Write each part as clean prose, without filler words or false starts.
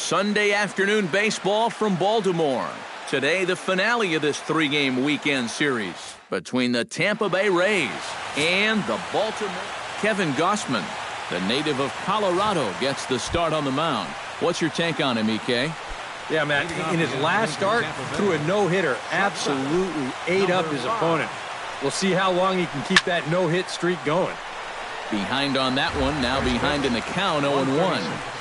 Sunday afternoon baseball from Baltimore. Today, the finale of this three-game weekend series between the Tampa Bay Rays and the Baltimore. Kevin Gossman, the native of Colorado, gets the start on the mound. What's your take on him, EK? Yeah, Matt, in his last start, threw a no-hitter, absolutely ate up his opponent. We'll see how long he can keep that no-hit streak going. Behind on that one, now behind in the count, 0-1.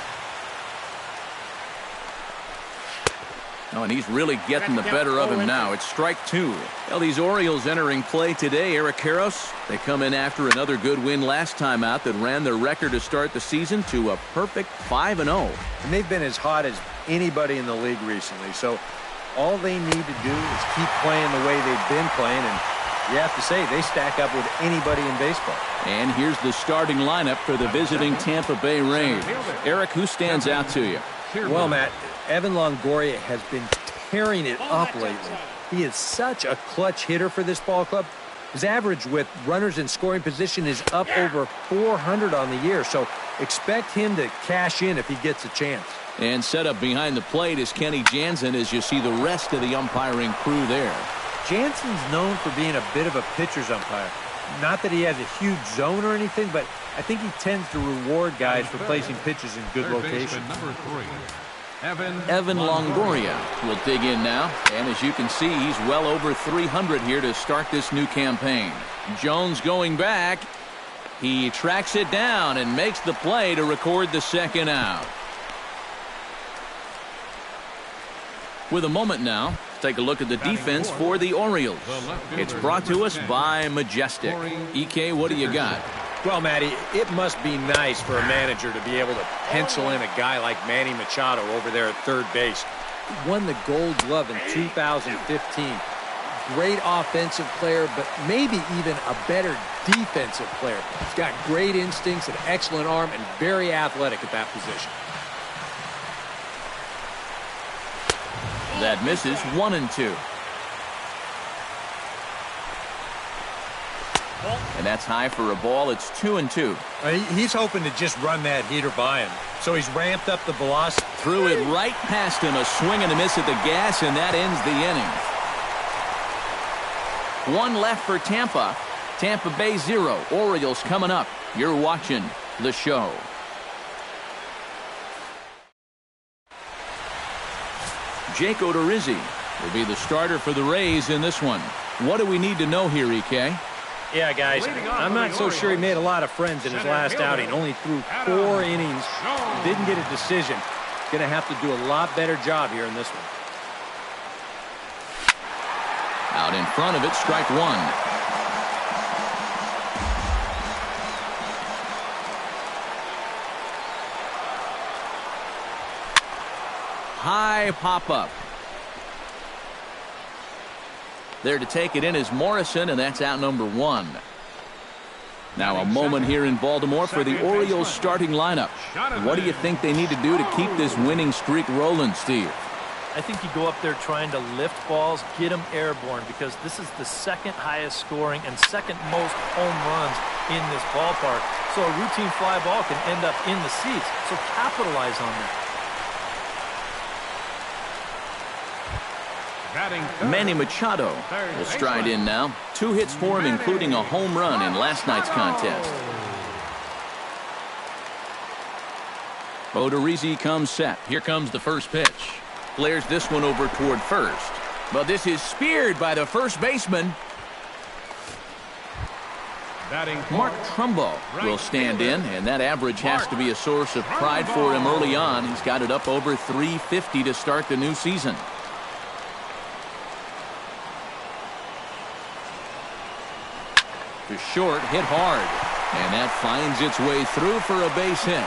Oh, and he's really getting the better of him now. It's strike two. Well, these Orioles entering play today, Eric Karros, they come in after another good win last time out that ran their record to start the season to a perfect 5-0. And they've been as hot as anybody in the league recently. So all they need to do is keep playing the way they've been playing. And you have to say, they stack up with anybody in baseball. And here's the starting lineup for the visiting Tampa Bay Rays. Eric, who stands out to you? Well, Matt, Evan Longoria has been tearing it up lately. He is such a clutch hitter for this ball club. His average with runners in scoring position is up over 400 on the year, so expect him to cash in if he gets a chance. And set up behind the plate is Kenny Jansen as you see the rest of the umpiring crew there. Jansen's known for being a bit of a pitcher's umpire. Not that he has a huge zone or anything, but I think he tends to reward guys for placing pitches in good locations. Evan Longoria will dig in now, and as you can see, he's well over 300 here to start this new campaign. Jones going back. He tracks it down and makes the play to record the second out. With a moment now, take a look at the defense for the Orioles. It's brought to us by Majestic. EK, what do you got? Well, Matty, it must be nice for a manager to be able to pencil in a guy like Manny Machado over there at third base. He won the Gold Glove in 2015. Great offensive player, but maybe even a better defensive player. He's got great instincts, an excellent arm, and very athletic at that position. That misses 1-2. And that's high for a ball. It's 2-2. He's hoping to just run that heater by him. So he's ramped up the velocity. Threw it right past him. A swing and a miss at the gas, and that ends the inning. One left for Tampa. Tampa Bay 0. Orioles coming up. You're watching the show. Jake Odorizzi will be the starter for the Rays in this one. What do we need to know here, EK? Yeah, guys, I'm not so sure he made a lot of friends in his last outing. Only threw 4 innings, didn't get a decision. Going to have to do a lot better job here in this one. Out in front of it, strike one. High pop-up. There to take it in is Morrison, and that's out number 1. Now a moment here in Baltimore for the Orioles starting lineup. What do you think they need to do to keep this winning streak rolling, Steve? I think you go up there trying to lift balls, get them airborne, because this is the second highest scoring and second most home runs in this ballpark. So a routine fly ball can end up in the seats. So capitalize on that. Manny Machado will stride in now. 2 hits for him, including a home run in last night's contest. Odorizzi comes set. Here comes the first pitch. Flares this one over toward first. But this is speared by the first baseman. Mark Trumbo will stand in, and that average has to be a source of pride for him early on. He's got it up over 350 to start the new season. To short, hit hard, and that finds its way through for a base hit.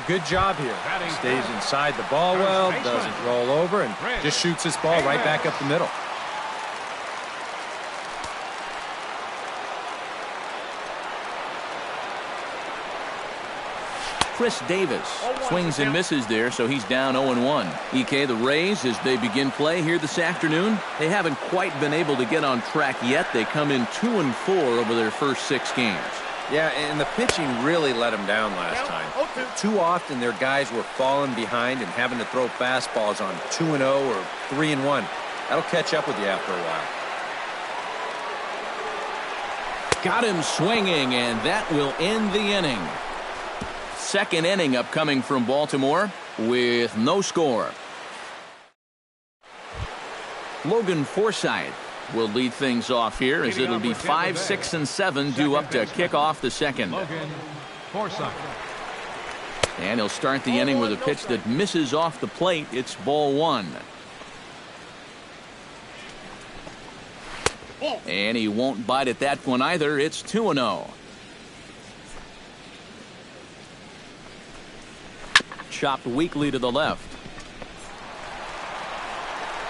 A good job here. Stays inside the ball well, doesn't roll over, and just shoots this ball right back up the middle. Chris Davis swings and misses there, so he's down 0-1. EK, the Rays, as they begin play here this afternoon, they haven't quite been able to get on track yet. They come in 2-4 over their first 6 games. Yeah, and the pitching really let them down last time. Too often their guys were falling behind and having to throw fastballs on 2-0 or 3-1. That'll catch up with you after a while. Got him swinging, and that will end the inning. Second inning upcoming from Baltimore with no score. Logan Forsythe will lead things off here as it'll be 5, 6, and 7 due up to kick off the second. And he'll start the inning with a pitch that misses off the plate. It's ball one. And he won't bite at that one either. It's 2-0. Chopped weakly to the left.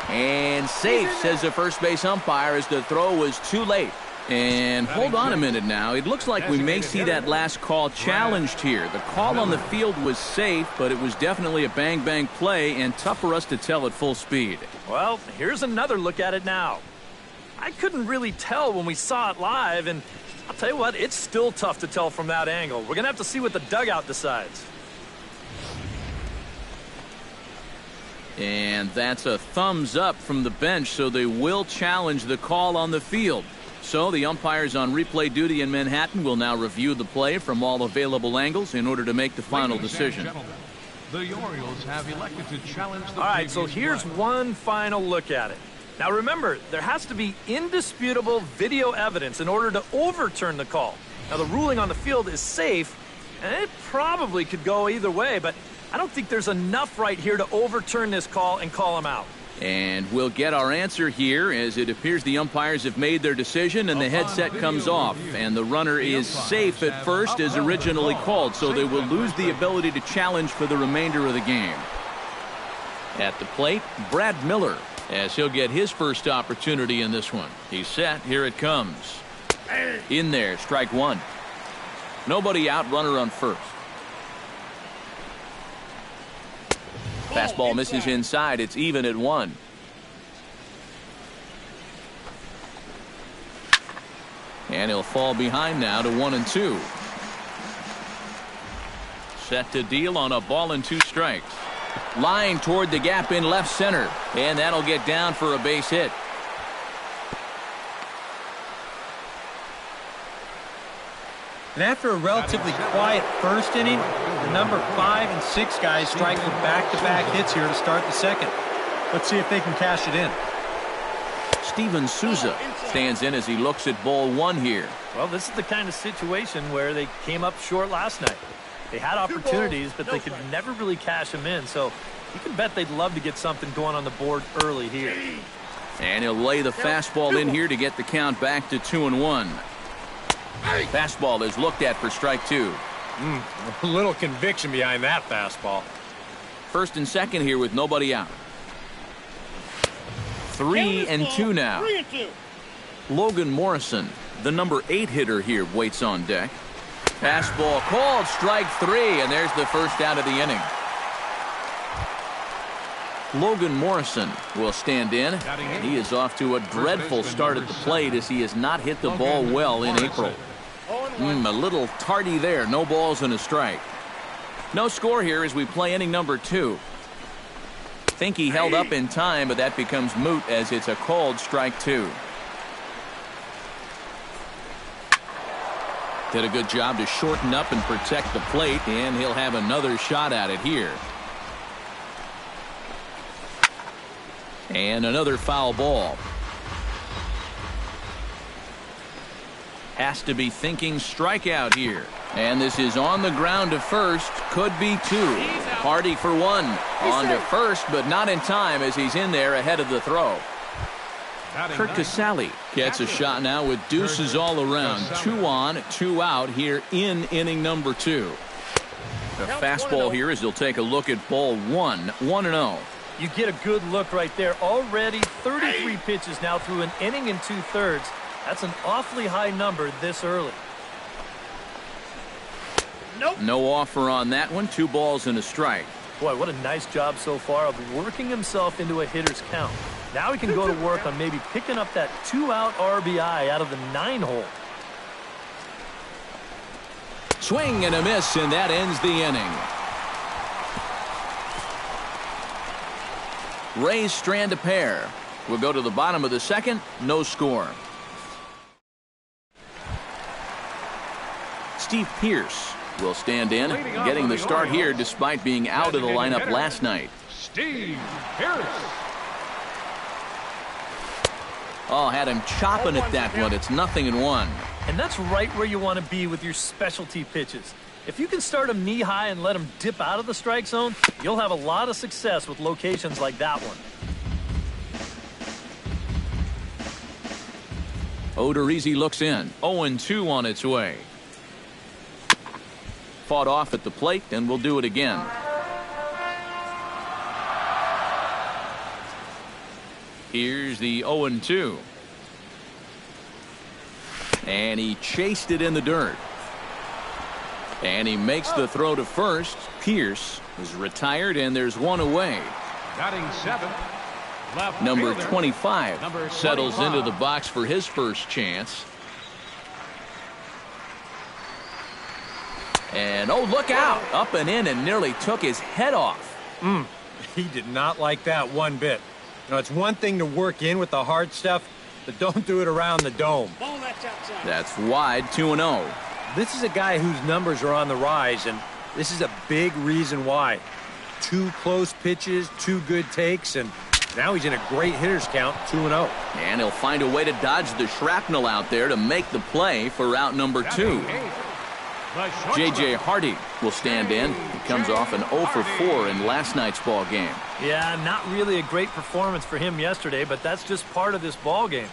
And safe, says the first base umpire, as the throw was too late. And hold on a minute now. It looks like we may see that last call challenged here. The call on the field was safe, but it was definitely a bang-bang play and tough for us to tell at full speed. Well, here's another look at it now. I couldn't really tell when we saw it live, and I'll tell you what, it's still tough to tell from that angle. We're going to have to see what the dugout decides. And that's a thumbs up from the bench, so they will challenge the call on the field. So the umpires on replay duty in Manhattan will now review the play from all available angles in order to make the final decision. The Orioles have elected to challenge the All right, so here's one final look at it. Now remember, there has to be indisputable video evidence in order to overturn the call. Now the ruling on the field is safe, and it probably could go either way, but I don't think there's enough right here to overturn this call and call him out. And we'll get our answer here, as it appears the umpires have made their decision and the headset comes off. And the runner is safe at first as originally called, so they will lose the ability to challenge for the remainder of the game. At the plate, Brad Miller, as he'll get his first opportunity in this one. He's set. Here it comes. In there, strike one. Nobody out, runner on first. Fastball misses inside. It's even at 1. And he'll fall behind now to 1-2. Set to deal on a ball and 2 strikes. Line toward the gap in left center. And that'll get down for a base hit. And after a relatively quiet first inning, the number 5 and 6 guys strike for back-to-back hits here to start the second. Let's see if they can cash it in. Steven Souza stands in as he looks at ball 1 here. Well, this is the kind of situation where they came up short last night. They had opportunities, but they could never really cash them in. So you can bet they'd love to get something going on the board early here. And he'll lay the fastball in here to get the count back to 2-1. Fastball is looked at for strike 2. A little conviction behind that fastball. First and second here with nobody out. 3-2 now. Logan Morrison, the number 8 hitter here, waits on deck. Fastball called, strike 3, and there's the first out of the inning. Logan Morrison will stand in. He is off to a dreadful start at the plate as he has not hit the ball well in April. A little tardy there. No balls and a strike. No score here as we play inning number 2. Think he held up in time, but that becomes moot as it's a called strike 2. Did a good job to shorten up and protect the plate, and he'll have another shot at it here. And another foul ball. Has to be thinking strikeout here. And this is on the ground to first. Could be 2. Hardy for 1. On to first, but not in time as he's in there ahead of the throw. Kurt Casale gets a shot now with deuces all around. 2 on, 2 out here in inning number 2. The fastball here as he'll take a look at ball 1. 1-0. You get a good look right there. Already 33 pitches now through an inning and 2/3. That's an awfully high number this early. No offer on that one. 2 balls and a strike. Boy, what a nice job so far of working himself into a hitter's count. Now he can go to work on maybe picking up that 2-out RBI out of the 9 hole. Swing and a miss, and that ends the inning. Rays strand a pair. We'll go to the bottom of the second. No score. Steve Pearce will stand in, getting the start here despite being out of the lineup last night. Steve Pearce. Oh, had him chopping at that one. It's 0-1. And that's right where you want to be with your specialty pitches. If you can start them knee-high and let them dip out of the strike zone, you'll have a lot of success with locations like that one. Odorizzi looks in. 0-2 on its way. Fought off at the plate, and we'll do it again. Here's the 0-2. And he chased it in the dirt. And he makes the throw to first. Pearce is retired, and there's one away. Batting seventh. Number 25 settles into the box for his first chance. And, oh, look out. Up and in and nearly took his head off. He did not like that one bit. You know, it's one thing to work in with the hard stuff, but don't do it around the dome. That's wide, 2-0. This is a guy whose numbers are on the rise, and this is a big reason why. 2 close pitches, 2 good takes, and now he's in a great hitter's count, 2-0. And he'll find a way to dodge the shrapnel out there to make the play for out number 2. J.J. Hardy will stand in. He comes off an 0-for-4 in last night's ball game. Yeah, not really a great performance for him yesterday, but that's just part of this ball game.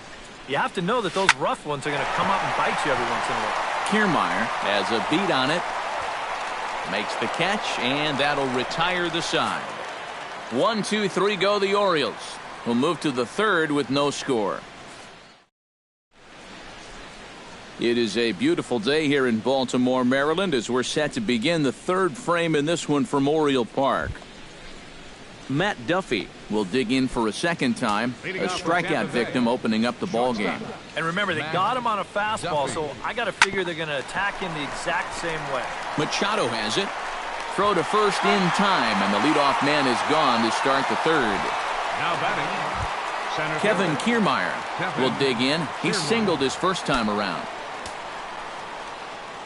You have to know that those rough ones are going to come up and bite you every once in a while. Kiermaier has a beat on it. Makes the catch, and that'll retire the side. 1, 2, 3 go the Orioles. We'll move to the third with no score. It is a beautiful day here in Baltimore, Maryland, as we're set to begin the third frame in this one from Oriole Park. Matt Duffy will dig in for a second time, a strikeout victim opening up the ball game. And remember, they got him on a fastball, so I got to figure they're going to attack him the exact same way. Machado has it. Throw to first in time, and the leadoff man is gone to start the third. Now batting, center Kevin fielder. Kiermaier will dig in. He singled his first time around.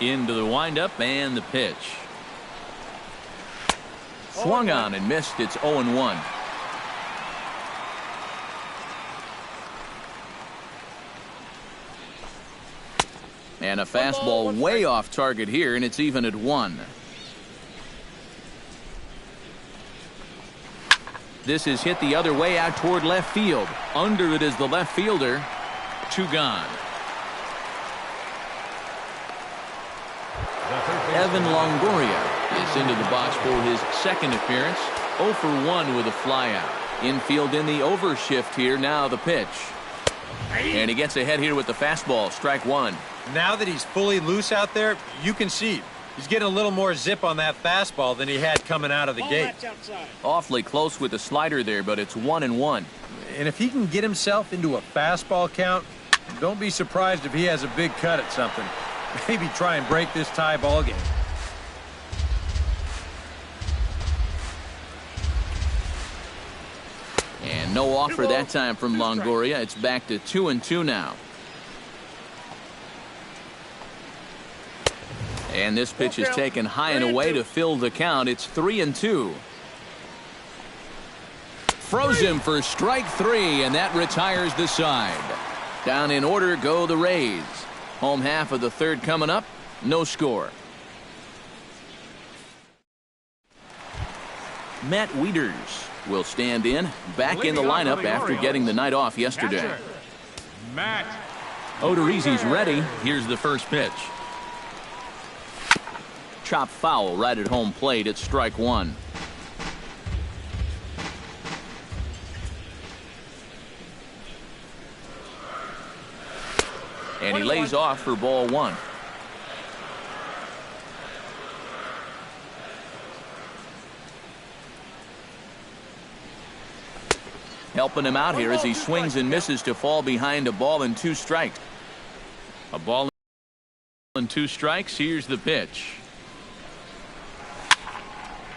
Into the windup and the pitch. Swung on and missed. It's 0-1. And a fastball way off target here, and it's even at 1. This is hit the other way out toward left field. Under it is the left fielder. 2 gone. Evan Longoria is into the box for his second appearance. 0-for-1 with a flyout. Infield in the overshift here. Now the pitch. And he gets ahead here with the fastball. Strike 1. Now that he's fully loose out there, you can see he's getting a little more zip on that fastball than he had coming out of the gate. Awfully close with the slider there, but it's 1-1. And if he can get himself into a fastball count, don't be surprised if he has a big cut at something. Maybe try and break this tie ball game. And no offer that time from Longoria. It's back to 2-2 now. And this pitch is taken high and away to fill the count. It's 3-2. Froze him for strike 3, and that retires the side. Down in order go the Rays. Home half of the third coming up. No score. Matt Wieters will stand in, back in the lineup after getting the night off yesterday. Matt Odorizzi's ready. Here's the first pitch. Chop foul right at home plate. It's strike 1. And he lays off for ball 1. Helping him out here as he swings and misses to fall behind a ball and 2 strikes. A ball And 2 strikes. Here's the pitch.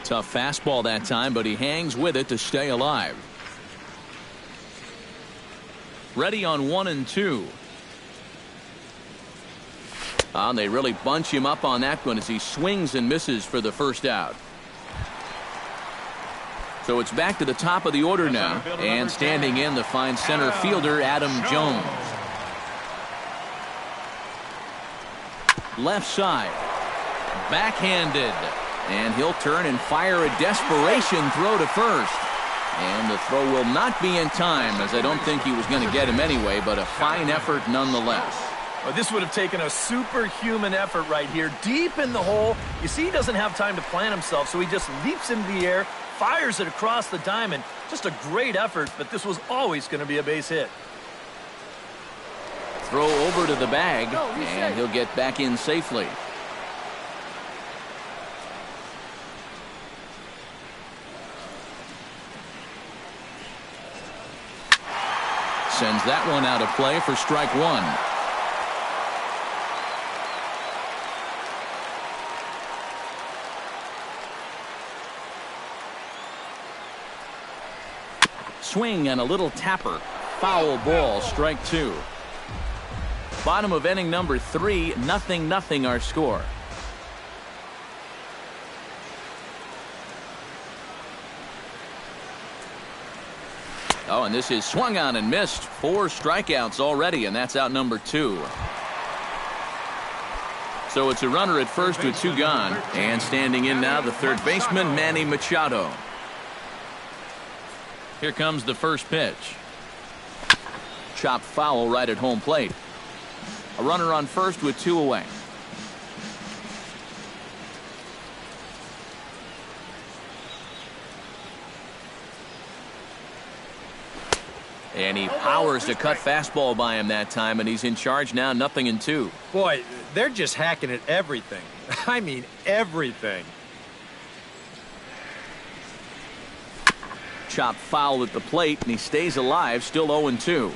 Tough fastball that time, but he hangs with it to stay alive. Ready on 1 and 2. They really bunch him up on that one as he swings and misses for the first out. So it's back to the top of the order now, and standing in the fine center fielder Adam Jones. Left side, backhanded, and he'll turn and fire a desperation throw to first. And the throw will not be in time, as I don't think he was going to get him anyway, but a fine effort nonetheless. Well, this would have taken a superhuman effort right here, deep in the hole. You see, he doesn't have time to plant himself, so he just leaps into the air, fires it across the diamond. Just a great effort, but this was always going to be a base hit. Throw over to the bag, and he'll get back in safely. Sends that one out of play for strike 1. Swing and a little tapper. Foul ball, strike 2. Bottom of inning number 3, 0-0 our score. Oh, and this is swung on and missed. 4 strikeouts already, and that's out number 2. So it's a runner at first with 2 gone, and standing in now the third baseman Manny Machado. Here comes the first pitch. Chopped foul right at home plate. A runner on first with 2 away. And he powers to cut fastball by him that time, and he's in charge now, 0-2. Boy, they're just hacking at everything. I mean, everything. Chopped foul at the plate, and he stays alive, still 0-2.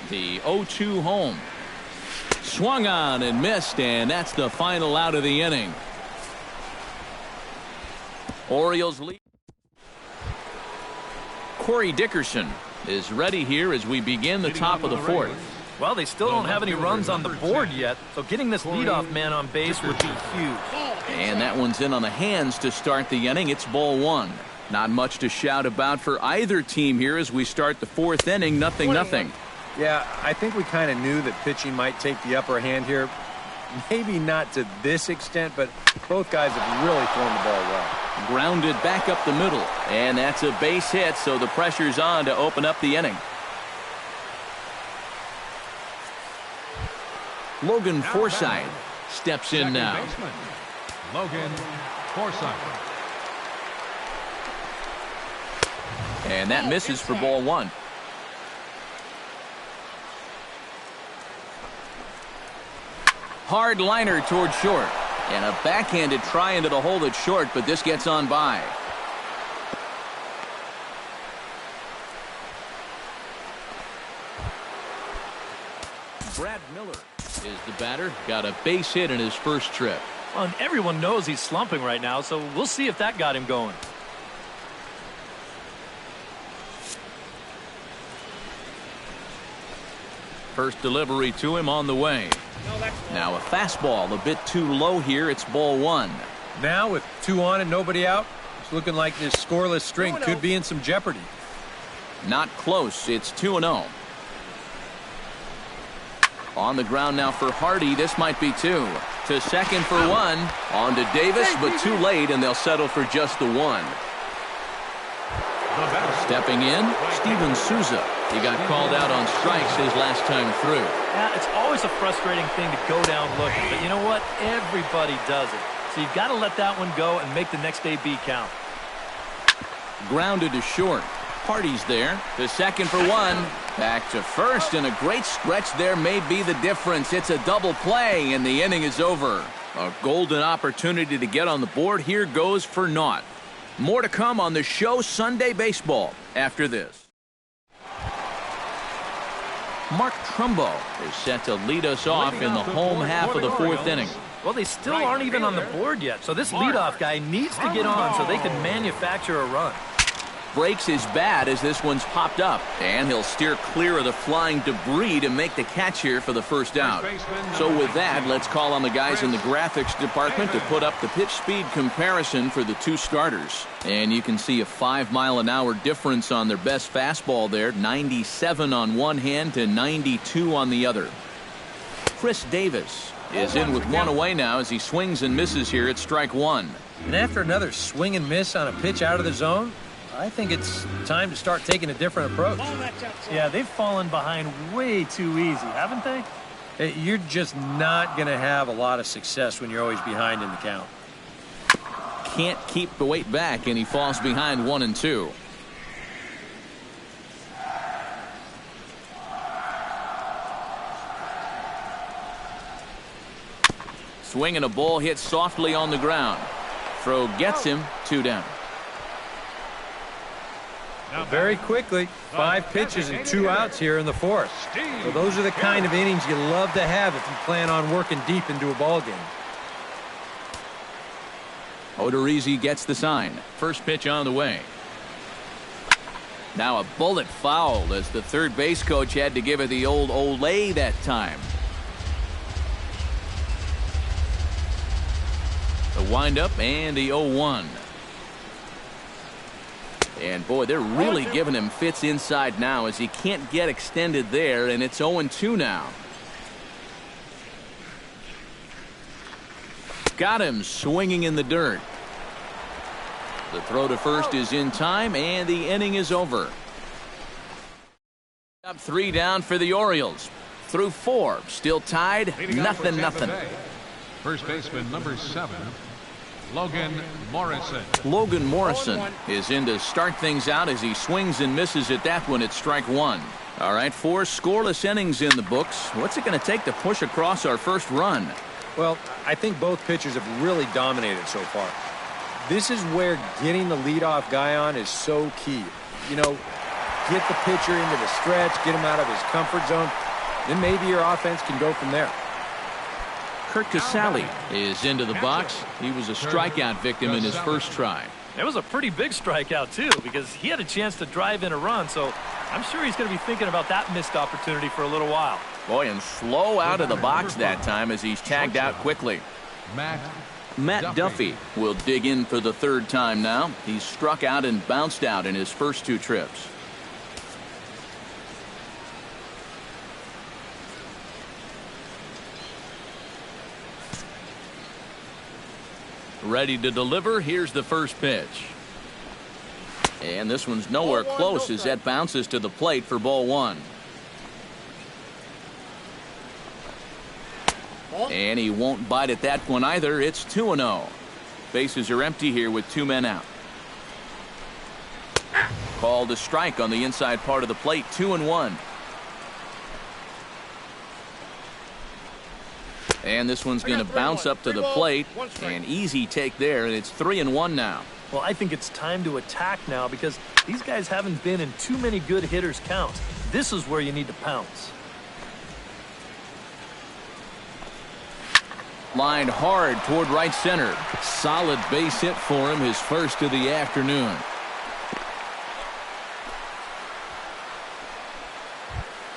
The 0-2 home. Swung on and missed, and that's the final out of the inning. Orioles lead. Corey Dickerson is ready here as we begin the top of the 4th. Well, they still don't have any runs on the board yet, so getting this leadoff man on base would be huge. And that one's in on the hands to start the inning. It's ball 1. Not much to shout about for either team here as we start the 4th inning, 0-0. Yeah, I think we kind of knew that pitching might take the upper hand here. Maybe not to this extent, but both guys have really thrown the ball well. Grounded back up the middle, and that's a base hit, so the pressure's on to open up the inning. Logan Forsythe steps in now. Logan Forsythe. And that misses for ball 1. Hard liner toward short. And a backhanded try into the hole at short, but this gets on by. Brad Miller is the batter. Got a base hit in his first trip. Well, and everyone knows he's slumping right now, so we'll see if that got him going. First delivery to him on the way. Now a fastball a bit too low here. It's ball 1. Now with 2 on and nobody out, it's looking like this scoreless string could be in some jeopardy. Not close. It's 2-0. On the ground now for Hardy. This might be 2. To second for 1. On to Davis, but too late, and they'll settle for just the 1. Stepping in, Steven Souza. He got called out on strikes his last time through. Yeah, it's always a frustrating thing to go down looking, but you know what? Everybody does it. So you've got to let that one go and make the next AB count. Grounded to short. Hardy's there. To second for 1. Back to first, and a great stretch there may be the difference. It's a double play, and the inning is over. A golden opportunity to get on the board here goes for naught. More to come on the show Sunday Baseball after this. Mark Trumbo is set to lead us off in the home half of the fourth inning. Well, they still aren't even on the board yet, so this leadoff guy needs to get on so they can manufacture a run. Breaks his bat as this one's popped up, and he'll steer clear of the flying debris to make the catch here for the first out. So with that, let's call on the guys in the graphics department to put up the pitch speed comparison for the two starters. And you can see a 5-mile-an-hour difference on their best fastball there, 97 on one hand to 92 on the other. Chris Davis is in with one away now as he swings and misses here at strike one. And after another swing and miss on a pitch out of the zone, I think it's time to start taking a different approach. Yeah, they've fallen behind way too easy, haven't they? You're just not going to have a lot of success when you're always behind in the count. Can't keep the weight back, and he falls behind 1-2. Swing and a ball hit softly on the ground. Throw gets him, 2 down. Very quickly, 5 pitches and 2 outs here in the fourth. So those are the kind of innings you love to have if you plan on working deep into a ball game. Odorizzi gets the sign. First pitch on the way. Now a bullet foul as the third base coach had to give it the old Olay that time. The windup and the 0-1. And boy, they're really giving him fits inside now as he can't get extended there, and it's 0-2 now. Got him swinging in the dirt. The throw to first is in time, and the inning is over. Up 3 down for the Orioles. Through 4, still tied, nothing. First baseman number 7, Logan Morrison. Logan Morrison is in to start things out as he swings and misses at that one at strike 1. All right, 4 scoreless innings in the books. What's it going to take to push across our first run? Well, I think both pitchers have really dominated so far. This is where getting the leadoff guy on is so key. You know, get the pitcher into the stretch, get him out of his comfort zone, then maybe your offense can go from there. Kurt Casale is into the box. He was a strikeout victim in his first try. It was a pretty big strikeout, too, because he had a chance to drive in a run, so I'm sure he's going to be thinking about that missed opportunity for a little while. Boy, and slow out of the box that time as he's tagged out quickly. Matt Duffy will dig in for the third time now. He's struck out and bounced out in his first 2 trips. Ready to deliver. Here's the first pitch. And this one's nowhere close as that bounces to the plate for ball 1. And he won't bite at that one either. It's 2-0. Bases are empty here with 2 men out. Called a strike on the inside part of the plate. 2-1. And this one's going to bounce up to the plate. An easy take there, and it's 3-1 now. Well, I think it's time to attack now because these guys haven't been in too many good hitters' counts. This is where you need to pounce. Lined hard toward right center. Solid base hit for him, his first of the afternoon.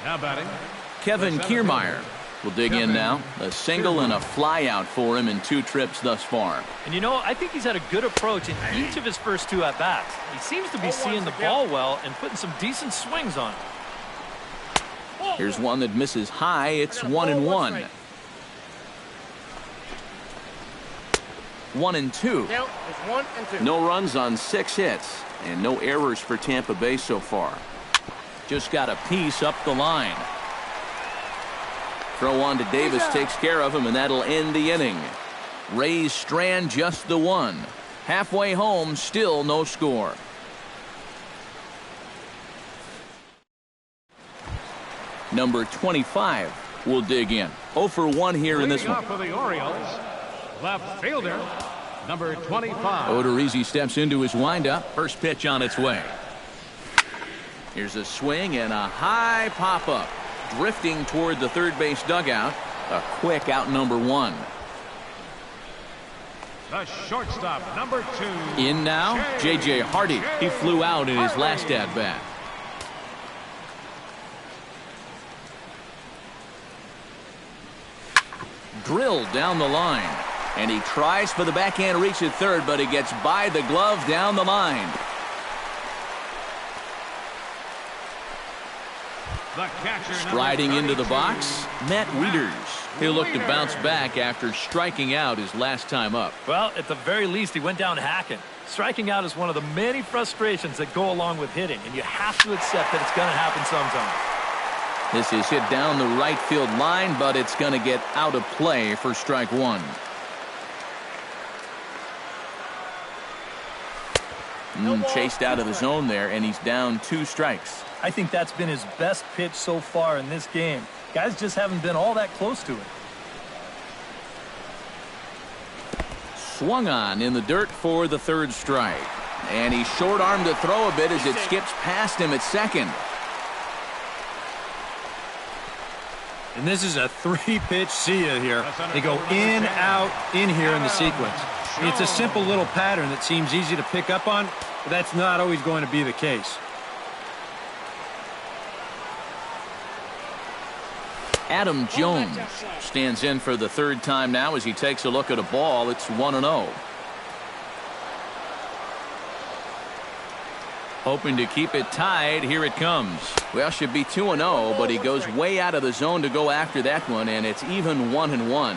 Now batting, Kevin Kiermaier will dig in now. A single and a fly out for him in 2 trips thus far. And you know, I think he's had a good approach in each of his first 2 at-bats. He seems to be seeing the ball well and putting some decent swings on it. Here's one that misses high. It's 1-1. 1-2. No runs on 6 hits and no errors for Tampa Bay so far. Just got a piece up the line. Throw on to Davis takes care of him, and that'll end the inning. Rays strand just the 1. Halfway home, still no score. Number 25 will dig in. 0 for 1 here in this one. for the Orioles, left fielder, number 25. Odorizzi steps into his windup. First pitch on its way. Here's a swing and a high pop-up. drifting toward the third base dugout. A quick out number 1. The shortstop, number 2. In now, J.J. Hardy. He flew out in his last at-bat. Drilled down the line. And he tries for the backhand reach at third, but he gets by the glove down the line. Striding into the box, Matt Wieters. He'll look to bounce back after striking out his last time up. Well, at the very least, he went down hacking. Striking out is one of the many frustrations that go along with hitting, and you have to accept that it's going to happen sometime. This is hit down the right field line, but it's going to get out of play for strike 1. Chased out of the zone there, and he's down 2 strikes. I think that's been his best pitch so far in this game. Guys just haven't been all that close to it. Swung on in the dirt for the 3rd strike. And he's short-armed to throw a bit as it skips past him at second. And this is a 3-pitch see ya here. They go in, out, in here in the sequence. It's a simple little pattern that seems easy to pick up on, but that's not always going to be the case. Adam Jones stands in for the 3rd time now as he takes a look at a ball. It's 1-0. Hoping to keep it tied. Here it comes. Well, should be 2-0, but he goes way out of the zone to go after that one, and it's even 1-1.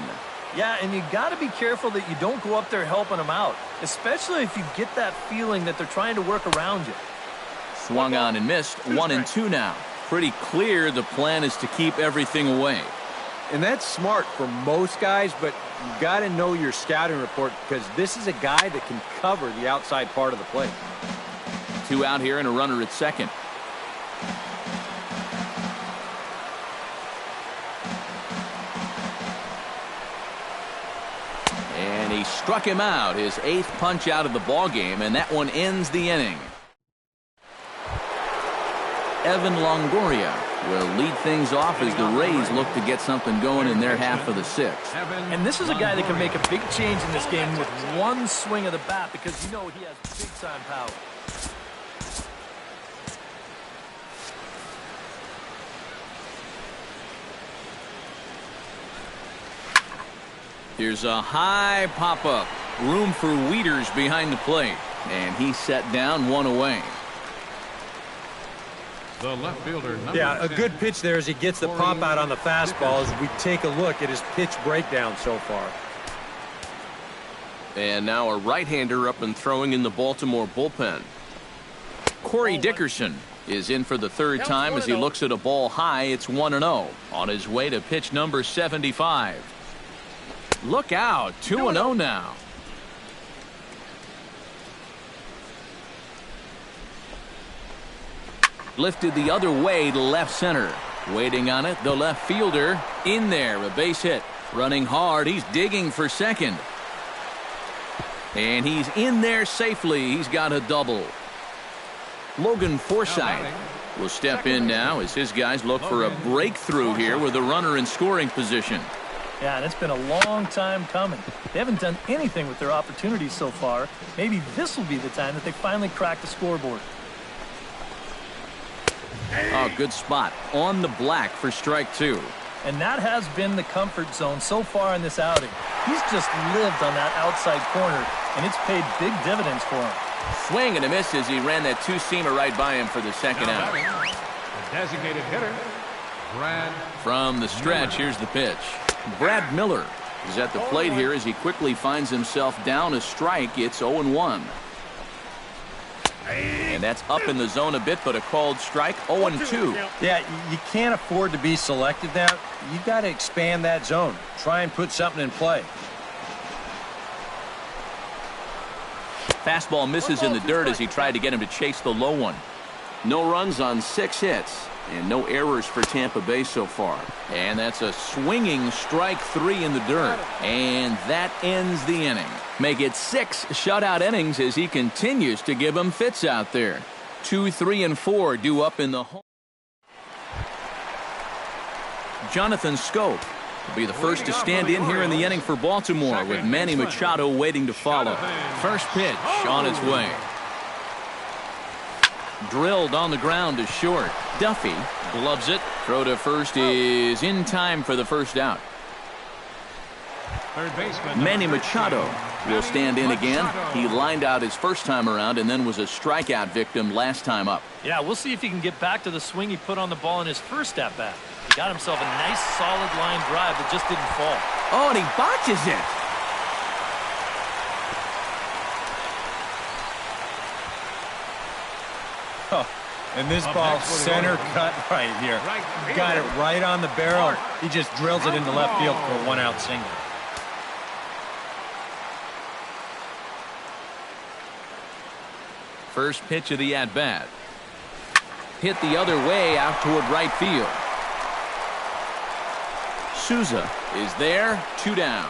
Yeah, and you got to be careful that you don't go up there helping them out, especially if you get that feeling that they're trying to work around you. Swung on and missed. 1-2 now. Pretty clear the plan is to keep everything away. And that's smart for most guys, but you got to know your scouting report because this is a guy that can cover the outside part of the plate. 2 out here and a runner at second. And he struck him out, his 8th punch out of the ball game, and that one ends the inning. Evan Longoria will lead things off as the Rays look to get something going in their half of the 6th. And this is a guy that can make a big change in this game with one swing of the bat because you know he has big-time power. Here's a high pop-up. Room for Wieters behind the plate. And he's set down, 1 away. The left fielder, yeah, a good pitch there as he gets the pop out on the fastball as we take a look at his pitch breakdown so far. And now a right-hander up and throwing in the Baltimore bullpen. Corey Dickerson is in for the 3rd time as he looks at a ball high. It's 1-0 on his way to pitch number 75. Look out, 2-0 now. Lifted the other way to left center. Waiting on it, the left fielder in there, a base hit. Running hard, he's digging for second. And he's in there safely. He's got a double. Logan Forsythe will step in now as his guys look for a breakthrough here with a runner in scoring position. Yeah, and it's been a long time coming. They haven't done anything with their opportunities so far. Maybe this will be the time that they finally crack the scoreboard. Oh, good spot on the black for strike 2. And that has been the comfort zone so far in this outing. He's just lived on that outside corner, and it's paid big dividends for him. Swing and a miss as he ran that 2-seamer right by him for the 2nd out. The designated hitter, Brad. From the stretch, here's the pitch. Brad Miller is at the plate here as he quickly finds himself down a strike. It's 0-1. And that's up in the zone a bit, but a called strike. 0-2. Yeah, you can't afford to be selected now. You got to expand that zone. Try and put something in play. Fastball misses in the dirt as he tried to get him to chase the low one. No runs on 6 hits and no errors for Tampa Bay so far. And that's a swinging strike 3 in the dirt. And that ends the inning. Make it 6 shutout innings as he continues to give them fits out there. 2, 3, and 4 due up in the home. Jonathan Scope will be the first to stand in here in the inning for Baltimore, with Manny Machado waiting to follow. First pitch on its way. Drilled on the ground to short. Duffy gloves it. Throw to first is in time for the first out. Manny Machado will stand in again. He lined out his first time around and then was a strikeout victim last time up. Yeah, we'll see if he can get back to the swing he put on the ball in his first at-bat. He got himself a nice solid line drive that just didn't fall. Oh, and he botches it. Oh, and this ball center cut right here. Got it right on the barrel. He just drills it into left field for a one-out single. First pitch of the at-bat. Hit the other way out toward right field. Souza is there, 2 down.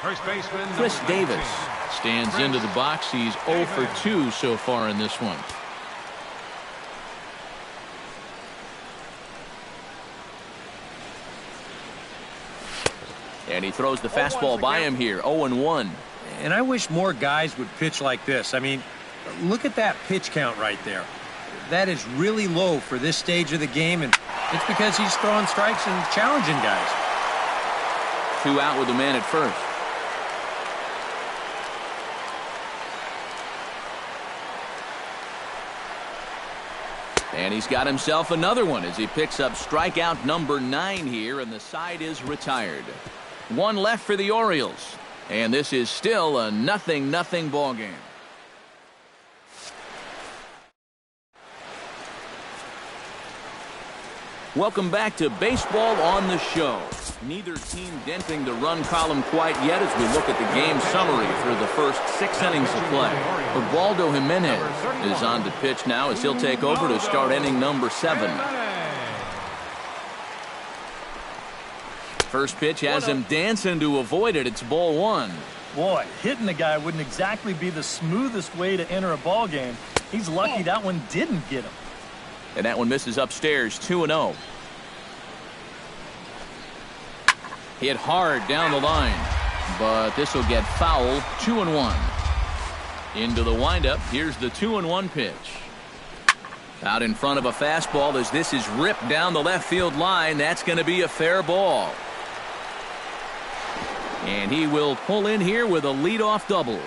First baseman Chris Davis stands into the box. He's 0 for 2 so far in this one. And he throws the fastball by him here, 0-1. And I wish more guys would pitch like this. I mean, look at that pitch count right there. That is really low for this stage of the game, and it's because he's throwing strikes and challenging guys. 2 out with a man at first. And he's got himself another one as he picks up strikeout number 9 here, and the side is retired. 1 left for the Orioles, and this is still a 0-0 ball game. Welcome back to Baseball on the Show. Neither team denting the run column quite yet as we look at the game summary through the first 6 innings of play. Ubaldo Jimenez is on to pitch now as he'll take over to start inning number 7. First pitch has him dancing to avoid it. It's ball 1. Boy, hitting the guy wouldn't exactly be the smoothest way to enter a ball game. He's lucky that one didn't get him. And that one misses upstairs, 2-0. Hit hard down the line, but this will get foul, 2-1. Into the windup, here's the 2-1 pitch. Out in front of a fastball as this is ripped down the left field line. That's going to be a fair ball. And he will pull in here with a leadoff double.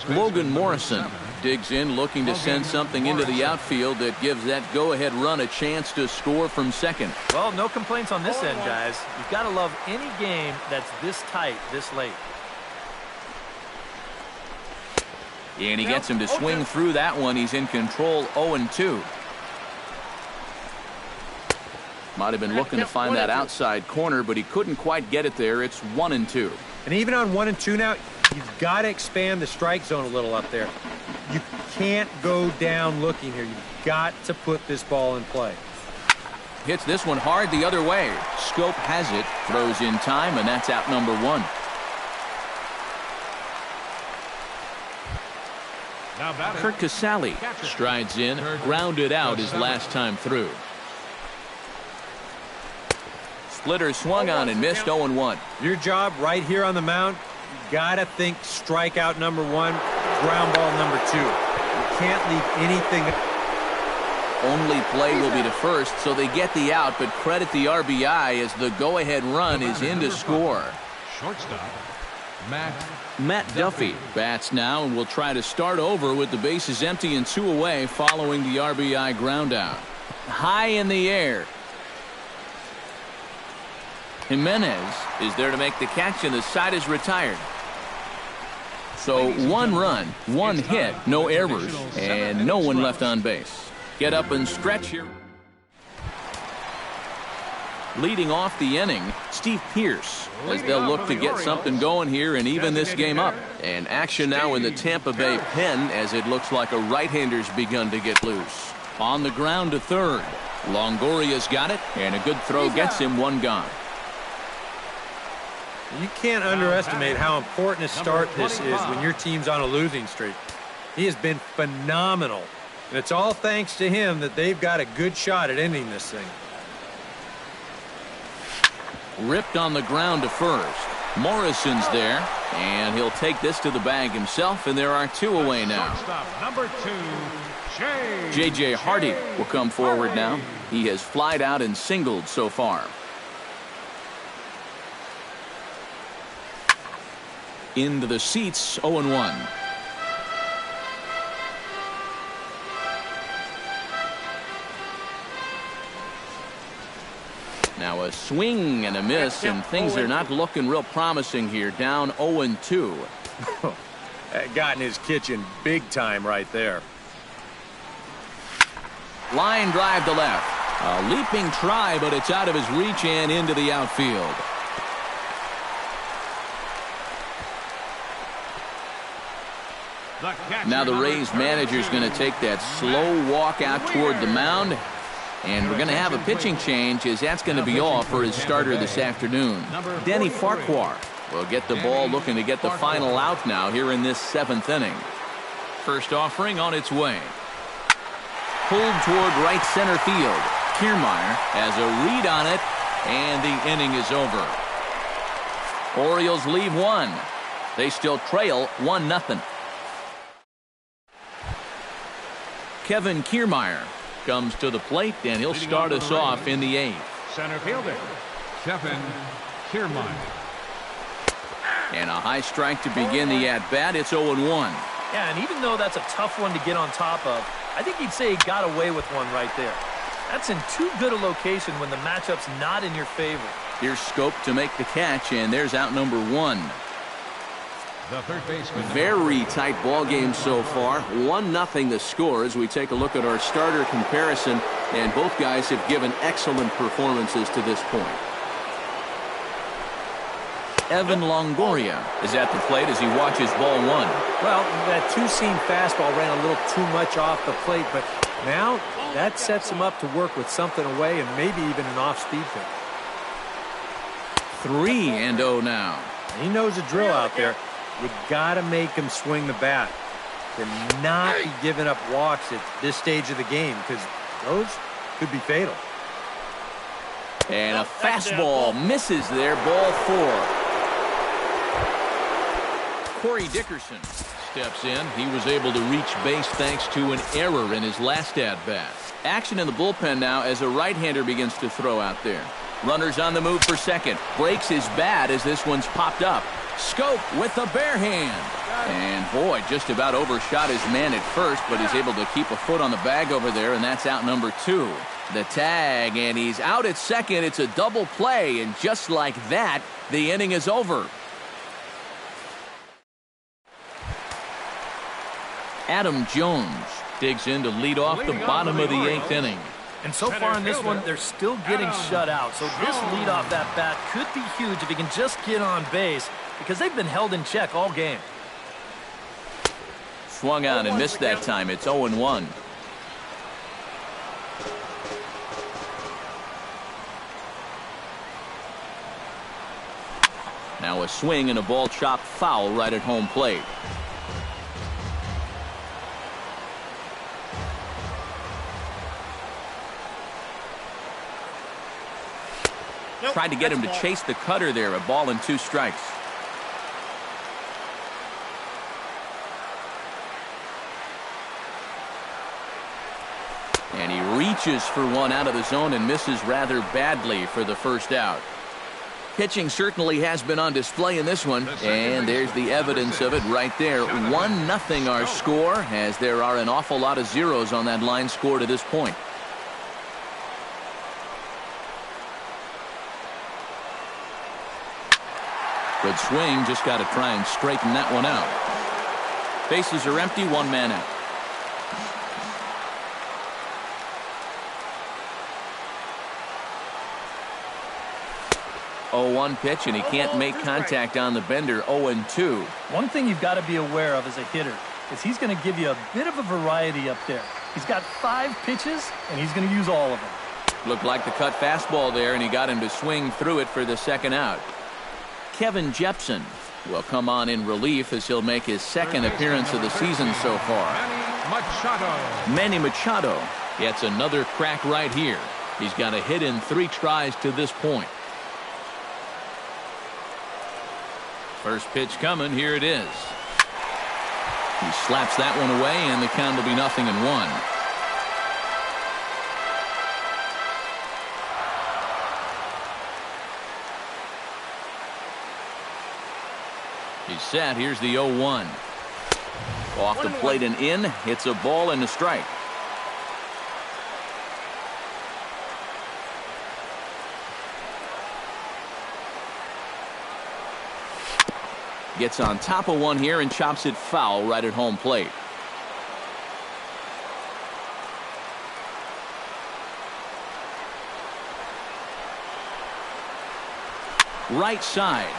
Logan Morrison digs in, looking to send something into the outfield that gives that go-ahead run a chance to score from second. Well, no complaints on this end, guys. You've got to love any game that's this tight, this late. And he gets him to swing through that one. He's in control, 0-2. Might have been looking to find that outside corner, but he couldn't quite get it there. It's 1-2. And even on 1-2 now, you've got to expand the strike zone a little up there. You can't go down looking here. You've got to put this ball in play. Hits this one hard the other way. Scope has it, throws in time, and that's out number 1. Kurt Casale strides in, grounded out his last time through. Splitter swung on and missed, 0-1. Your job right here on the mound, you got to think strikeout number 1, ground ball number 2. You can't leave anything. Only play will be to first, so they get the out, but credit the RBI as the go-ahead run is in to score. Shortstop, Matt Duffy bats now and will try to start over with the bases empty and 2 away following the RBI ground out. High in the air. Jimenez is there to make the catch, and the side is retired. So 1 run, 1 hit, no errors, and no one left on base. Get up and stretch here. Leading off the inning, Steve Pearce, as they'll look to get something going here and even this game up. And action now in the Tampa Bay pen as it looks like a right-hander's begun to get loose. On the ground to third. Longoria's got it, and a good throw gets him 1 gone. You can't underestimate how important a start this is when your team's on a losing streak. He has been phenomenal. And it's all thanks to him that they've got a good shot at ending this thing. Ripped on the ground to first. Morrison's there, and he'll take this to the bag himself, and there are 2 away now. Number 2, J.J. Hardy will come forward now. He has flied out and singled so far. Into the seats, 0-1. Now a swing and a miss, and things are not looking real promising here. Down 0-2. That got in his kitchen big time right there. Line drive to left. A leaping try, but it's out of his reach and into the outfield. Now the Rays manager's going to take that slow walk out toward the mound. And we're going to have a pitching change, as that's going to be all for his starter this afternoon. Denny Farquhar will get the ball, looking to get the final out now here in this 7th inning. First offering on its way. Pulled toward right center field. Kiermaier has a read on it, and the inning is over. Orioles leave 1. They still trail 1-0. Kevin Kiermaier comes to the plate, and he'll start us off in the 8th. Center fielder, Kevin Kiermaier. And a high strike to begin the at-bat. It's 0-1. Yeah, and even though that's a tough one to get on top of, I think he'd say he got away with one right there. That's in too good a location when the matchup's not in your favor. Here's Scope to make the catch, and there's out number 1. The third baseman. Very tight ball game so far. 1-0 the score as we take a look at our starter comparison, and both guys have given excellent performances to this point. Evan Longoria is at the plate as he watches ball 1. Well, that two-seam fastball ran a little too much off the plate, but now that sets him up to work with something away and maybe even an off-speed pitch. 3-0 now. He knows the drill out there. You got to make him swing the bat. To not be giving up walks at this stage of the game, because those could be fatal. And a fastball misses there. Ball 4. Corey Dickerson steps in. He was able to reach base thanks to an error in his last at-bat. Action in the bullpen now as a right-hander begins to throw out there. Runners on the move for second. Breaks his bat as this one's popped up. Scope with the bare hand. And boy, just about overshot his man at first, but he's able to keep a foot on the bag over there, and that's out number 2. The tag, and he's out at second. It's a double play, and just like that, the inning is over. Adam Jones digs in to lead off the bottom of the 8th inning. And so far in this one, they're still getting shut out. So this leadoff at bat could be huge if he can just get on base, because they've been held in check all game. Swung on and missed that time. It's 0-1. Now a swing and a ball chopped foul right at home plate. Tried to get him to chase the cutter there. A ball and 2 strikes. And he reaches for one out of the zone and misses rather badly for the first out. Pitching certainly has been on display in this one, and there's the evidence of it right there. 1-0 our score, as there are an awful lot of zeros on that line score to this point. Good swing, just got to try and straighten that one out. Bases are empty, 1 man out. Oh, 1 pitch, and he can't make contact on the bender. 0-2. One thing you've got to be aware of as a hitter is he's going to give you a bit of a variety up there. He's got 5 pitches, and he's going to use all of them. Looked like the cut fastball there, and he got him to swing through it for the second out. Kevin Jepson will come on in relief as he'll make his second appearance of the season so far. Manny Machado gets another crack right here. He's got a hit in 3 tries to this point. First pitch coming. Here it is. He slaps that one away, and the count will be 0-1. He's set. Here's the 0-1. Off the plate and in. Hits a ball and a strike. Gets on top of one here and chops it foul right at home plate. Right side.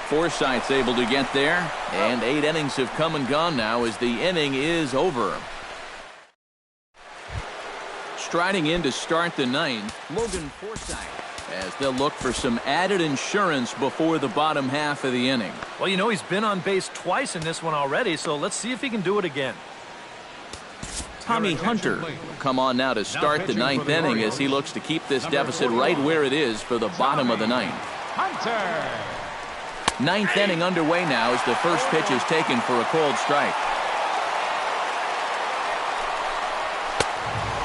Forsythe's able to get there, and 8 innings have come and gone now as the inning is over. Striding in to start the 9th, Logan Forsythe, as they'll look for some added insurance before the bottom half of the inning. Well, you know, he's been on base twice in this one already, so let's see if he can do it again. Tommy Hunter will come on now to start the 9th inning as he looks to keep this deficit right where it is for the bottom of the 9th. Hunter. 9th inning underway now as the first pitch is taken for a called strike.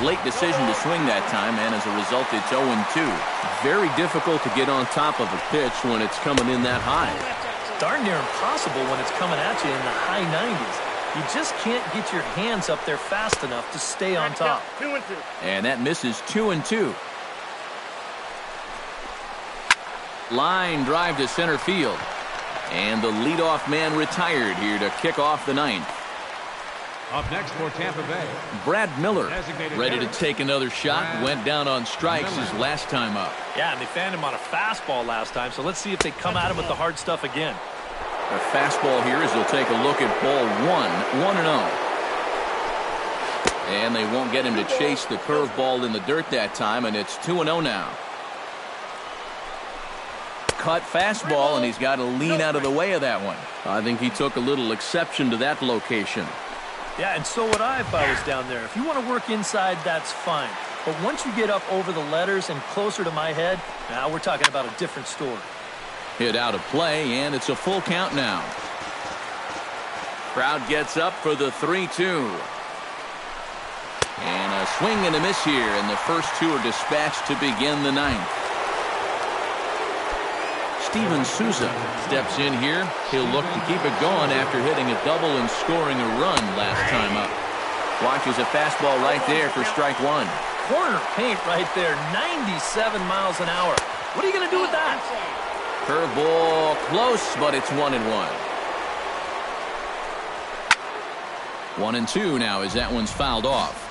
Late decision to swing that time, and as a result it's 0-2. Very difficult to get on top of a pitch when it's coming in that high. Darn near impossible when it's coming at you in the high 90s. You just can't get your hands up there fast enough to stay on top. 2-2. And that misses 2-2. Line drive to center field. And the leadoff man retired here to kick off the 9th. Up next for Tampa Bay, Brad Miller, ready to take another shot. Went down on strikes his last time up. Yeah, and they fanned him on a fastball last time, so let's see if they come at him with the hard stuff again. A fastball here as they'll take a look at ball 1, 1-0. And they won't get him to chase the curveball in the dirt that time, and it's 2-0 now. Cut fastball, and he's got to lean out of the way of that one. I think he took a little exception to that location. Yeah, and so would I if I was down there. If you want to work inside, that's fine. But once you get up over the letters and closer to my head, now we're talking about a different story. Hit out of play, and it's a full count now. Crowd gets up for the 3-2. And a swing and a miss here, and the first 2 are dispatched to begin the 9th. Steven Souza steps in here. He'll look to keep it going after hitting a double and scoring a run last time up. Watches a fastball right there for strike 1. Corner paint right there, 97 miles an hour. What are you going to do with that? Curveball close, but it's 1-1. 1-2 now as that one's fouled off.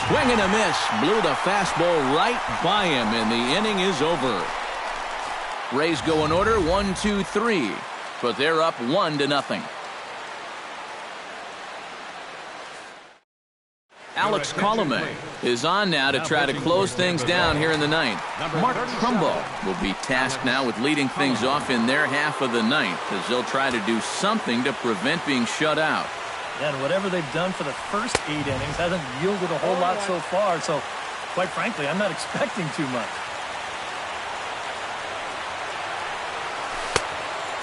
Swing and a miss. Blew the fastball right by him, and the inning is over. Rays go in order 1, 2, 3, but they're up 1-0. Alex Colomé is on now to try to close things down here in the 9th. Mark Trumbo will be tasked now with leading things off in their half of the 9th as they'll try to do something to prevent being shut out. Yeah, and whatever they've done for the first 8 innings hasn't yielded a whole lot so far, so quite frankly, I'm not expecting too much.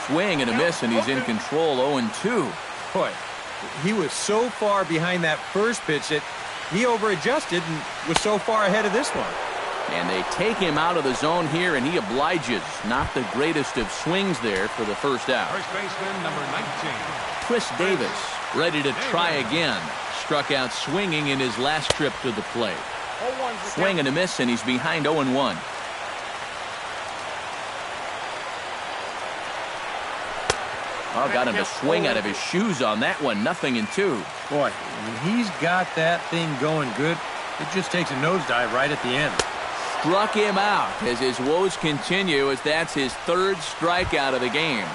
Swing and a miss, and he's in control 0-2. Boy, he was so far behind that first pitch that he over-adjusted and was so far ahead of this one. And they take him out of the zone here, and he obliges. Not the greatest of swings there for the first out. first baseman, number 19. Chris Davis, ready to try again. Struck out swinging in his last trip to the plate. Swing and a miss, and he's behind 0-1. Oh, got him to swing out of his shoes on that one. 0-2. Boy, when he's got that thing going good, it just takes a nosedive right at the end. Struck him out as his woes continue, as that's his 3rd strikeout of the game.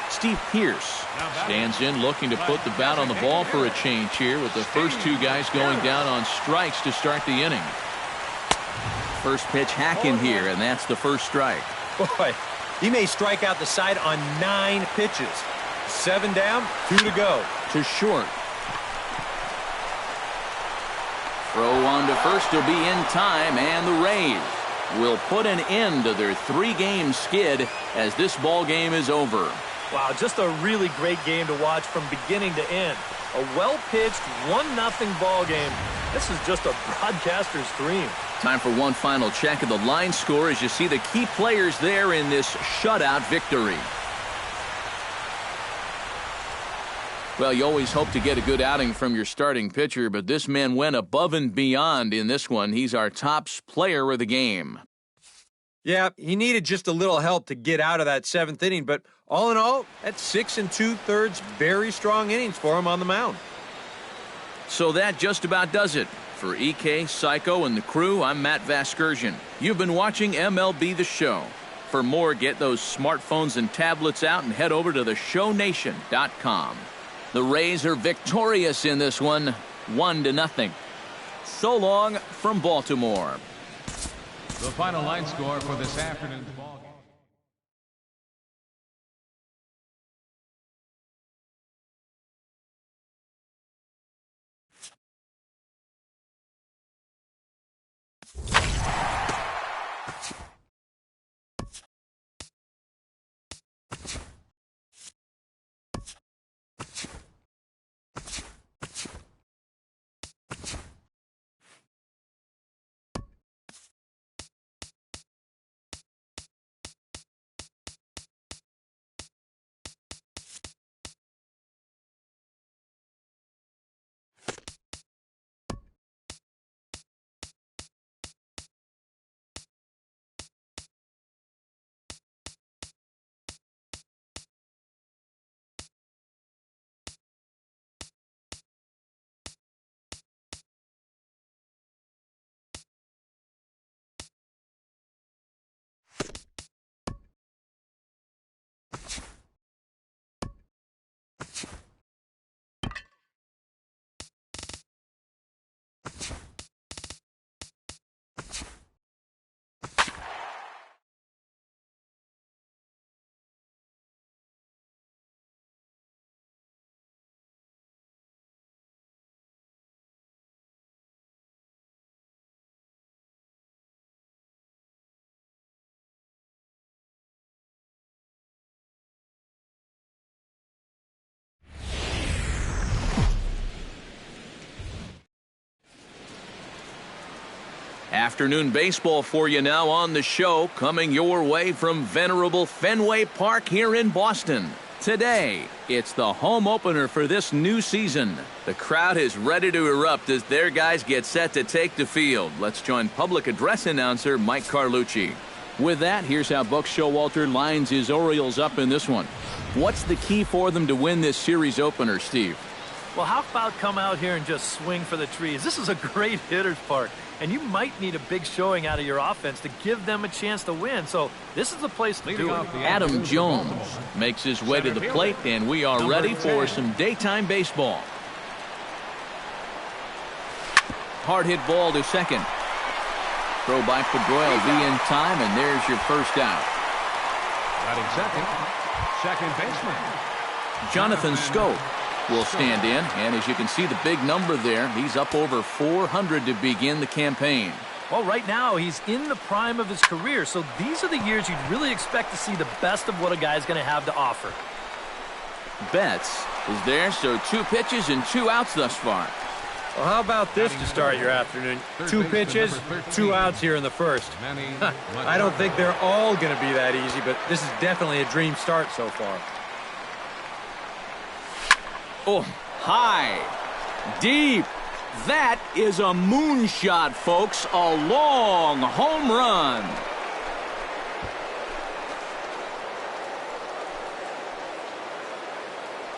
Steve Pearce stands in looking to put the bat on the ball for a change here with the first 2 guys going down on strikes to start the inning. First pitch hacking here, and that's the first strike. Boy, he may strike out the side on 9 pitches. 7 down, 2 to go. To short. Throw on to first will be in time, and the Rays will put an end to their 3-game skid as this ball game is over. Wow, just a really great game to watch from beginning to end. A well-pitched 1-0 ball game. This is just a broadcaster's dream. Time for one final check of the line score as you see the key players there in this shutout victory. Well, you always hope to get a good outing from your starting pitcher, but this man went above and beyond in this one. He's our top player of the game. Yeah, he needed just a little help to get out of that 7th inning, but all in all, that's 6 2/3 very strong innings for him on the mound. So that just about does it. For EK, Psycho, and the crew, I'm Matt Vasgersian. You've been watching MLB The Show. For more, get those smartphones and tablets out and head over to theshownation.com. The Rays are victorious in this one, 1-0. So long from Baltimore. The final line score for this afternoon's ball game. Afternoon baseball for you now on the show, coming your way from venerable Fenway Park here in Boston. Today, it's the home opener for this new season. The crowd is ready to erupt as their guys get set to take the field. Let's join public address announcer Mike Carlucci. With that, here's how Buck Showalter lines his Orioles up in this one. What's the key for them to win this series opener, Steve? Well, how about come out here and just swing for the trees? This is a great hitter's park, and you might need a big showing out of your offense to give them a chance to win. So this is the place to do it. Adam Jones makes his way to the plate, and we are ready for some daytime baseball. Hard hit ball to second. Throw by Pedroia will be in time, and there's your first out. Batting second baseman Jonathan Scope will stand in, and as you can see the big number there, he's up over 400 to begin the campaign. Well, right now he's in the prime of his career, so these are the years you'd really expect to see the best of what a guy's going to have to offer. Betts is there, so 2 pitches and 2 outs thus far. Well, how about this to start your afternoon? 2 pitches, 2 outs here in the first. I don't think they're all going to be that easy, but this is definitely a dream start so far. Oh, high, deep. That is a moonshot, folks. A long home run.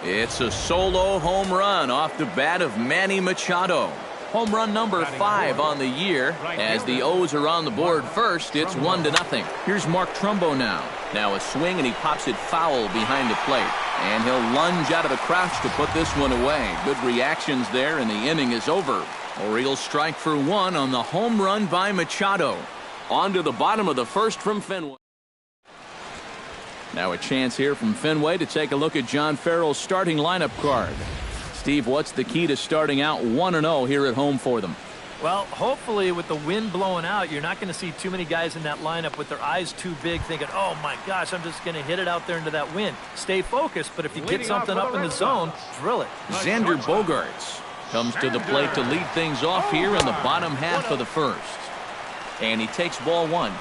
It's a solo home run off the bat of Manny Machado. Home run number 5 on the year. As the O's are on the board first, it's 1-0. Here's Mark Trumbo now. Now a swing, and he pops it foul behind the plate. And he'll lunge out of the crouch to put this one away. Good reactions there, and the inning is over. Orioles strike for 1 on the home run by Machado. On to the bottom of the first from Fenway. Now a chance here from Fenway to take a look at John Farrell's starting lineup card. Steve, what's the key to starting out 1-0 here at home for them? Well, hopefully with the wind blowing out, you're not going to see too many guys in that lineup with their eyes too big thinking, oh my gosh, I'm just going to hit it out there into that wind. Stay focused, but if you get something up in the zone, drill it. Xander Bogaerts comes to the plate to lead things off here in the bottom half of the first. And he takes ball one.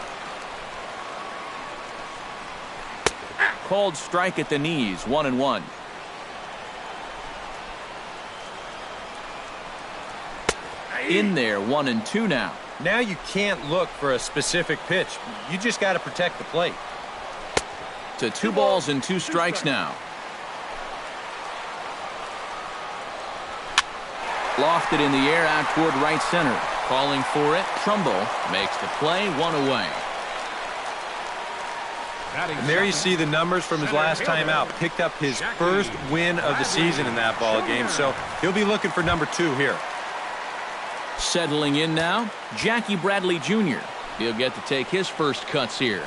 Called strike at the knees, 1-1. In there, 1-2 now. Now you can't look for a specific pitch. You just got to protect the plate. To 2 balls and 2 strikes now. Lofted in the air out toward right center. Calling for it. Trumbull makes the play, 1 away. And there you see the numbers from his last time out. Picked up his first win of the season in that ball game, so he'll be looking for number 2 here. Settling in now, Jackie Bradley Jr. He'll get to take his first cuts here.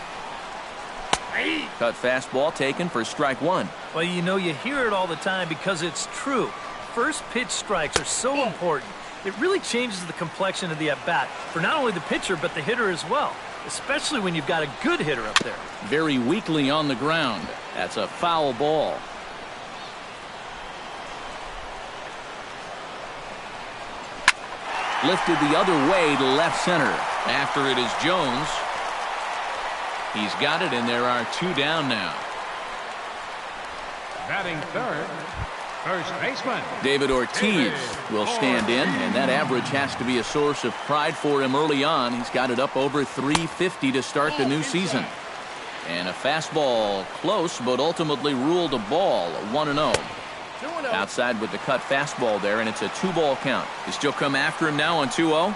Cut fastball taken for strike 1. Well, you know, you hear it all the time because it's true. First pitch strikes are so important. It really changes the complexion of the at-bat for not only the pitcher but the hitter as well, especially when you've got a good hitter up there. Very weakly on the ground. That's a foul ball. Lifted the other way to left center. After it is Jones. He's got it, and there are 2 down now. Batting third, first baseman David Ortiz will stand in, and that average has to be a source of pride for him early on. He's got it up over 350 to start the new season. And a fastball close, but ultimately ruled a ball, 1-0. Outside with the cut fastball there, and it's a 2-ball count. You still come after him now on 2-0?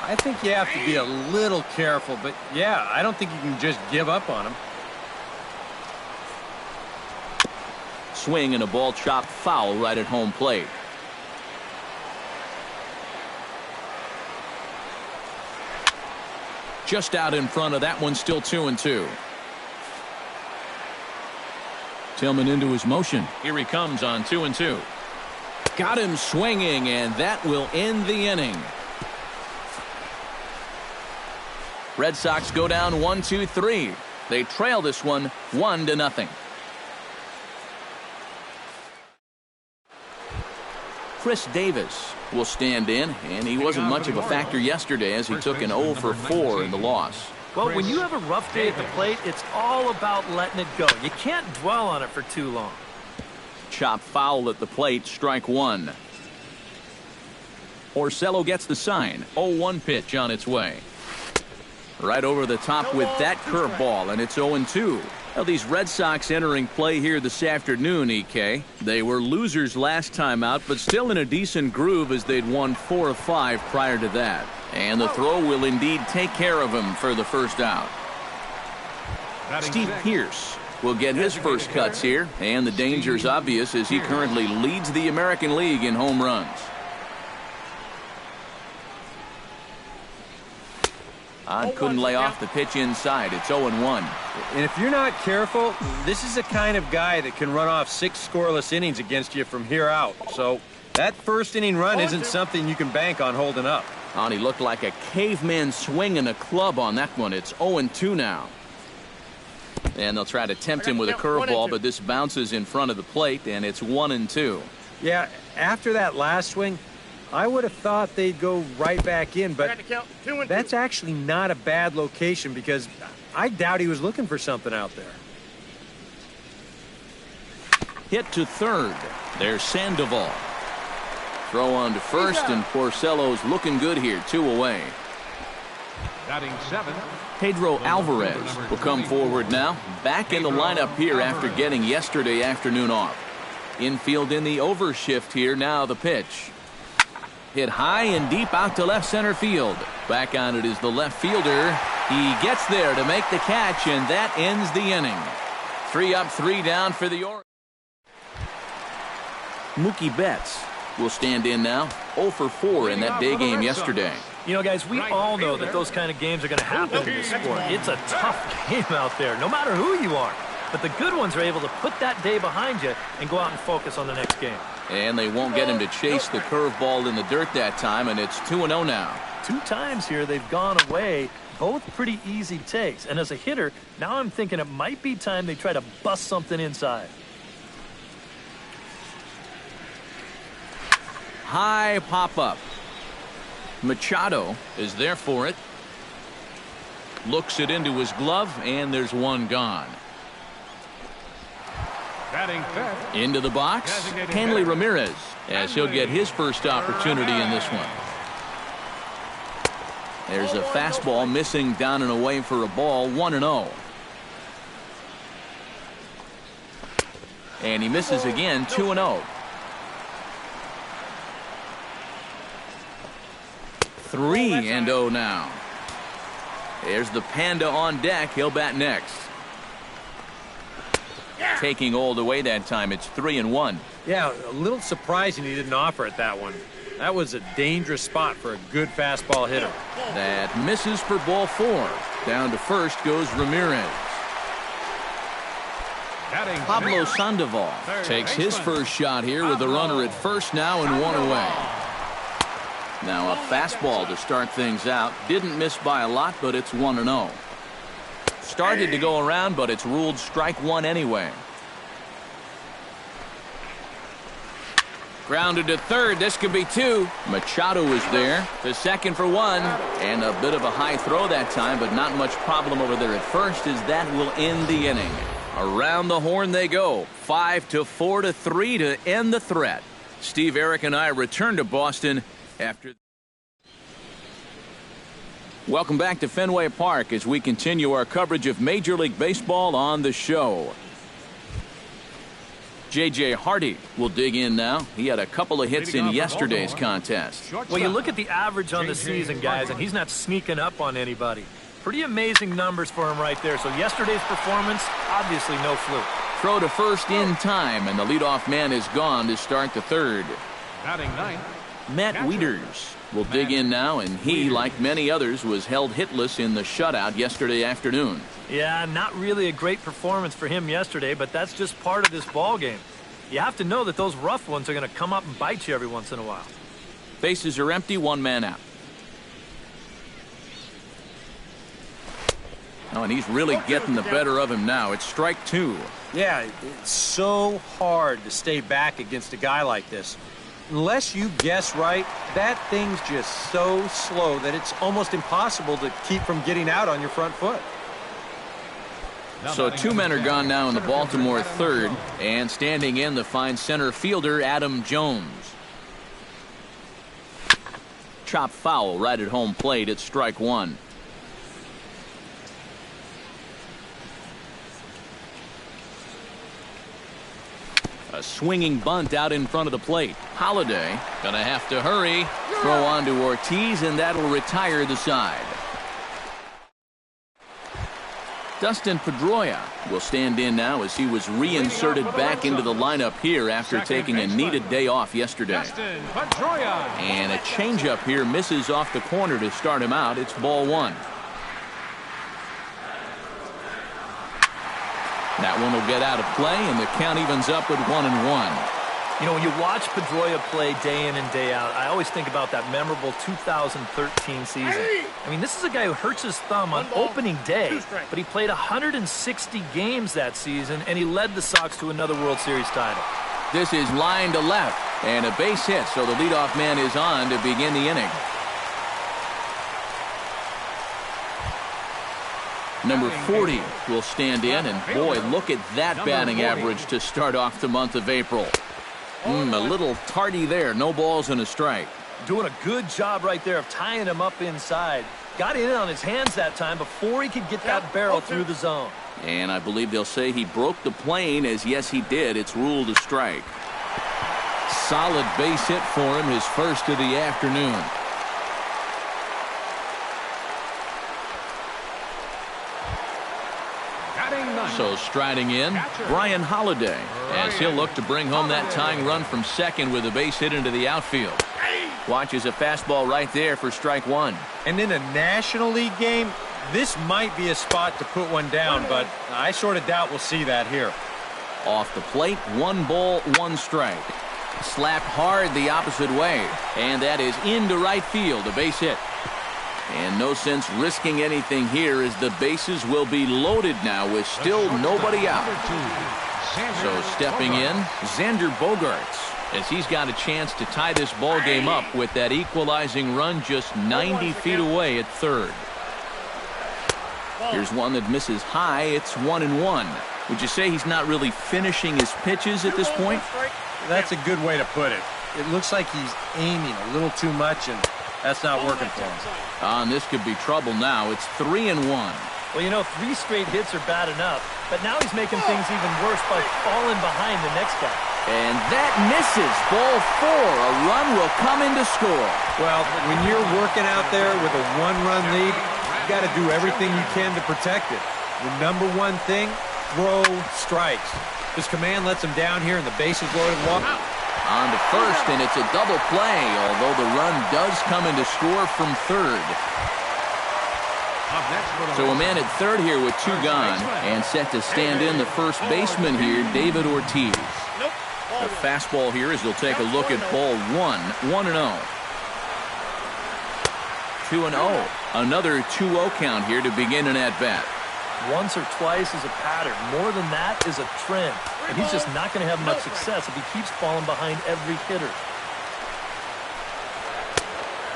I think you have to be a little careful, but yeah, I don't think you can just give up on him. Swing and a ball chopped foul right at home plate. Just out in front of that one, still 2-2. Tillman into his motion. Here he comes on 2-2. Got him swinging, and that will end the inning. Red Sox go down 1-2-3. They trail this one 1-0. Chris Davis will stand in, and he wasn't much of a factor yesterday as he took an 0 for 4 in the loss. Well, when you have a rough day at the plate, it's all about letting it go. You can't dwell on it for too long. Chop foul at the plate, strike 1. Orsello gets the sign. 0-1 pitch on its way. Right over the top with that curveball, and it's 0-2. Well, these Red Sox entering play here this afternoon, EK. They were losers last time out, but still in a decent groove as they'd won 4 of 5 prior to that. And the throw will indeed take care of him for the first out. Steve Pearce will get his first cuts here, and the danger's obvious as he currently leads the American League in home runs. Couldn't lay off the pitch inside. It's 0-1. And if you're not careful, this is the kind of guy that can run off 6 scoreless innings against you from here out. So that first inning run isn't something you can bank on holding up. He looked like a caveman swinging a club on that one. It's 0-2 now. And they'll try to tempt him with a curveball, but this bounces in front of the plate, and it's 1-2. Yeah, after that last swing, I would have thought they'd go right back in, but that's actually not a bad location because I doubt he was looking for something out there. Hit to third. There's Sandoval. Throw on to first, and Porcello's looking good here, 2 away. batting 7th. Pedro Alvarez will come forward now. Back in the lineup here after getting yesterday afternoon off. Infield in the overshift here. Now the pitch. Hit high and deep out to left center field. Back on it is the left fielder. He gets there to make the catch, and that ends the inning. 3 up, 3 down for the Orioles. Mookie Betts will stand in now. 0 for 4 in that day game yesterday. You know, guys, we all know that those kind of games are going to happen in this sport. It's a tough game out there, no matter who you are. But the good ones are able to put that day behind you and go out and focus on the next game. And they won't get him to chase the curveball in the dirt that time, and it's 2-0 now. 2 times here they've gone away, both pretty easy takes. And as a hitter, now I'm thinking it might be time they try to bust something inside. High pop-up. Machado is there for it. Looks it into his glove, and there's one gone. Into the box, Hanley Ramirez, as he'll get his first opportunity in this one. There's a fastball missing down and away for a ball, 1-0. And he misses again, 2-0. 3-0 now. There's the Panda on deck. He'll bat next. Taking all the way that time. It's 3-1. Yeah, a little surprising he didn't offer it that one. That was a dangerous spot for a good fastball hitter. That misses for ball 4. Down to first goes Ramirez. Pablo Sandoval takes his first shot here with a runner at first now and 1 away. Now a fastball to start things out. Didn't miss by a lot, but it's 1-0. Started to go around, but it's ruled strike 1 anyway. Grounded to third. This could be 2. Machado is there. To second for 1. And a bit of a high throw that time, but not much problem over there at first, as that will end the inning. Around the horn they go. 5-4-3 to end the threat. Steve, Eric, and I return to Boston after. Welcome back to Fenway Park as we continue our coverage of Major League Baseball on the show. J.J. Hardy will dig in now. He had a couple of hits in yesterday's contest. Well, you look at the average on the season, guys, and he's not sneaking up on anybody. Pretty amazing numbers for him right there. So yesterday's performance, obviously no fluke. Throw to first in time, and the leadoff man is gone to start the third. Batting ninth, Matt Wieters will dig in now, and he, like many others, was held hitless in the shutout yesterday afternoon. Yeah, not really a great performance for him yesterday, but that's just part of this ball game. You have to know that those rough ones are going to come up and bite you every once in a while. Bases are empty, 1 man out. Oh, and he's really getting the better of him now. It's strike 2. Yeah, it's so hard to stay back against a guy like this. Unless you guess right, that thing's just so slow that it's almost impossible to keep from getting out on your front foot. So 2 men are gone now in the Baltimore third, and standing in the fine center fielder Adam Jones. Chop foul right at home plate. It's strike 1. A swinging bunt out in front of the plate. Holiday gonna have to hurry. Throw on to Ortiz, and that'll retire the side. Dustin Pedroia will stand in now as he was reinserted back into the lineup here after taking a needed day off yesterday. And a changeup here misses off the corner to start him out. It's ball 1. That one will get out of play, and the count evens up at 1-1. You know, when you watch Pedroia play day in and day out, I always think about that memorable 2013 season. I mean, this is a guy who hurts his thumb on opening day, but he played 160 games that season, and he led the Sox to another World Series title. This is line to left, and a base hit, so the leadoff man is on to begin the inning. Number 40 will stand in, and boy, look at that batting average to start off the month of April. A little tardy there. No balls and a strike. Doing a good job right there of tying him up inside. Got in on his hands that time before he could get that barrel through the zone. And I believe they'll say he broke the plane, as yes he did. It's ruled a strike. Solid base hit for him, his first of the afternoon. So striding in, Brian Holiday, as he'll look to bring home that tying run from second with a base hit into the outfield. Watches a fastball right there for strike one. And in a National League game, this might be a spot to put one down, but I sort of doubt we'll see that here. Off the plate, 1 ball, 1 strike. Slapped hard the opposite way, and that is into right field, a base hit. And no sense risking anything here as the bases will be loaded now with still nobody out. So stepping in, Xander Bogaerts, as he's got a chance to tie this ball game up with that equalizing run just 90 feet away at third. Here's one that misses high. It's 1-1. Would you say he's not really finishing his pitches at this point? That's a good way to put it. It looks like he's aiming a little too much, and that's not working for him. And this could be trouble now. It's 3-1. Well, you know, 3 straight hits are bad enough, but now he's making things even worse by falling behind the next guy. And that misses. Ball 4. A run will come in to score. Well, when you're working out there with a 1-run lead, you got to do everything you can to protect it. The number one thing, throw strikes. His command lets him down here, and the bases loaded. On to first, and it's a double play, although the run does come in to score from third. So a man at third here with 2 gone, and set to stand in the first baseman here, David Ortiz. The fastball here as he'll take a look at ball 1, 1-0. 2-0. Another 2-0 count here to begin an at-bat. Once or twice is a pattern. More than that is a trend. And he's just not going to have much success if he keeps falling behind every hitter.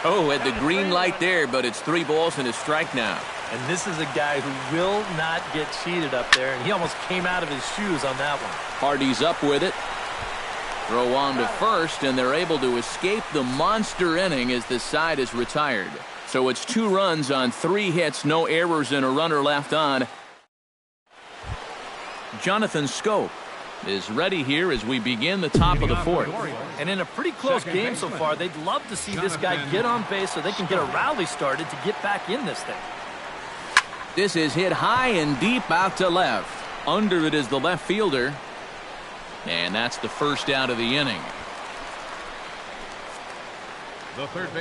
Oh, at the green light there, but it's 3 balls and a strike now. And this is a guy who will not get cheated up there, and he almost came out of his shoes on that one. Hardy's up with it. Throw on to first, and they're able to escape the monster inning as the side is retired. So it's 2 runs on 3 hits, no errors, and a runner left on. Jonathan Scope is ready here as we begin the top of the 4th. And in a pretty close game so far, they'd love to see this guy get on base so they can get a rally started to get back in this thing. This is hit high and deep out to left. Under it is the left fielder. And that's the first out of the inning.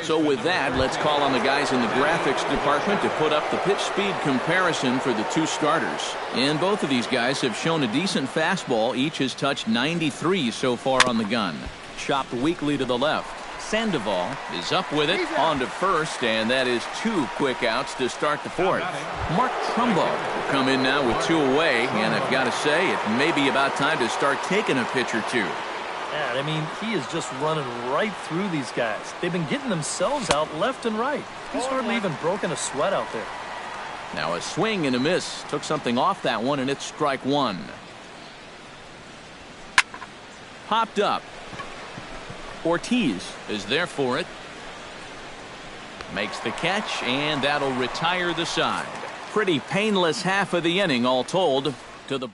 So with that, let's call on the guys in the graphics department to put up the pitch speed comparison for the 2 starters. And both of these guys have shown a decent fastball. Each has touched 93 so far on the gun. Chopped weakly to the left. Sandoval is up with it on to first, and that is 2 quick outs to start the 4th. Mark Trumbo will come in now with 2 away, and I've got to say it may be about time to start taking a pitch or 2. Yeah, I mean, he is just running right through these guys. They've been getting themselves out left and right. He's hardly even broken a sweat out there. Now a swing and a miss. Took something off that one, and it's strike 1. Popped up. Ortiz is there for it. Makes the catch, and that'll retire the side. Pretty painless half of the inning, all told. To the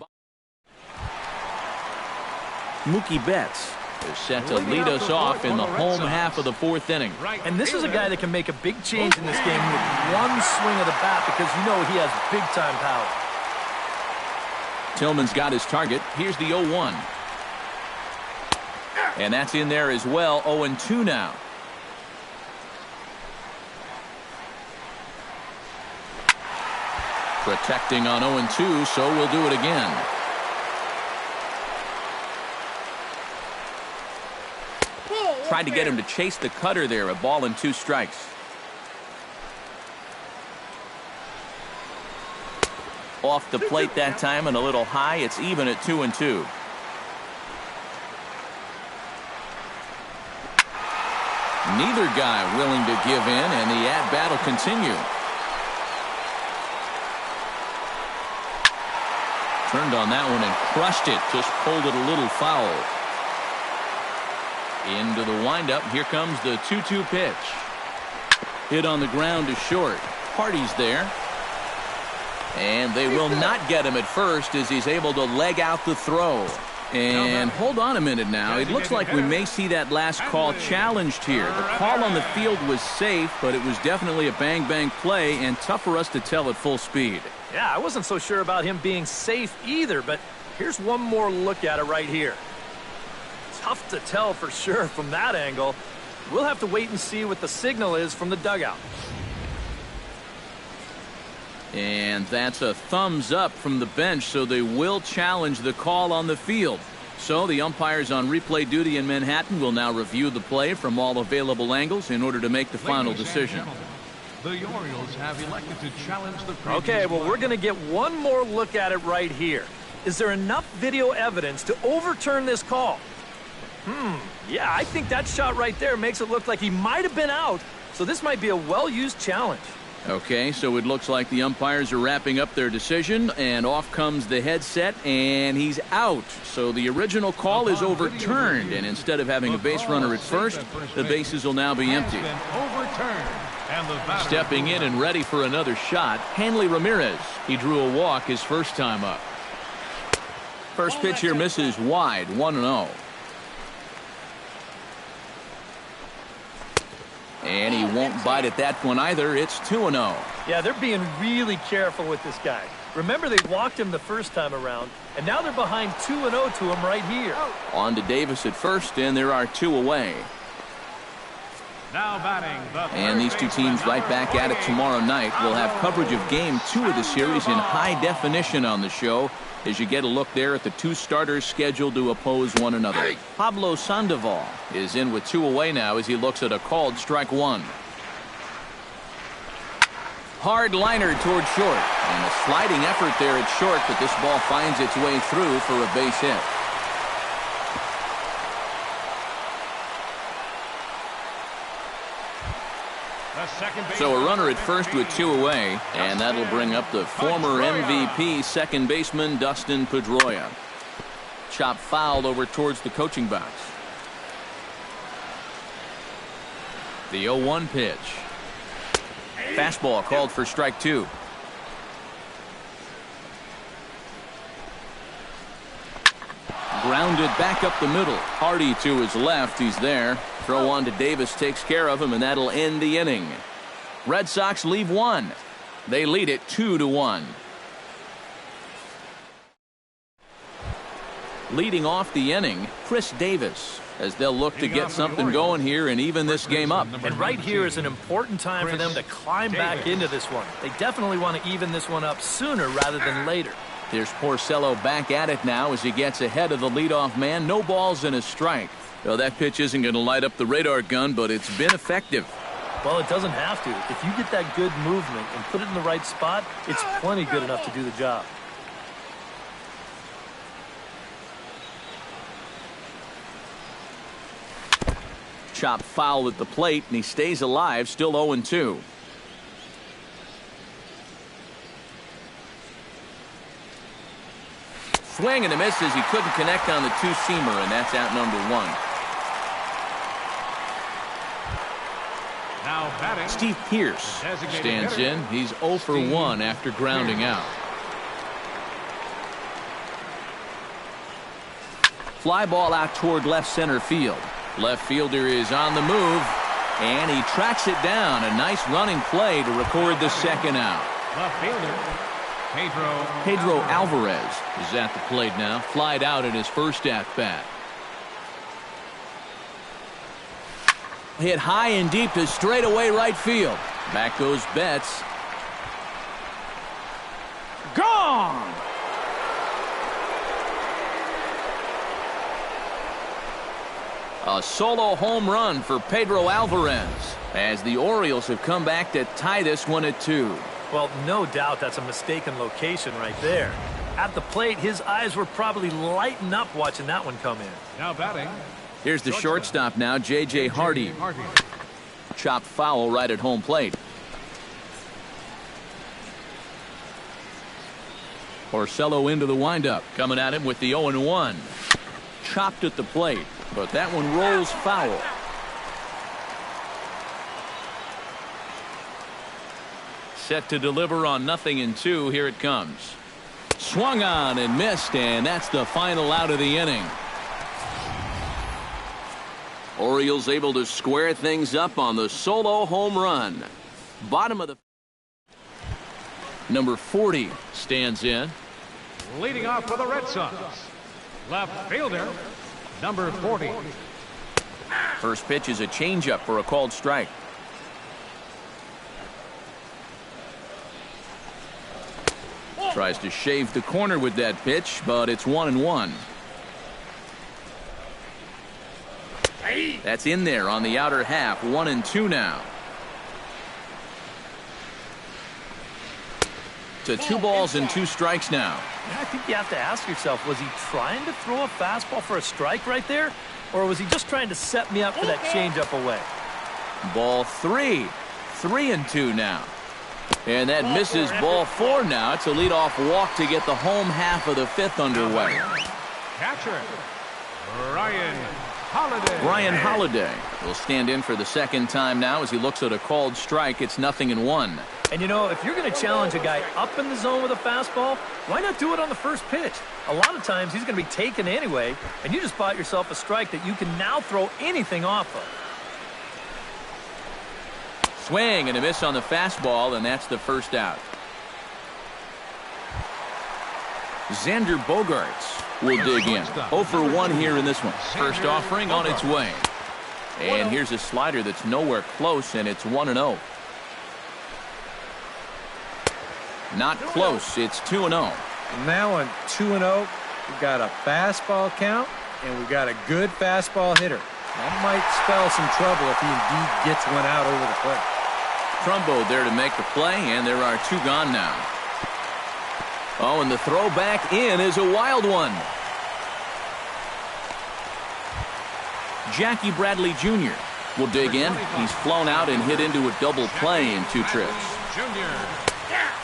Mookie Betts is set to lead us off in the home half of the 4th inning. And this is a guy that can make a big change in this game with one swing of the bat because you know he has big-time power. Tillman's got his target. Here's the 0-1. And that's in there as well. 0-2 now. Protecting on 0-2, so we'll do it again. Tried to get him to chase the cutter there. A ball and 2 strikes. Off the plate that time and a little high. It's even at 2-2. Neither guy willing to give in, and the at-bat will continue. Turned on that one and crushed it. Just pulled it a little foul. Into the windup. Here comes the 2-2 pitch. Hit on the ground to short. Hardy's there. And they will not get him at first as he's able to leg out the throw. And hold on a minute now. It looks like we may see that last call challenged here. The call on the field was safe, but it was definitely a bang-bang play and tough for us to tell at full speed. Yeah, I wasn't so sure about him being safe either, but here's one more look at it right here. Tough to tell for sure from that angle. We'll have to wait and see what the signal is from the dugout. And that's a thumbs up from the bench, so they will challenge the call on the field. So the umpires on replay duty in Manhattan will now review the play from all available angles in order to make the final decision. The Orioles have elected to challenge the Okay, well, we're going to get one more look at it right here. Is there enough video evidence to overturn this call? Yeah, I think that shot right there makes it look like he might have been out, so this might be a well-used challenge. Okay, so it looks like the umpires are wrapping up their decision, and off comes the headset, and he's out. So the original call is overturned, and instead of having a base runner at first, the bases will now be empty. Stepping in and ready for another shot, Hanley Ramirez. He drew a walk his first time up. First pitch here misses wide, 1-0. And he won't bite at that one either. It's 2-0. Yeah, they're being really careful with this guy. Remember, they walked him the first time around, and now they're behind 2-0 to him right here. On to Davis at first, and there are 2 away. Now batting and these two teams right back at it tomorrow night. We'll have coverage of Game 2 of the series in high definition on the show as you get a look there at the 2 starters scheduled to oppose one another. Pablo Sandoval is in with 2 away now as he looks at a called strike 1. Hard liner toward short, and a sliding effort there at short, but this ball finds its way through for a base hit. So a runner at first with 2 away, and that'll bring up the former MVP second baseman Dustin Pedroia. Chop foul over towards the coaching box. The 0-1 pitch. Fastball called for strike 2. Grounded back up the middle. Hardy to his left. He's there. Throw on to Davis takes care of him, and that'll end the inning. Red Sox leave 1. They lead it 2-1. Leading off the inning, Chris Davis, as they'll look to get something going here and even this game up. And right here is an important time for them to climb back into this one. They definitely want to even this one up sooner rather than later. There's Porcello back at it now as he gets ahead of the leadoff man. No balls and a strike. Well, that pitch isn't going to light up the radar gun, but it's been effective. Well, it doesn't have to. If you get that good movement and put it in the right spot, it's plenty good enough to do the job. Chop foul at the plate, and he stays alive, still 0-2. Swing and a miss as he couldn't connect on the 2-seamer, and that's out number 1. Now batting, Steve Pearce stands in. He's 0 for 1 after grounding out. Fly ball out toward left center field. Left fielder is on the move, and he tracks it down. A nice running play to record the second out. left fielder, Pedro Alvarez is at the plate now. Flied out in his first at-bat. Hit high and deep to straightaway right field. Back goes Betts. Gone! A solo home run for Pedro Alvarez as the Orioles have come back to tie this one at 2. Well, no doubt that's a mistaken location right there. At the plate, his eyes were probably lighting up watching that one come in. now batting, Here's the shortstop now, J.J. Hardy. Chopped foul right at home plate. Porcello into the windup. Coming at him with the 0-1. Chopped at the plate, but that one rolls foul. Set to deliver on 0-2. Here it comes. Swung on and missed, and that's the final out of the inning. Orioles able to square things up on the solo home run. Bottom of the number 40 stands in. leading off for the Red Sox, left fielder, number 40. First pitch is a changeup for a called strike. Tries to shave the corner with that pitch, but it's 1-1. That's in there on the outer half. 1-2 now. To 2 balls and 2 strikes now. I think you have to ask yourself, was he trying to throw a fastball for a strike right there? Or was he just trying to set me up for that changeup away? Ball 3. 3-2 now. And that misses ball 4 now. It's a leadoff walk to get the home half of the 5th underway. Catcher, Ryan Holiday. Ryan Holiday will stand in for the second time now as he looks at a called strike. It's 0-1. And you know, if you're going to challenge a guy up in the zone with a fastball, why not do it on the first pitch? A lot of times he's going to be taken anyway, and you just bought yourself a strike that you can now throw anything off of. Swing and a miss on the fastball, and that's the first out. Xander Bogaerts will dig in. 0 for 1 here in this one. First offering on its way. And here's a slider that's nowhere close, and it's 1-0. Not close. It's 2-0. Now on 2-0, we've got a fastball count, and we've got a good fastball hitter. That might spell some trouble if he indeed gets one out over the plate. Trumbo there to make the play, and there are 2 gone now. Oh, and the throw back in is a wild one. Jackie Bradley Jr. will dig in. He's flown out and hit into a double play in 2 trips.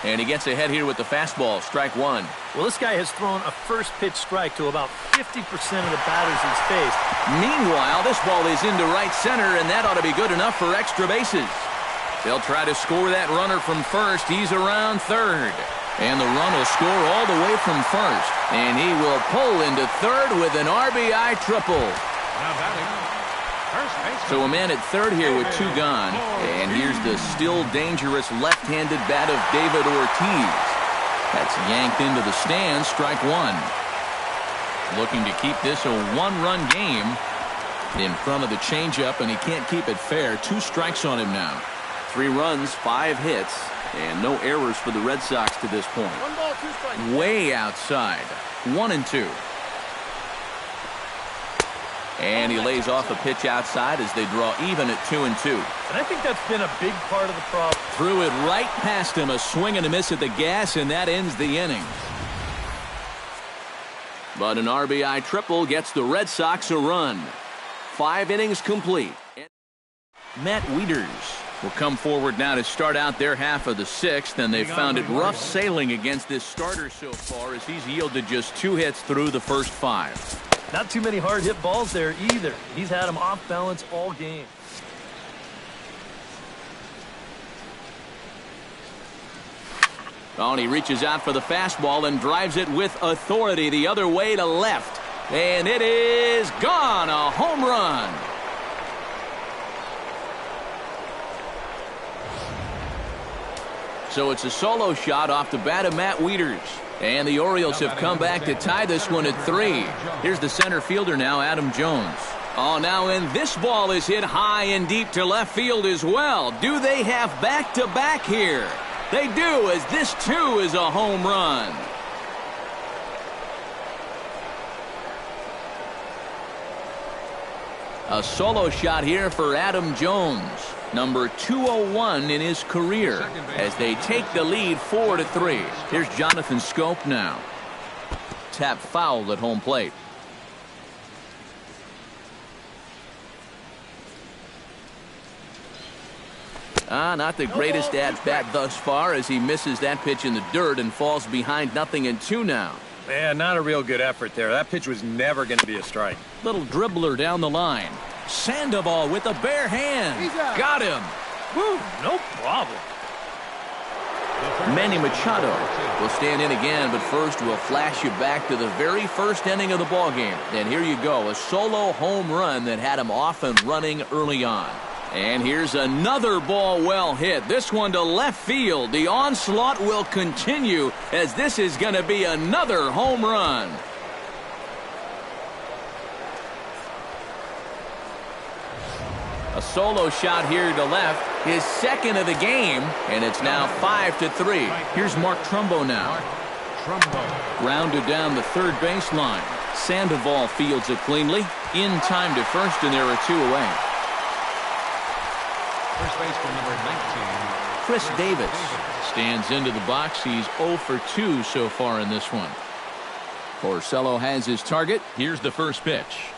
And he gets ahead here with the fastball. Strike 1. Well, this guy has thrown a first pitch strike to about 50% of the batters he's faced. Meanwhile, this ball is into right center, and that ought to be good enough for extra bases. They'll try to score that runner from first. He's around third. And the run will score all the way from first. And he will pull into third with an RBI triple. Now batting, first baseman. So a man at third here with 2 gone. And here's the still dangerous left-handed bat of David Ortiz. That's yanked into the stands. Strike 1. Looking to keep this a 1-run game in front of the changeup, and he can't keep it fair. 2 strikes on him now. 3 runs, 5 hits, and no errors for the Red Sox to this point. 1 ball, 2 strikes. Way outside. 1-2. And he lays off a pitch outside as they draw even at 2-2. And I think that's been a big part of the problem. Threw it right past him. A swing and a miss at the gas, and that ends the inning. But an RBI triple gets the Red Sox a run. 5 innings complete. Matt Wieters will come forward now to start out their half of the 6th, and they've found it rough sailing against this starter so far as he's yielded just 2 hits through the first 5. Not too many hard hit balls there either. He's had them off balance all game. Oh, and he reaches out for the fastball and drives it with authority the other way to left. And it is gone. A home run. So it's a solo shot off the bat of Matt Wieters. And the Orioles have come back to tie this one at 3. Here's the center fielder now, Adam Jones. Oh, now and this ball is hit high and deep to left field as well. Do they have back-to-back here? They do, as this too is a home run. A solo shot here for Adam Jones, number 201 in his career, as they take the lead 4-3. Here's Jonathan Scope now. Tap foul at home plate. Not the greatest at-bat thus far as he misses that pitch in the dirt and falls behind 0-2 now. Yeah, not a real good effort there. That pitch was never going to be a strike. Little dribbler down the line. Sandoval with a bare hand. Got him. Woo, no problem. Manny Machado will stand in again, but first we'll flash you back to the very first inning of the ballgame. And here you go, a solo home run that had him off and running early on. And here's another ball well hit. This one to left field. The onslaught will continue as this is going to be another home run. A solo shot here to left, his second of the game, and it's now 5-3. Here's Mark Trumbo now. Rounded down the third baseline. Sandoval fields it cleanly. In time to first, and there are two away. First baseman number 19. Chris Davis stands into the box. He's 0 for 2 so far in this one. Porcello has his target. Here's the first pitch.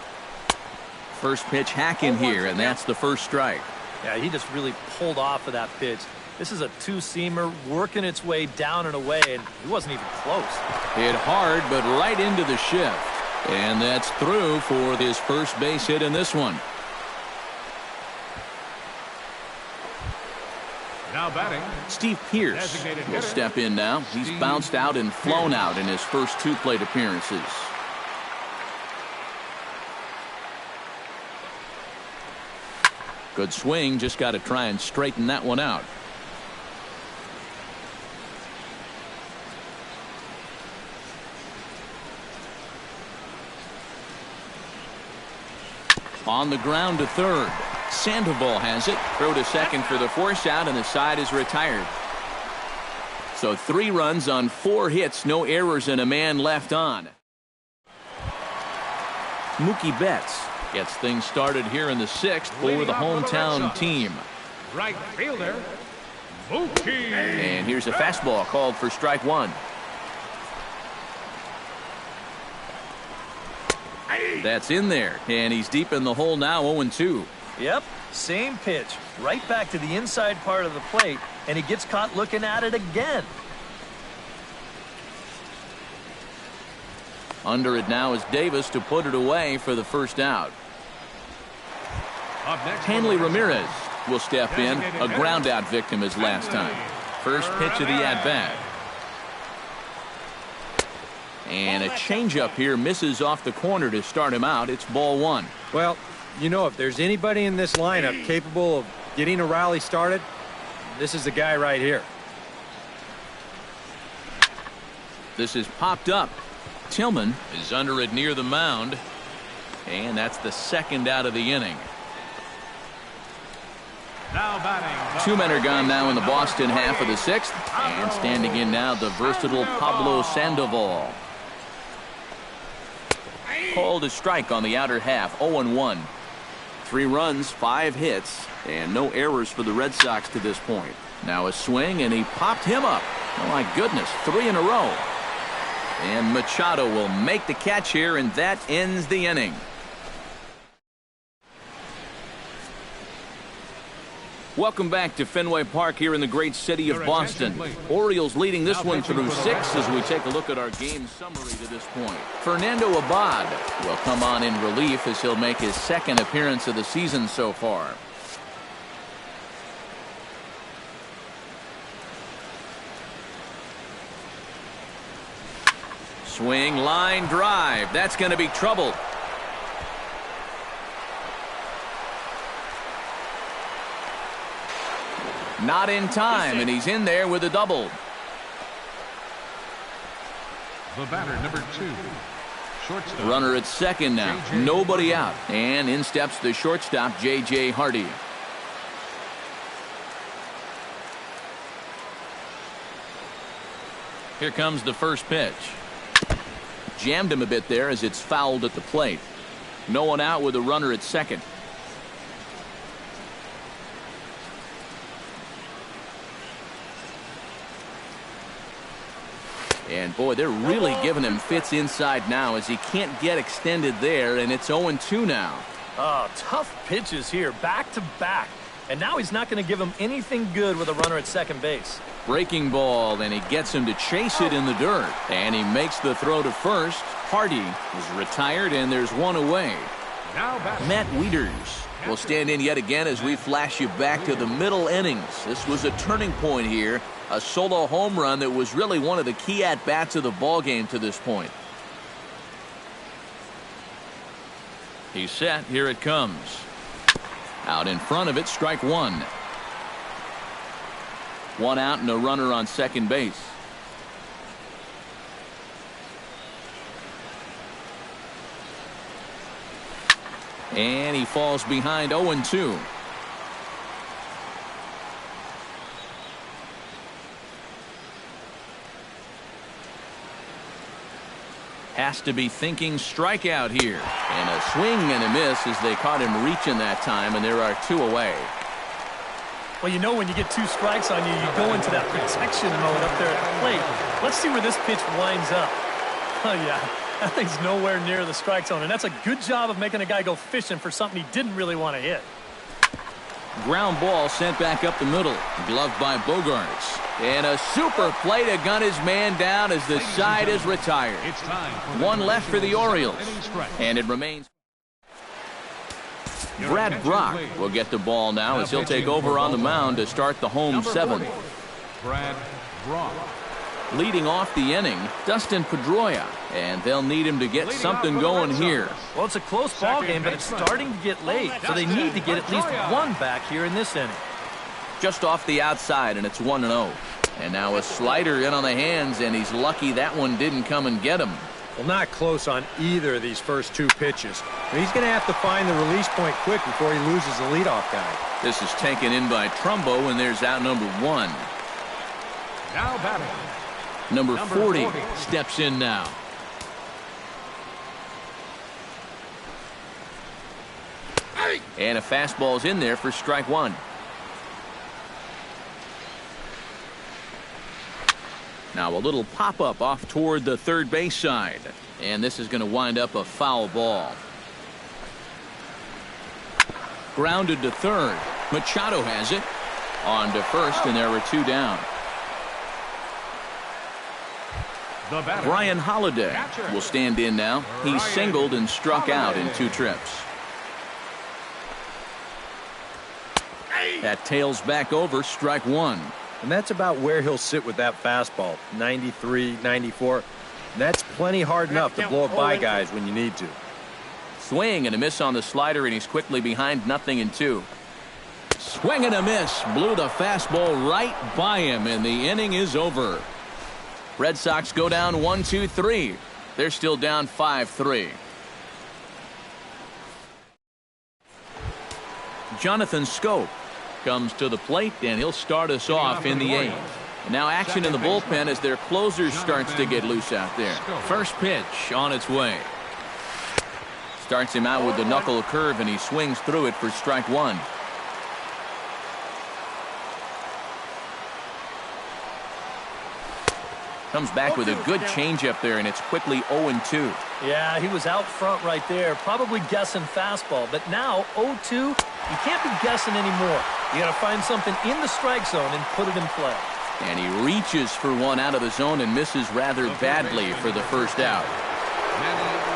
First pitch hacking here, and that's the first strike. Yeah, he just really pulled off of that pitch. This is a two-seamer working its way down and away, and he wasn't even close. Hit hard, but right into the shift. And that's through for his first base hit in this one. Now batting, Steve Pearce will step in now. He's bounced out and flown out in his first two plate appearances. Good swing, just got to try and straighten that one out. On the ground to third. Sandoval has it. Throw to second for the force out, and the side is retired. So 3 runs on 4 hits, no errors, and a man left on. Mookie Betts gets things started here in the 6th for the hometown team. right fielder, Mookie. And here's a fastball called for strike 1. That's in there, and he's deep in the hole now, 0-2. Yep, same pitch, right back to the inside part of the plate, and he gets caught looking at it again. Under it now is Davis to put it away for the first out. Hanley Ramirez will step in, a ground out victim as last time. First pitch of the at-bat. And a changeup here misses off the corner to start him out. It's ball 1. Well, you know, if there's anybody in this lineup capable of getting a rally started, this is the guy right here. This is popped up. Tillman is under it near the mound. And that's the second out of the inning. Now batting. 2 men are gone now in the Boston half of the 6th. And standing in now, the versatile Pablo Sandoval. Called a strike on the outer half, 0-1. 3 runs, 5 hits, and no errors for the Red Sox to this point. Now a swing, and he popped him up. Oh my goodness, 3 in a row. And Machado will make the catch here, and that ends the inning. Welcome back to Fenway Park here in the great city of Boston. Orioles leading this one through 6 as we take a look at our game summary to this point. Fernando Abad will come on in relief as he'll make his 2nd appearance of the season so far. Swing, line drive. That's going to be trouble. Not in time, and he's in there with a double. The batter, number 2. Shortstop. Runner at second now. Nobody out. And in steps the shortstop, J.J. Hardy. Here comes the first pitch. Jammed him a bit there as it's fouled at the plate. No one out with a runner at second. And boy, they're really giving him fits inside now as he can't get extended there, and it's 0-2 now. Oh, tough pitches here, back to back. And now he's not going to give him anything good with a runner at second base. Breaking ball, and he gets him to chase it in the dirt. And he makes the throw to first. Hardy is retired, and there's one away. Now batting. Matt Wieters will stand in yet again as we flash you back to the middle innings. This was a turning point here. A solo home run that was really one of the key at-bats of the ballgame to this point. He's set. Here it comes. Out in front of it, strike 1. 1 out and a runner on second base. And he falls behind 0-2. Has to be thinking strikeout here. And a swing and a miss as they caught him reaching that time, and there are 2 away. Well, you know when you get 2 strikes on you, you go into that protection mode up there at the plate. Let's see where this pitch winds up. Oh, yeah, that thing's nowhere near the strike zone, and that's a good job of making a guy go fishing for something he didn't really want to hit. Ground ball sent back up the middle. Gloved by Bogarts. And a super play to gun his man down as the side is retired. 1 left for the Orioles. And it remains. Brad Brock will get the ball now as he'll take over on the mound to start the home 7th. Brad Brock. Leading off the inning, Dustin Pedroia, and they'll need him to get something going here. Well, it's a close ball game, but it's starting to get late, so they need to get at least 1 back here in this inning. Just off the outside, and it's 1-0. And now a slider in on the hands, and he's lucky that one didn't come and get him. Well, not close on either of these first 2 pitches. But he's going to have to find the release point quick before he loses the leadoff guy. This is taken in by Trumbo, and there's out number 1. Now batting. Number 40 steps in now. And a fastball's in there for strike 1. Now a little pop-up off toward the third base side. And this is going to wind up a foul ball. Grounded to third. Machado has it. On to first, and there were 2 down. Brian Holiday will stand in now. He's singled and struck out in 2 trips. That tails back over strike 1. And that's about where he'll sit with that fastball. 93, 94. And that's plenty hard enough to blow it by guys when you need to. Swing and a miss on the slider, and he's quickly behind 0-2. Swing and a miss. Blew the fastball right by him, and the inning is over. Red Sox go down 1-2-3. They're still down 5-3. Jonathan Scope comes to the plate, and he'll start us off in the 8th. Now action in the bullpen as their closer starts to get loose out there. First pitch on its way. Starts him out with the knuckle curve, and he swings through it for strike 1. Comes back with a good changeup there, and it's quickly 0-2. Yeah, he was out front right there, probably guessing fastball. But now 0-2, you can't be guessing anymore. You got to find something in the strike zone and put it in play. And he reaches for one out of the zone and misses rather badly for the first out.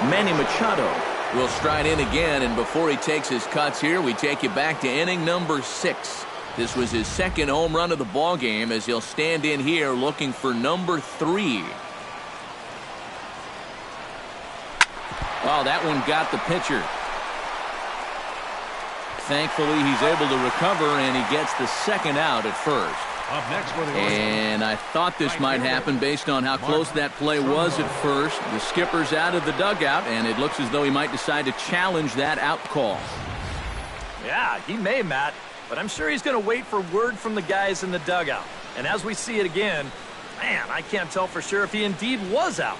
Manny Machado will stride in again, and before he takes his cuts here, we take you back to inning number 6. This was his 2nd home run of the ball game as he'll stand in here looking for number 3. Well, that one got the pitcher. Thankfully, he's able to recover, and he gets the 2nd out at first. Up next for the And I thought this might happen based on how close that play was at first. The skipper's out of the dugout, and it looks as though he might decide to challenge that out call. Yeah, he may, Matt. But I'm sure he's going to wait for word from the guys in the dugout. And as we see it again, man, I can't tell for sure if he indeed was out.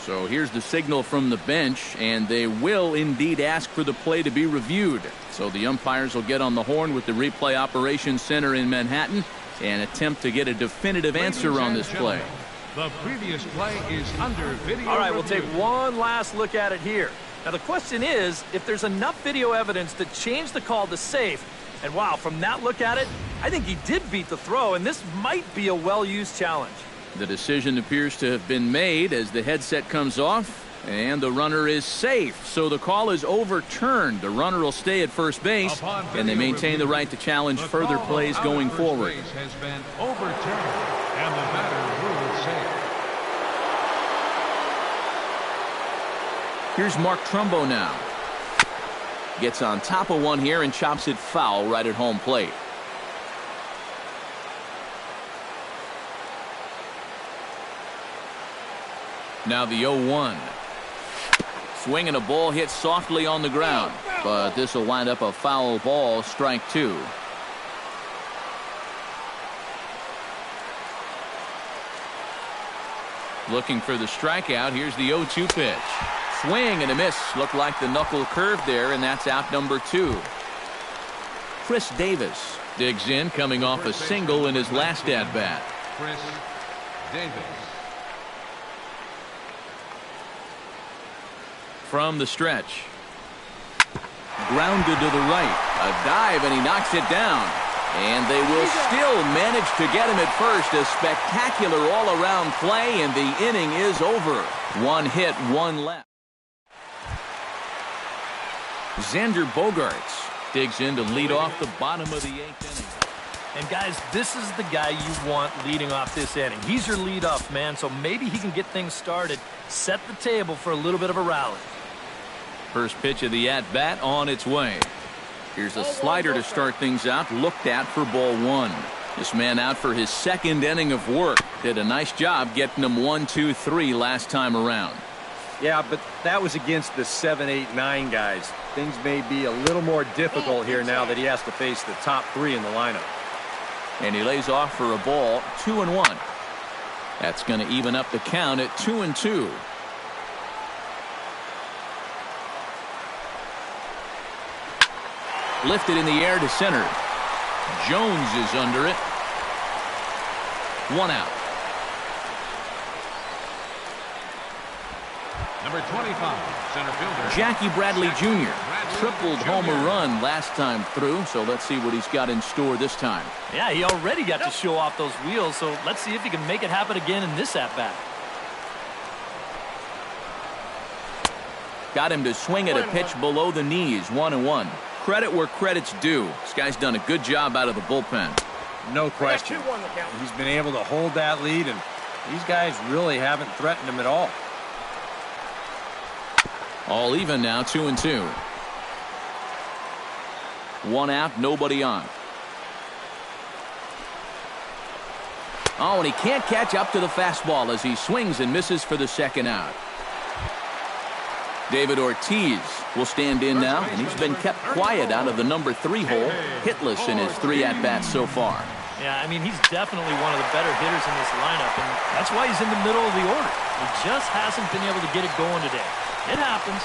So here's the signal from the bench, and they will indeed ask for the play to be reviewed. So the umpires will get on the horn with the replay operations center in Manhattan and attempt to get a definitive answer on this play. The previous play is under video. All right, we'll review. take one last look at it here. Now, the question is, if there's enough video evidence to change the call to safe, and wow, from that look at it, I think he did beat the throw, and this might be a well-used challenge. The decision appears to have been made as the headset comes off, and the runner is safe. So the call is overturned. The runner will stay at first base, and they maintain the right to challenge further plays going forward. Has been overturned, and the batter ruled safe. Here's Mark Trumbo now. Gets on top of one here and chops it foul right at home plate. Now the 0-1. Swinging a ball hit softly on the ground, but this will wind up a foul ball, strike 2. Looking for the strikeout. Here's the 0-2 pitch. Swing and a miss. Looked like the knuckle curve there, and that's out number 2. Chris Davis digs in, coming off a single in his last at-bat. Chris Davis. From the stretch. Grounded to the right. A dive, and he knocks it down. And they will still manage to get him at first. A spectacular all-around play, and the inning is over. 1 hit, 1 left. Xander Bogaerts digs in to lead off the bottom of the 8th inning. And guys, this is the guy you want leading off this inning. He's your leadoff man, so maybe he can get things started, set the table for a little bit of a rally. First pitch of the at-bat on its way. Here's a slider to start things out, looked at for ball 1. This man out for his 2nd inning of work. Did a nice job getting him 1, 2, 3 last time around. Yeah, but that was against the 7, 8, 9 guys. Things may be a little more difficult here now that he has to face the top 3 in the lineup. And he lays off for a ball, 2-1. That's going to even up the count at 2-2. Lifted in the air to center. Jones is under it. 1 out. Number 25, center fielder. Jackie Bradley Jr. tripled homer run last time through, so let's see what he's got in store this time. Yeah, he already got to show off those wheels, so let's see if he can make it happen again in this at-bat. Got him to swing at a pitch below the knees, 1-1. Credit where credit's due. This guy's done a good job out of the bullpen. No question. He's been able to hold that lead, and these guys really haven't threatened him at all. All even now, 2-2. 1 out, nobody on. Oh, and he can't catch up to the fastball as he swings and misses for the 2nd out. David Ortiz will stand in now, and he's been kept quiet out of the number 3 hole, hitless in his 3 at-bats so far. Yeah, I mean, he's definitely one of the better hitters in this lineup, and that's why he's in the middle of the order. He just hasn't been able to get it going today. It happens.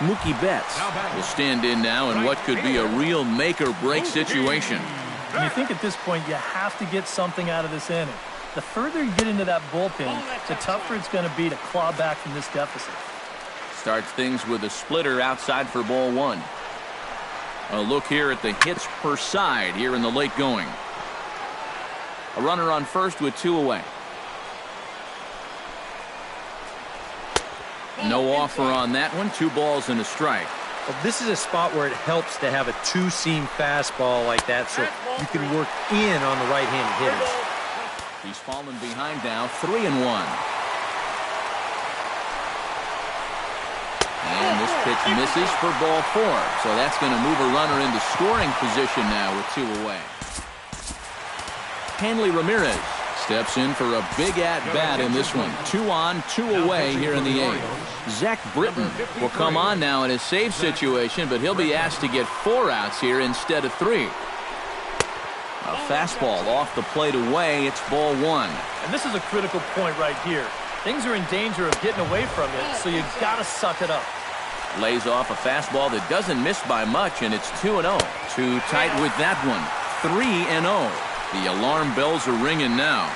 Mookie Betts will stand in now in what could be a real make-or-break situation. And you think at this point you have to get something out of this inning. The further you get into that bullpen, the tougher it's going to be to claw back from this deficit. Starts things with a splitter outside for ball 1. A look here at the hits per side here in the late going. A runner on first with 2 away. No offer on that one. 2 balls and a strike. Well, this is a spot where it helps to have a 2-seam fastball like that so you can work in on the right-handed hitters. He's fallen behind now, 3-1. And this pitch misses for ball 4. So that's going to move a runner into scoring position now with 2 away. Hanley Ramirez steps in for a big at-bat in this one. 2 on, 2 away here in the 8th. Zach Britton will come on now in a save situation, but he'll be asked to get 4 outs here instead of 3. A fastball off the plate away. It's ball 1. And this is a critical point right here. Things are in danger of getting away from it, so you've got to suck it up. Lays off a fastball that doesn't miss by much, and it's 2-0. Too tight with that one. 3-0. The alarm bells are ringing now.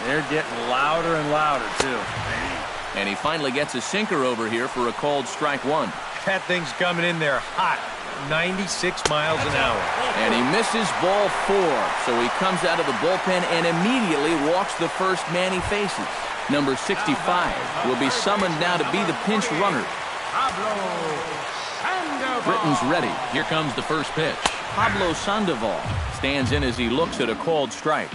They're getting louder and louder, too. And he finally gets a sinker over here for a called strike 1. That thing's coming in there hot. 96 miles an hour. And he misses ball 4. So he comes out of the bullpen and immediately walks the first man he faces. Number 65 will be summoned now to be the pinch runner. Britton's ready. Here comes the first pitch. Pablo Sandoval stands in as he looks at a called strike.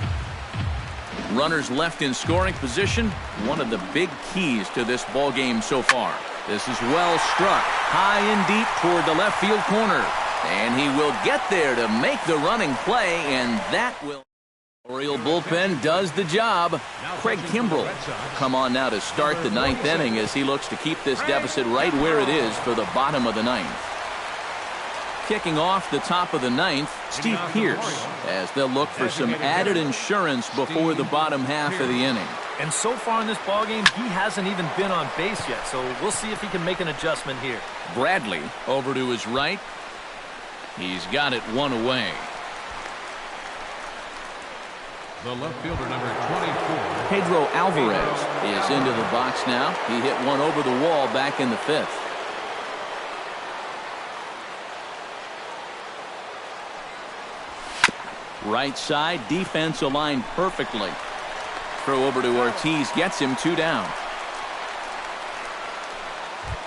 Runners left in scoring position, one of the big keys to this ball game so far. This is well struck, high and deep toward the left field corner. And he will get there to make the running play, and that will... Oriole bullpen does the job. Craig Kimbrell come on now to start the 9th inning as he looks to keep this deficit right where it is for the bottom of the 9th. Kicking off the top of the ninth, Steve Pierce, as they'll look for some added insurance before the bottom half of the inning. And so far in this ballgame, he hasn't even been on base yet, so we'll see if he can make an adjustment here. Bradley over to his right. He's got it one away. The left fielder, number 24. Pedro Alvarez is into the box now. He hit one over the wall back in the fifth. Right side, defense aligned perfectly. Throw over to Ortiz, gets him 2 down.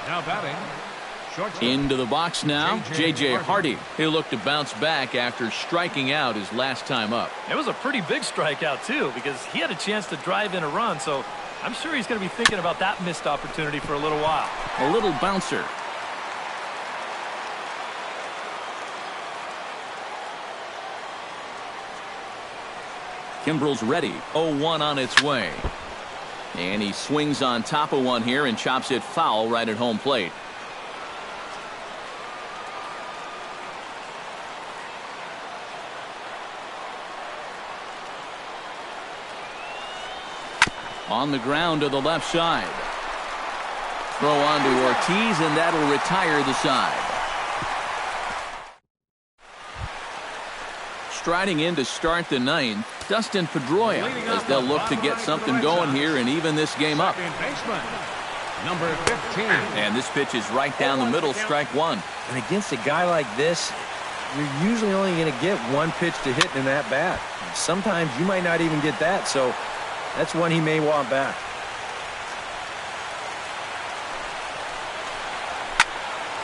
Now batting. Shortstop. Into the box now, J.J. Hardy. He'll look to bounce back after striking out his last time up. It was a pretty big strikeout, too, because he had a chance to drive in a run, so I'm sure he's going to be thinking about that missed opportunity for a little while. A little bouncer. Kimbrel's ready. 0-1 on its way. And he swings on top of one here and chops it foul right at home plate. On the ground to the left side. Throw on to Ortiz, and that'll retire the side. Striding in to start the ninth, Dustin Pedroia, as they'll look to get something going here and even this game up. Number 15. And this pitch is right down the middle, strike one. And against a guy like this, you're usually only going to get one pitch to hit in that bat. Sometimes you might not even get that, so that's one he may want back.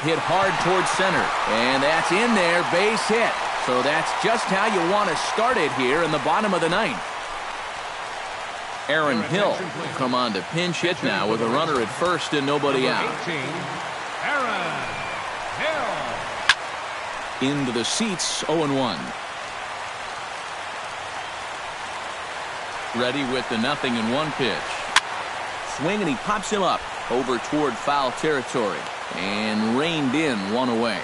Hit hard towards center, and that's in there, base hit. So that's just how you want to start it here in the bottom of the ninth. Aaron Hill will come on to pinch hit now with a runner at first and nobody out. 18, Aaron Hill. Into the seats, 0-1. Ready with the 0-1 pitch. Swing, and he pops him up over toward foul territory and reined in, one away.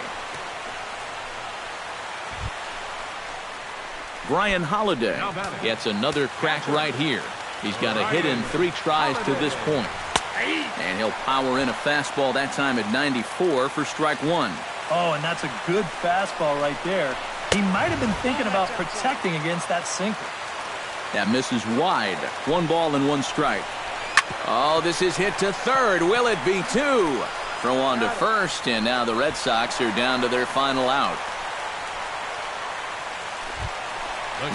Brian Holiday gets another crack right here. He's got a hit in 3 tries to this point. And he'll power in a fastball that time at 94 for strike one. Oh, and that's a good fastball right there. He might have been thinking about protecting against that sinker. That misses wide. 1 ball and 1 strike. Oh, this is hit to third. Will it be 2? Throw on to first, and now the Red Sox are down to their final out.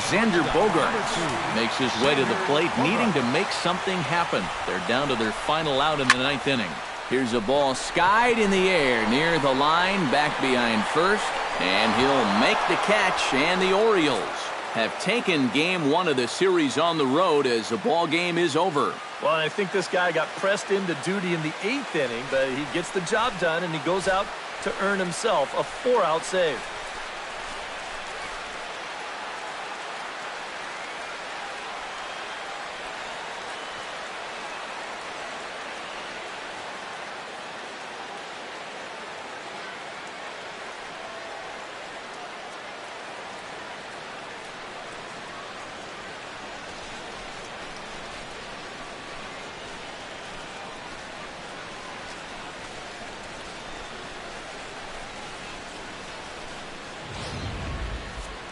Xander Bogaerts makes his way to the plate, needing to make something happen. They're down to their final out in the 9th inning. Here's a ball skied in the air near the line, back behind first, and he'll make the catch, and the Orioles have taken game 1 of the series on the road as the ball game is over. Well, I think this guy got pressed into duty in the 8th inning, but he gets the job done, and he goes out to earn himself a 4-out save.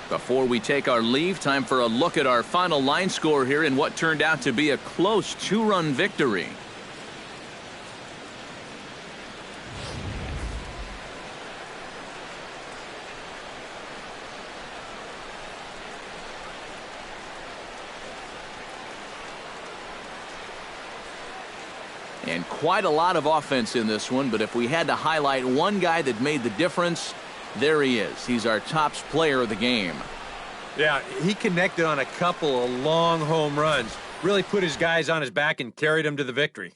Before we take our leave, time for a look at our final line score here in what turned out to be a close 2-run victory. And quite a lot of offense in this one, but if we had to highlight one guy that made the difference, there he is. He's our top player of the game. Yeah, he connected on a couple of long home runs. Really put his guys on his back and carried them to the victory.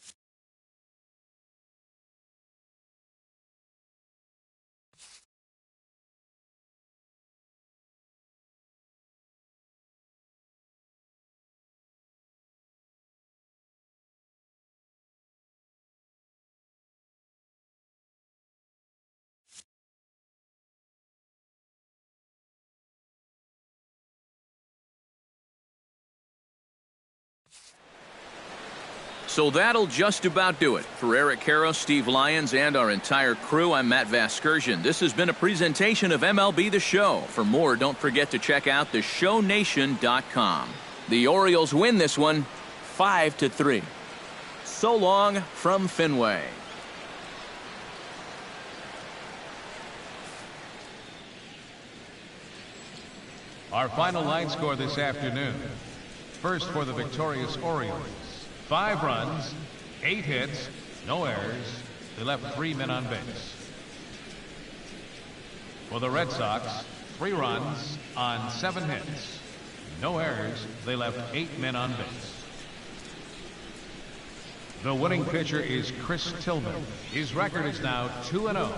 So that'll just about do it. For Eric Caro, Steve Lyons, and our entire crew, I'm Matt Vasgersian. This has been a presentation of MLB The Show. For more, don't forget to check out theshownation.com. The Orioles win this one 5-3. So long from Fenway. Our final line score this afternoon. First for the victorious Orioles. 5 runs, 8 hits, no errors. They left 3 men on base. For the Red Sox, 3 runs on 7 hits. No errors. They left 8 men on base. The winning pitcher is Chris Tillman. His record is now 2-0.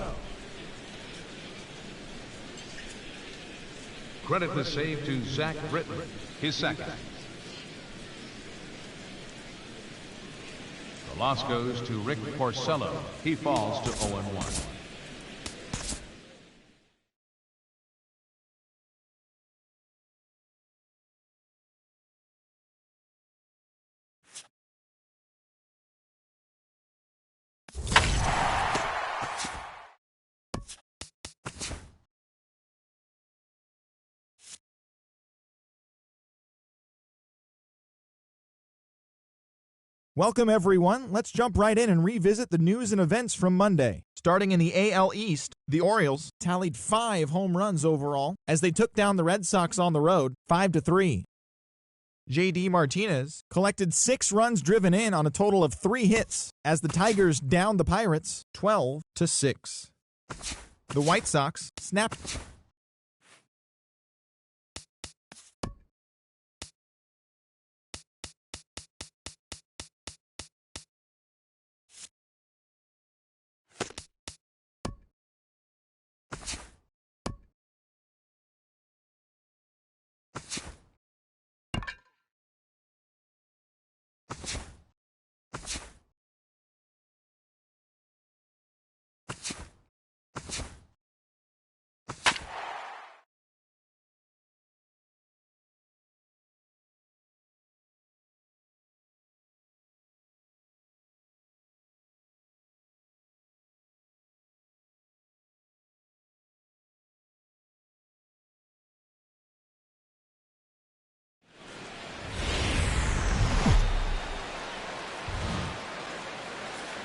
Credit the save to Zach Britton, his second. The loss goes to Rick Porcello. He falls to 0-1. Welcome, everyone. Let's jump right in and revisit the news and events from Monday. Starting in the AL East, the Orioles tallied 5 home runs overall as they took down the Red Sox on the road 5-3. J.D. Martinez collected 6 runs driven in on a total of 3 hits as the Tigers downed the Pirates 12-6. The White Sox snapped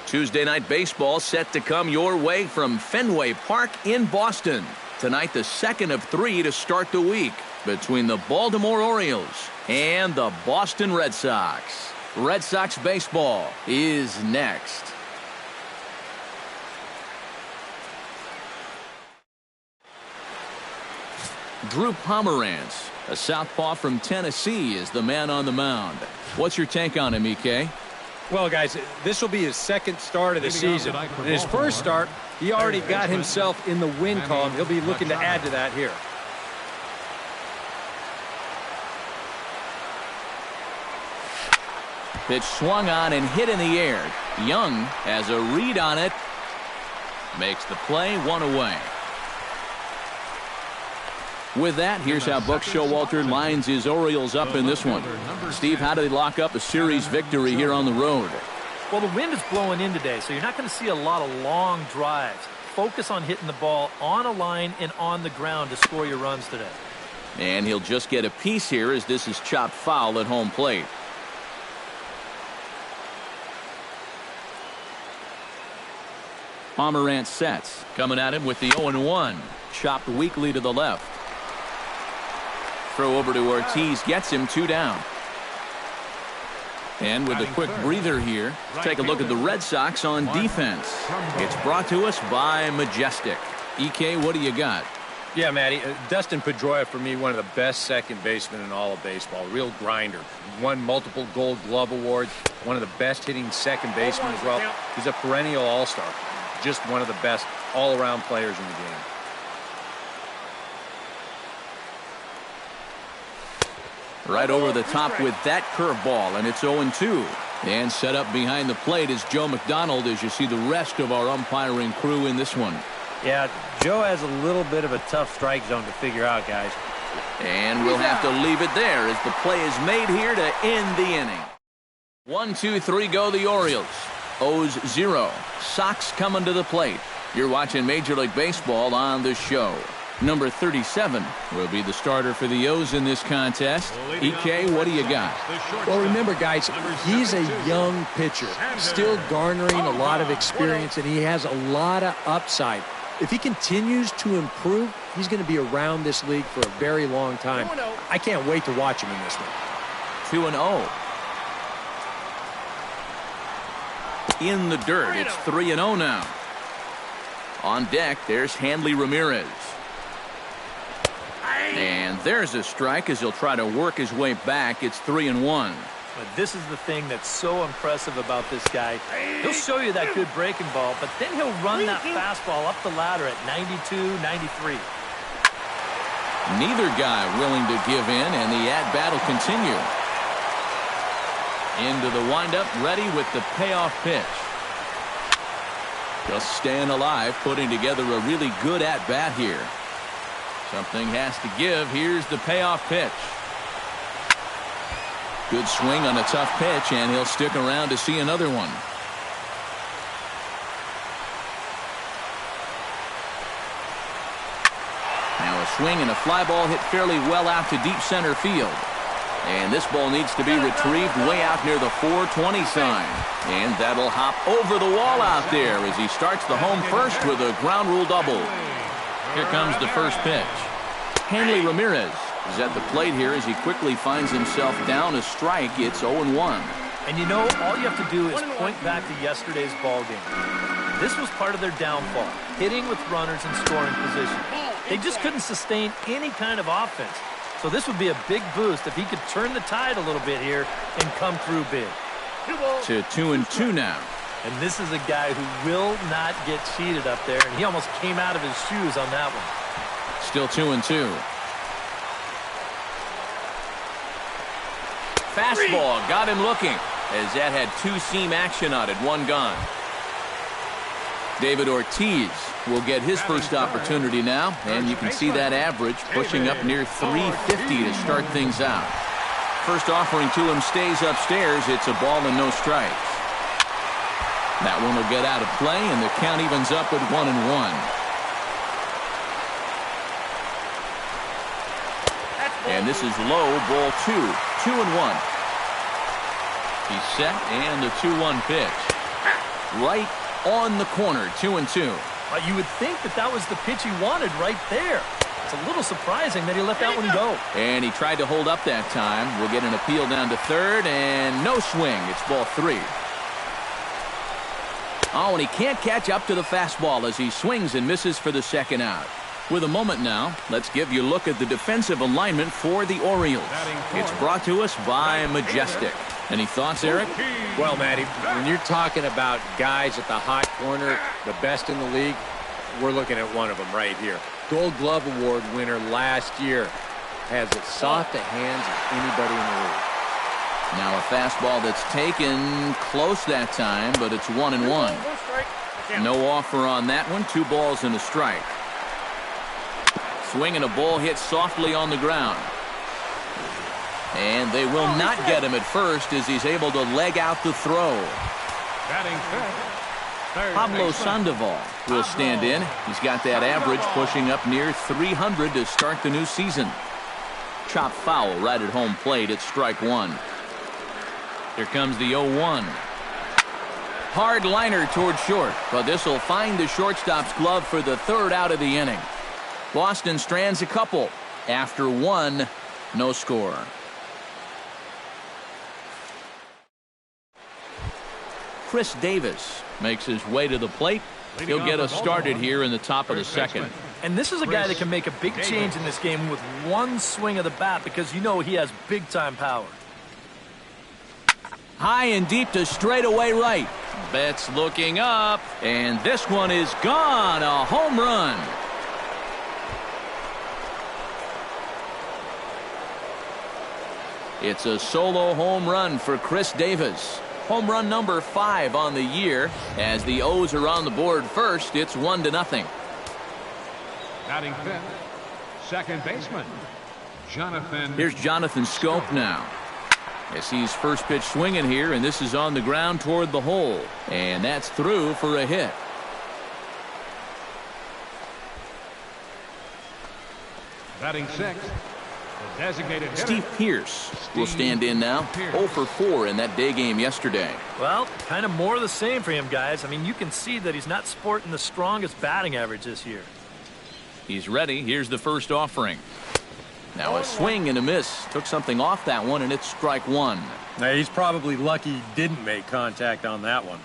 Tuesday Night Baseball set to come your way from Fenway Park in Boston. Tonight, the second of 3 to start the week between the Baltimore Orioles and the Boston Red Sox. Red Sox baseball is next. Drew Pomeranz, a southpaw from Tennessee, is the man on the mound. What's your take on him, EK? Well, guys, this will be his second start of the season. In his first start, he already got himself in the win column. He'll be looking to add to that here. Pitch swung on and hit in the air. Young has a read on it. Makes the play, 1 away. With that, here's how Buck Showalter lines his Orioles up in this one. Steve, how do they lock up a series victory here on the road? Well, the wind is blowing in today, so you're not going to see a lot of long drives. Focus on hitting the ball on a line and on the ground to score your runs today. And he'll just get a piece here as this is chopped foul at home plate. Pomeranz sets. Coming at him with the 0-1. Chopped weakly to the left. Throw over to Ortiz, gets him 2 down. And with a quick breather here, take a look at the Red Sox on defense. It's brought to us by Majestic. EK, what do you got? Yeah, Matty, Dustin Pedroia, for me, one of the best second basemen in all of baseball. Real grinder. Won multiple Gold Glove awards. One of the best hitting second basemen as well. He's a perennial all-star. Just one of the best all-around players in the game. Right over the top with that curveball, and it's 0-2. And set up behind the plate is Joe McDonald as you see the rest of our umpiring crew in this one. Yeah, Joe has a little bit of a tough strike zone to figure out, guys. And we'll have to leave it there as the play is made here to end the inning. 1, 2, 3 go the Orioles. O's 0. Sox coming to the plate. You're watching Major League Baseball on the show. Number 37 will be the starter for the O's in this contest. EK, what do you got? Well, remember, guys, he's a young pitcher, still garnering a lot of experience, and he has a lot of upside. If he continues to improve, he's going to be around this league for a very long time. I can't wait to watch him in this one. 2-0. In the dirt, it's 3-0 now. On deck, there's Hanley Ramirez. And there's a strike as he'll try to work his way back. It's 3-1. But this is the thing that's so impressive about this guy. He'll show you that good breaking ball, but then he'll run that fastball up the ladder at 92, 93. Neither guy willing to give in, and the at-bat will continue. Into the windup, ready with the payoff pitch. Just staying alive, putting together a really good at-bat here. Something has to give. Here's the payoff pitch. Good swing on a tough pitch, and he'll stick around to see another one. Now a swing and a fly ball hit fairly well out to deep center field. And this ball needs to be retrieved way out near the 420 sign. And that'll hop over the wall out there as he starts the home first with a ground rule double. Here comes the first pitch. Hanley Ramirez is at the plate here as he quickly finds himself down a strike. It's 0-1. And you know, all you have to do is point back to yesterday's ball game. This was part of their downfall, hitting with runners in scoring position. They just couldn't sustain any kind of offense. So this would be a big boost if he could turn the tide a little bit here and come through big. To 2-2 now. And this is a guy who will not get cheated up there, and he almost came out of his shoes on that one. Still 2-2. Fastball got him looking as that had two-seam action on it. One gone. David Ortiz will get his first opportunity now, and you can see that average pushing up near 350 to start things out. First offering to him stays upstairs. It's a ball and no strikes. That one will get out of play, and the count evens up at 1-1. And this is low, ball 2. 2-1. He's set, and the 2-1 pitch. Right on the corner, 2-2. You would think that was the pitch he wanted right there. It's a little surprising that he let that one go. And he tried to hold up that time. We'll get an appeal down to third, and no swing. It's ball 3. Oh, and he can't catch up to the fastball as he swings and misses for the second out. With a moment now, let's give you a look at the defensive alignment for the Orioles. It's brought to us by Majestic. Any thoughts, Eric? Well, Matty, when you're talking about guys at the hot corner, the best in the league, we're looking at one of them right here. Gold Glove Award winner last year. Has as soft a hands as anybody in the league. Now a fastball that's taken close that time, but it's 1-1. No offer on that one. 2 balls and a strike. Swing and a ball hit softly on the ground. And they will not get him at first as he's able to leg out the throw. Pablo Sandoval will stand in. He's got that average pushing up near 300 to start the new season. Chop foul right at home plate at strike 1. Here comes the 0-1. Hard liner toward short, but this will find the shortstop's glove for the third out of the inning. Boston strands a couple. After 1, no score. Chris Davis makes his way to the plate. He'll get us started here in the top of the second. And this is a guy that can make a big change in this game with one swing of the bat because you know he has big-time power. High and deep to straightaway right. Betts looking up, and this one is gone. A home run. It's a solo home run for Chris Davis. Home run number 5 on the year. As the O's are on the board first, it's 1-0. Batting fifth, second baseman, Jonathan. Here's Jonathan Scope now. As he's first pitch swinging here, and this is on the ground toward the hole. And that's through for a hit. Batting sixth, the designated hitter, Steve Pearce will stand in now. 0 for 4 in that day game yesterday. Well, kind of more of the same for him, guys. I mean, you can see that he's not sporting the strongest batting average this year. He's ready. Here's the first offering. Now a swing and a miss. Took something off that one, and it's strike one. Now, he's probably lucky he didn't make contact on that one.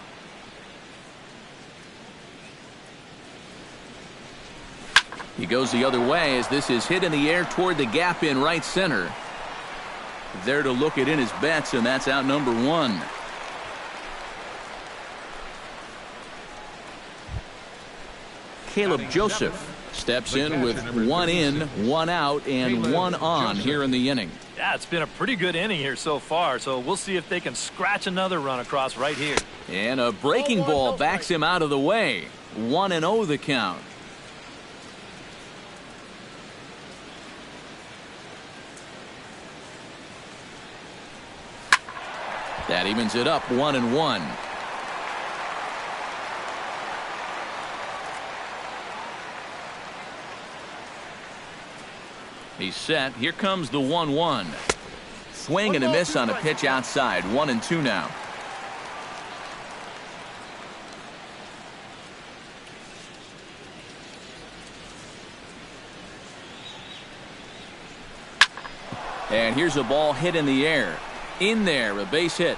He goes the other way as this is hit in the air toward the gap in right center. There to look it in his bets, and that's out number one. Caleb Joseph steps in with 1 in, 1 out, and 1 on here in the inning. Yeah, it's been a pretty good inning here so far, so we'll see if they can scratch another run across right here. And a breaking ball backs him out of the way. 1-0 the count. That evens it up 1-1. He's set. Here comes the 1-1. Swing and a miss on a pitch outside. 1-2 now. And here's a ball hit in the air. In there, a base hit.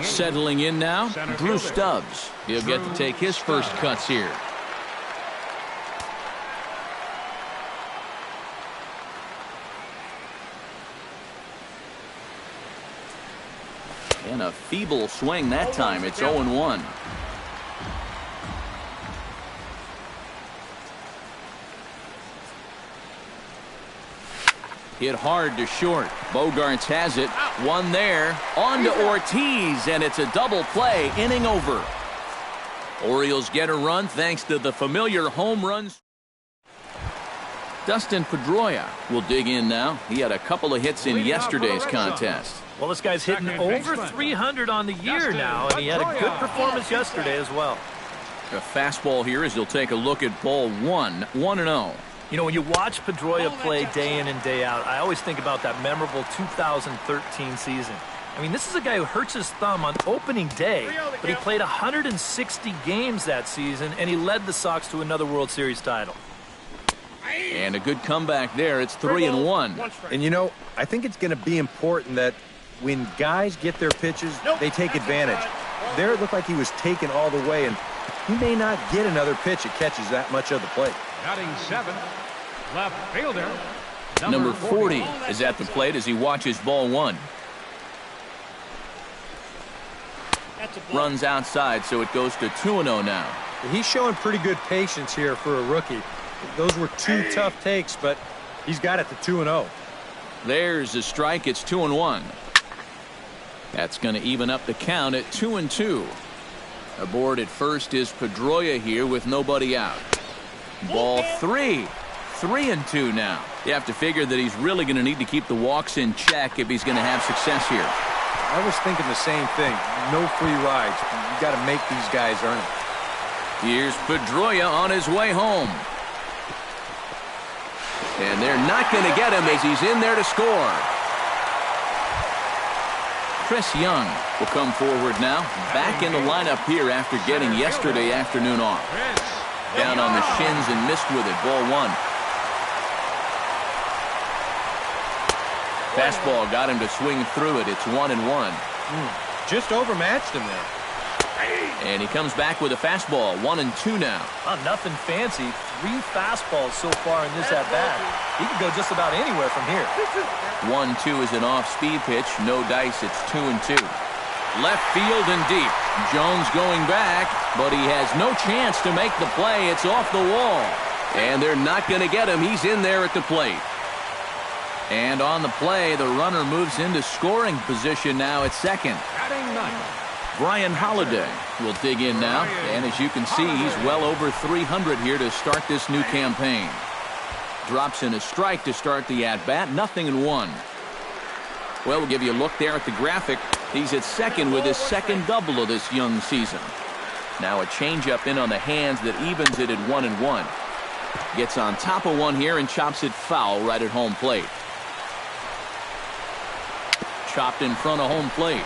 Settling in now, Drew Stubbs. He'll get to take his first cuts here. And a feeble swing that time. It's 0-1. Hit hard to short. Bogarts has it. One there. On to Ortiz, and it's a double play. Inning over. Orioles get a run thanks to the familiar home runs. Dustin Pedroia will dig in now. He had a couple of hits in yesterday's contest. Well, this guy's hitting over 300 on the year now, and he had a good performance yesterday as well. A fastball here as he'll take a look at ball one. 1-0. You know, when you watch Pedroia play day in and day out, I always think about that memorable 2013 season. I mean, this is a guy who hurts his thumb on opening day, but he played 160 games that season, and he led the Sox to another World Series title. And a good comeback there. It's 3-1. And, you know, I think it's going to be important that when guys get their pitches, they take advantage. There it looked like he was taken all the way, and he may not get another pitch that catches that much of the plate. Batting seventh, left fielder, Number 40 is at the plate as he watches ball one. Runs outside, so it goes to 2-0 now. He's showing pretty good patience here for a rookie. Those were two tough takes, but he's got it to 2-0. There's a strike. It's 2-1. That's going to even up the count at 2-2. Aboard at first is Pedroia here with nobody out. Ball 3. 3-2 now. You have to figure that he's really going to need to keep the walks in check if he's going to have success here. I was thinking the same thing. No free rides. You got to make these guys earn it. Here's Pedroia on his way home. And they're not going to get him as he's in there to score. Chris Young will come forward now. Back in the lineup here after getting yesterday afternoon off. Down on the shins and missed with it. Ball one. Fastball got him to swing through it. It's 1-1. Just overmatched him there. And he comes back with a fastball. 1-2 now. Nothing fancy. 3 fastballs so far in this at-bat. He can go just about anywhere from here. 1-2 is an off-speed pitch. No dice. It's 2-2. Left field and deep. Jones going back, but he has no chance to make the play. It's off the wall. And they're not going to get him. He's in there at the plate. And on the play, the runner moves into scoring position now at second. Brian Holliday will dig in now. And as you can see, he's well over 300 here to start this new campaign. Drops in a strike to start the at-bat. 0-1. Well, we'll give you a look there at the graphic. He's at second with his second double of this young season. Now a changeup in on the hands that evens it at 1-1. Gets on top of one here and chops it foul right at home plate. Chopped in front of home plate.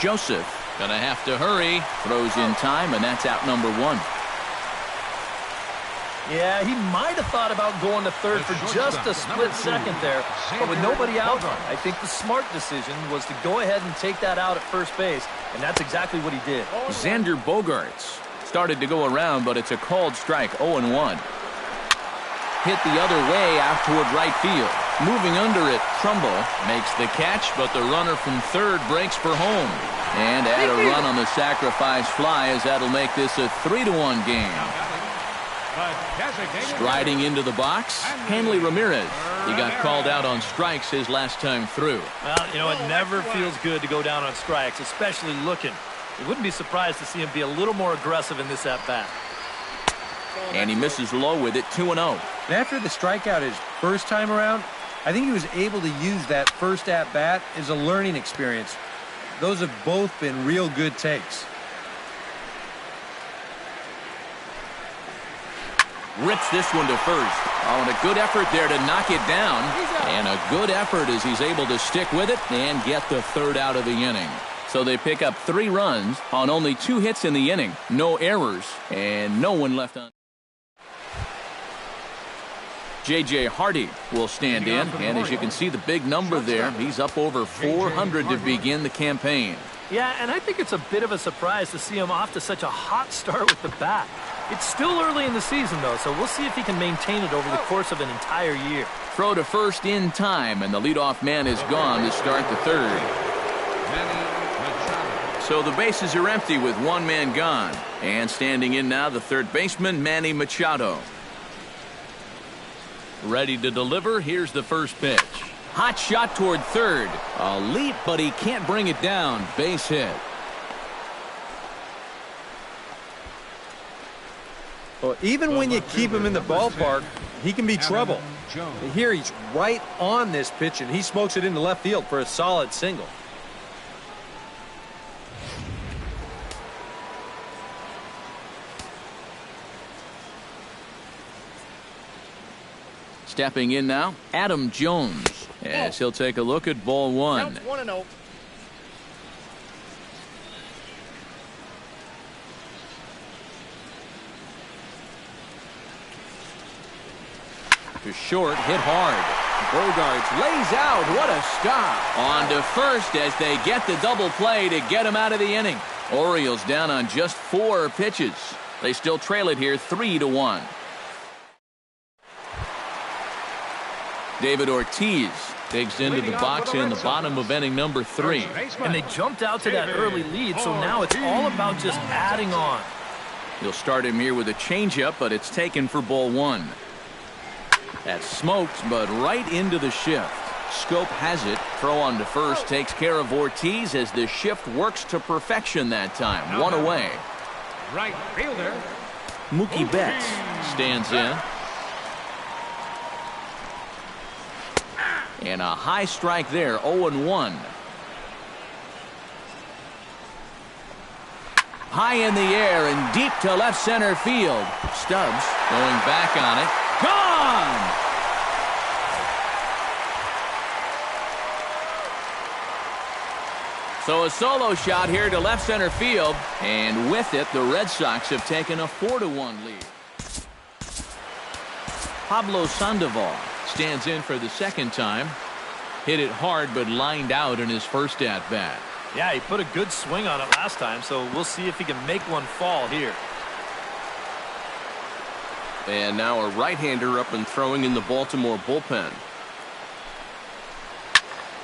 Joseph gonna have to hurry. Throws in time, and that's out number 1. Yeah, he might have thought about going to third for just a split second there. But with nobody out, I think the smart decision was to go ahead and take that out at first base. And that's exactly what he did. Xander Bogaerts started to go around, but it's a called strike. 0-1. Hit the other way out toward right field. Moving under it, Trumbo makes the catch, but the runner from third breaks for home. And add a run on the sacrifice fly, as that'll make this a 3-1 game. Striding into the box, Hanley Ramirez. He got called out on strikes his last time through. Well, you know, it never feels good to go down on strikes, especially looking. You wouldn't be surprised to see him be a little more aggressive in this at-bat. And he misses low with it, 2-0. And after the strikeout his first time around, I think he was able to use that first at-bat as a learning experience. Those have both been real good takes. Rips this one to first. Oh, and a good effort there to knock it down. And a good effort as he's able to stick with it and get the third out of the inning. So they pick up 3 runs on only 2 hits in the inning. No errors and no one left on. J.J. Hardy will stand in, and as you can see the big number there, he's up over 400 to begin the campaign. Yeah, and I think it's a bit of a surprise to see him off to such a hot start with the bat. It's still early in the season, though, so we'll see if he can maintain it over the course of an entire year. Throw to first in time, and the leadoff man is gone to start the third. So the bases are empty with one man gone. And standing in now, the third baseman, Manny Machado. Ready to deliver. Here's the first pitch. Hot shot toward third. A leap, but he can't bring it down. Base hit. Well, even when you keep him in the ballpark, he can be trouble. Here he's right on this pitch, and he smokes it into left field for a solid single. Stepping in now, Adam Jones, as he'll take a look at ball 1. Counts 1-0. To short, hit hard. Bogaerts lays out. What a stop. On to first as they get the double play to get him out of the inning. Orioles down on just 4 pitches. They still trail it here 3-1. David Ortiz digs into the box in the bottom of inning number 3. And they jumped out to that early lead, so now it's all about just adding on. He'll start him here with a changeup, but it's taken for ball 1. That's smoked, but right into the shift. Scope has it. Throw on to first takes care of Ortiz as the shift works to perfection that time. 1 away. Right fielder Mookie Betts stands in. And a high strike there, 0-1. High in the air and deep to left center field. Stubbs going back on it. Gone! So a solo shot here to left center field. And with it, the Red Sox have taken a 4-1 lead. Pablo Sandoval stands in for the second time. Hit it hard, but lined out in his first at-bat. Yeah, he put a good swing on it last time, so we'll see if he can make one fall here. And now a right-hander up and throwing in the Baltimore bullpen.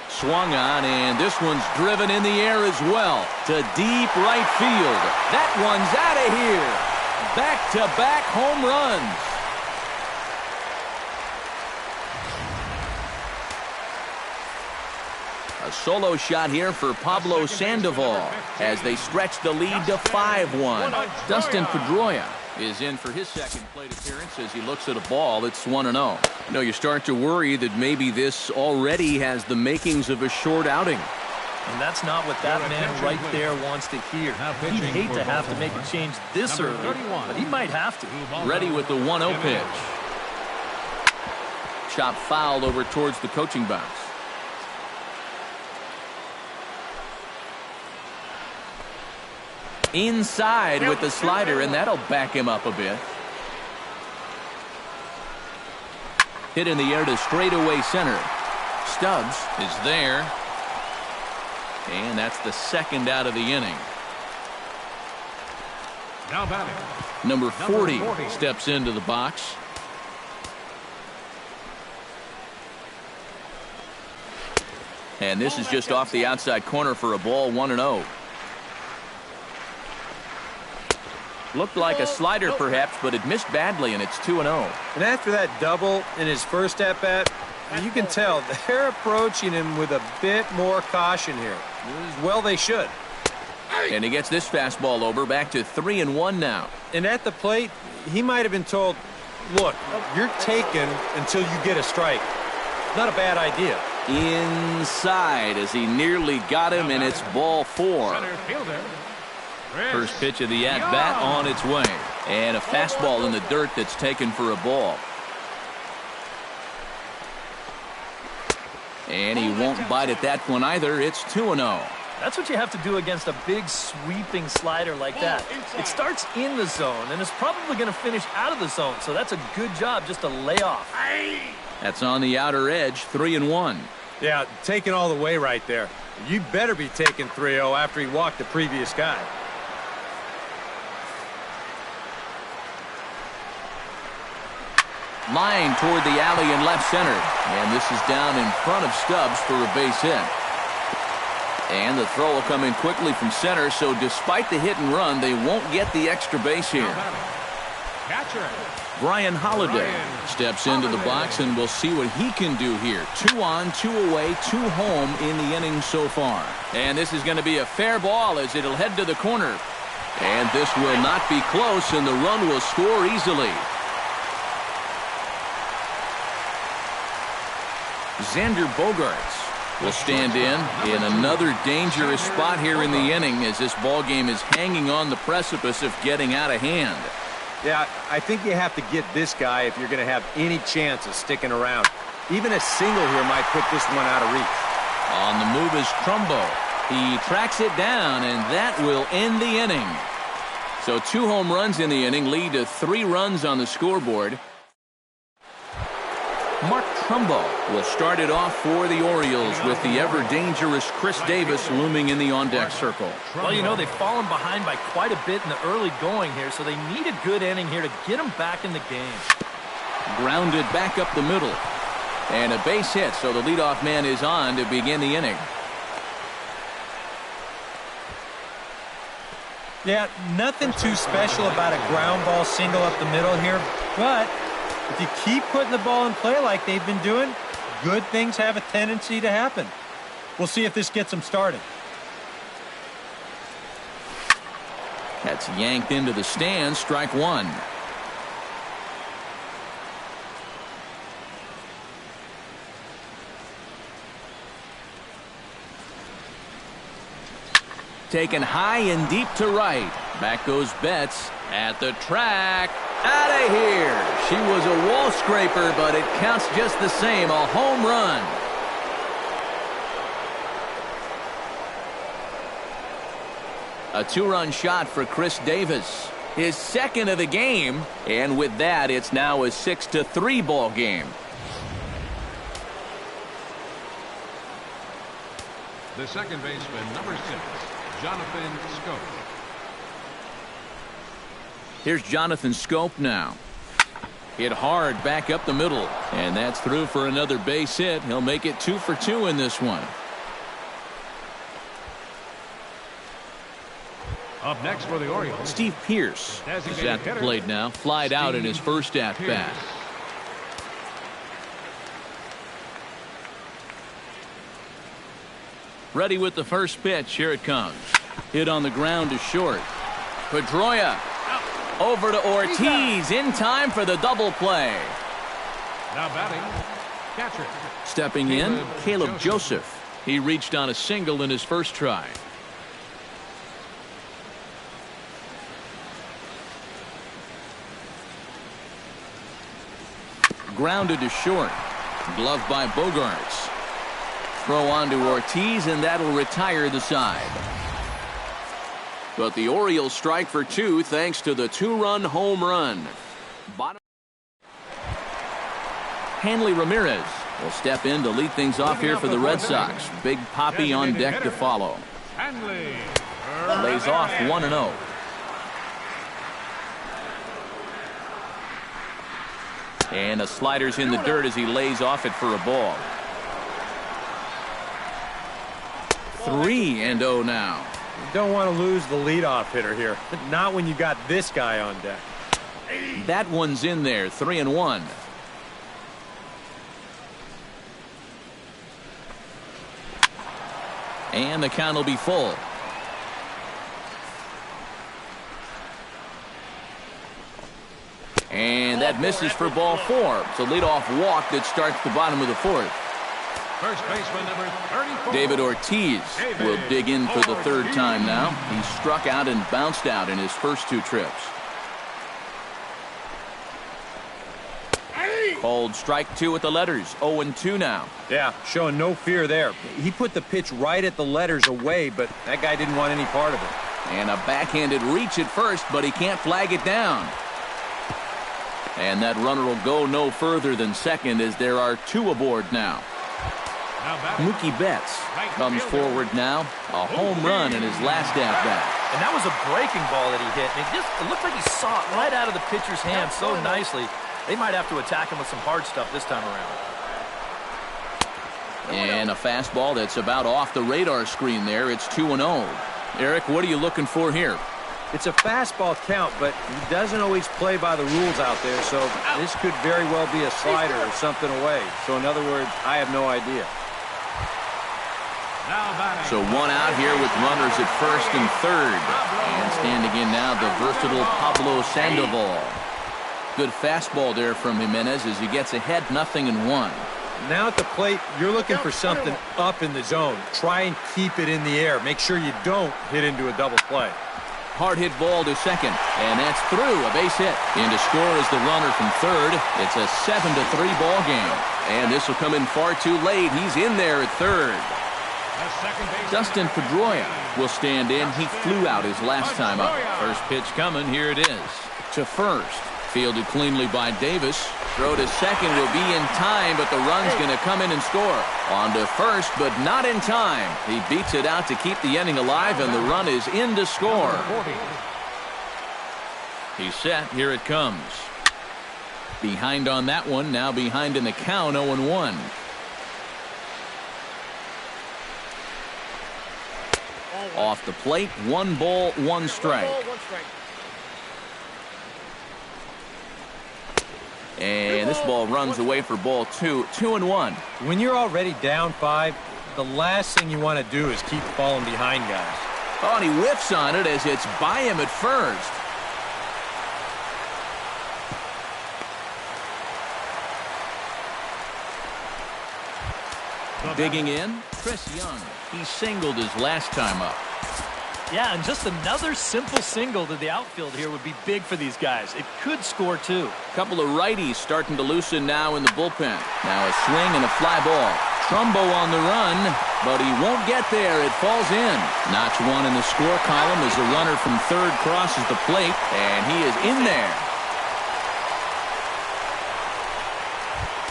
Swung on, and this one's driven in the air as well to deep right field. That one's out of here. Back-to-back home runs. A solo shot here for Pablo Sandoval as they stretch the lead to 5-1. Dustin Pedroia is in for his second plate appearance as he looks at a ball. It's 1-0. You know, you start to worry that maybe this already has the makings of a short outing. And that's not what that man right there wants to hear. He'd hate to have to make a change this early, but he might have to. Ready with the 1-0 pitch. Chop fouled over towards the coaching box. Inside with the slider, and that'll back him up a bit. Hit in the air to straightaway center. Stubbs is there. And that's the second out of the inning. Now batting. Number 40 steps into the box. And this is just off the outside corner for a ball, 1-0. Looked like a slider perhaps, but it missed badly, and it's 2-0. And after that double in his first at-bat, you can tell they're approaching him with a bit more caution here. Well, they should. And he gets this fastball over, back to 3-1 now. And at the plate, he might have been told, look, you're taken until you get a strike. Not a bad idea. Inside as he nearly got him, and it's ball 4. Center fielder. First pitch of the at-bat on its way. And a fastball in the dirt that's taken for a ball. And he won't bite at that one either. It's 2-0. That's what you have to do against a big sweeping slider like that. It starts in the zone and is probably going to finish out of the zone, so that's a good job just to lay off. That's on the outer edge, 3-1. Yeah, taking all the way right there. You better be taking 3-0 after he walked the previous guy. Line toward the alley in left center. And this is down in front of Stubbs for a base hit. And the throw will come in quickly from center, so despite the hit and run, they won't get the extra base here. Catcher. Brian Holiday steps into the box, and we'll see what he can do here. 2 on, 2 away, 2 home in the inning so far. And this is going to be a fair ball as it'll head to the corner. And this will not be close, and the run will score easily. Xander Bogaerts will stand in another dangerous spot here in the inning as this ball game is hanging on the precipice of getting out of hand. Yeah, I think you have to get this guy if you're going to have any chance of sticking around. Even a single here might put this one out of reach. On the move is Trumbo. He tracks it down, and that will end the inning. So 2 home runs in the inning lead to 3 runs on the scoreboard. Mark Trumbo will start it off for the Orioles with the ever-dangerous Chris Davis looming in the on-deck circle. Well, you know, they've fallen behind by quite a bit in the early going here, so they need a good inning here to get them back in the game. Grounded back up the middle. And a base hit, so the leadoff man is on to begin the inning. Yeah, nothing too special about a ground ball single up the middle here, but if you keep putting the ball in play like they've been doing, good things have a tendency to happen. We'll see if this gets them started. That's yanked into the stands, strike 1. Taken high and deep to right. Back goes Betts at the track. Out of here. She was a wall scraper, but it counts just the same. A home run. A 2-run shot for Chris Davis. His second of the game. And with that, it's now a 6-3 ball game. The second baseman, number 6, Jonathan Scope. Here's Jonathan Scope now. Hit hard back up the middle. And that's through for another base hit. He'll make it 2 for 2 in this one. Up next for the Orioles, Steve Pearce is at the plate now. Flied out in his first at-bat. Ready with the first pitch. Here it comes. Hit on the ground to short. Pedroia Over to Ortiz in time for the double play. Now batting, catcher. Stepping in, Caleb Joseph. He reached on a single in his first try. Grounded to short. Glove by Bogarts. Throw on to Ortiz, and that'll retire the side. But the Orioles strike for two thanks to the two-run home run. Hanley Ramirez will step in to lead things off here for the Red Sox. Big Poppy on deck to follow. Lays off 1-0. And a slider's in the dirt as he lays off it for a ball. 3-0 now. You don't want to lose the leadoff hitter here. Not when you got this guy on deck. That one's in there. 3-1. And the count will be full. And that misses for ball 4. It's a leadoff walk that starts the bottom of the fourth. First baseman number 34. David Ortiz will dig in for the third time now. He struck out and bounced out in his first two trips. Called strike 2 with the letters. 0-2 now. Yeah, showing no fear there. He put the pitch right at the letters away, but that guy didn't want any part of it. And a backhanded reach at first, but he can't flag it down. And that runner will go no further than second as there are 2 aboard now. Mookie Betts comes forward now. A home run in his last at-bat. And that was a breaking ball that he hit. And it looked like he saw it right out of the pitcher's hand so nicely. They might have to attack him with some hard stuff this time around. And a fastball that's about off the radar screen there. It's 2-0. Eric, what are you looking for here? It's a fastball count, but he doesn't always play by the rules out there, so this could very well be a slider or something away. So in other words, I have no idea. So 1 out here with runners at first and third. And standing in now, the versatile Pablo Sandoval. Good fastball there from Jimenez as he gets ahead 0-1. Now at the plate, you're looking for something up in the zone. Try and keep it in the air. Make sure you don't hit into a double play. Hard hit ball to second, and that's through. A base hit. In to score is the runner from third. It's a 7-3 ball game. And this will come in far too late. He's in there at third. Dustin Pedroia will stand in. He flew out his last time up. First pitch coming. Here it is. To first. Fielded cleanly by Davis. Throw to second will be in time, but the run's going to come in and score. On to first, but not in time. He beats it out to keep the inning alive, and the run is in to score. He's set. Here it comes. Behind on that one. Now behind in the count. 0-1. Off the plate. 1 ball, 1 strike. And this ball runs away for ball 2. 2-1. When you're already down 5, the last thing you want to do is keep falling behind guys. Oh, and he whiffs on it as it's by him at first. Digging in, Chris Young. He singled his last time up. Yeah, and just another simple single to the outfield here would be big for these guys. It could score too. Couple of righties starting to loosen now in the bullpen. Now a swing and a fly ball. Trumbo on the run, but he won't get there. It falls in. Notch 1 in the score column as the runner from third crosses the plate, and he is in there.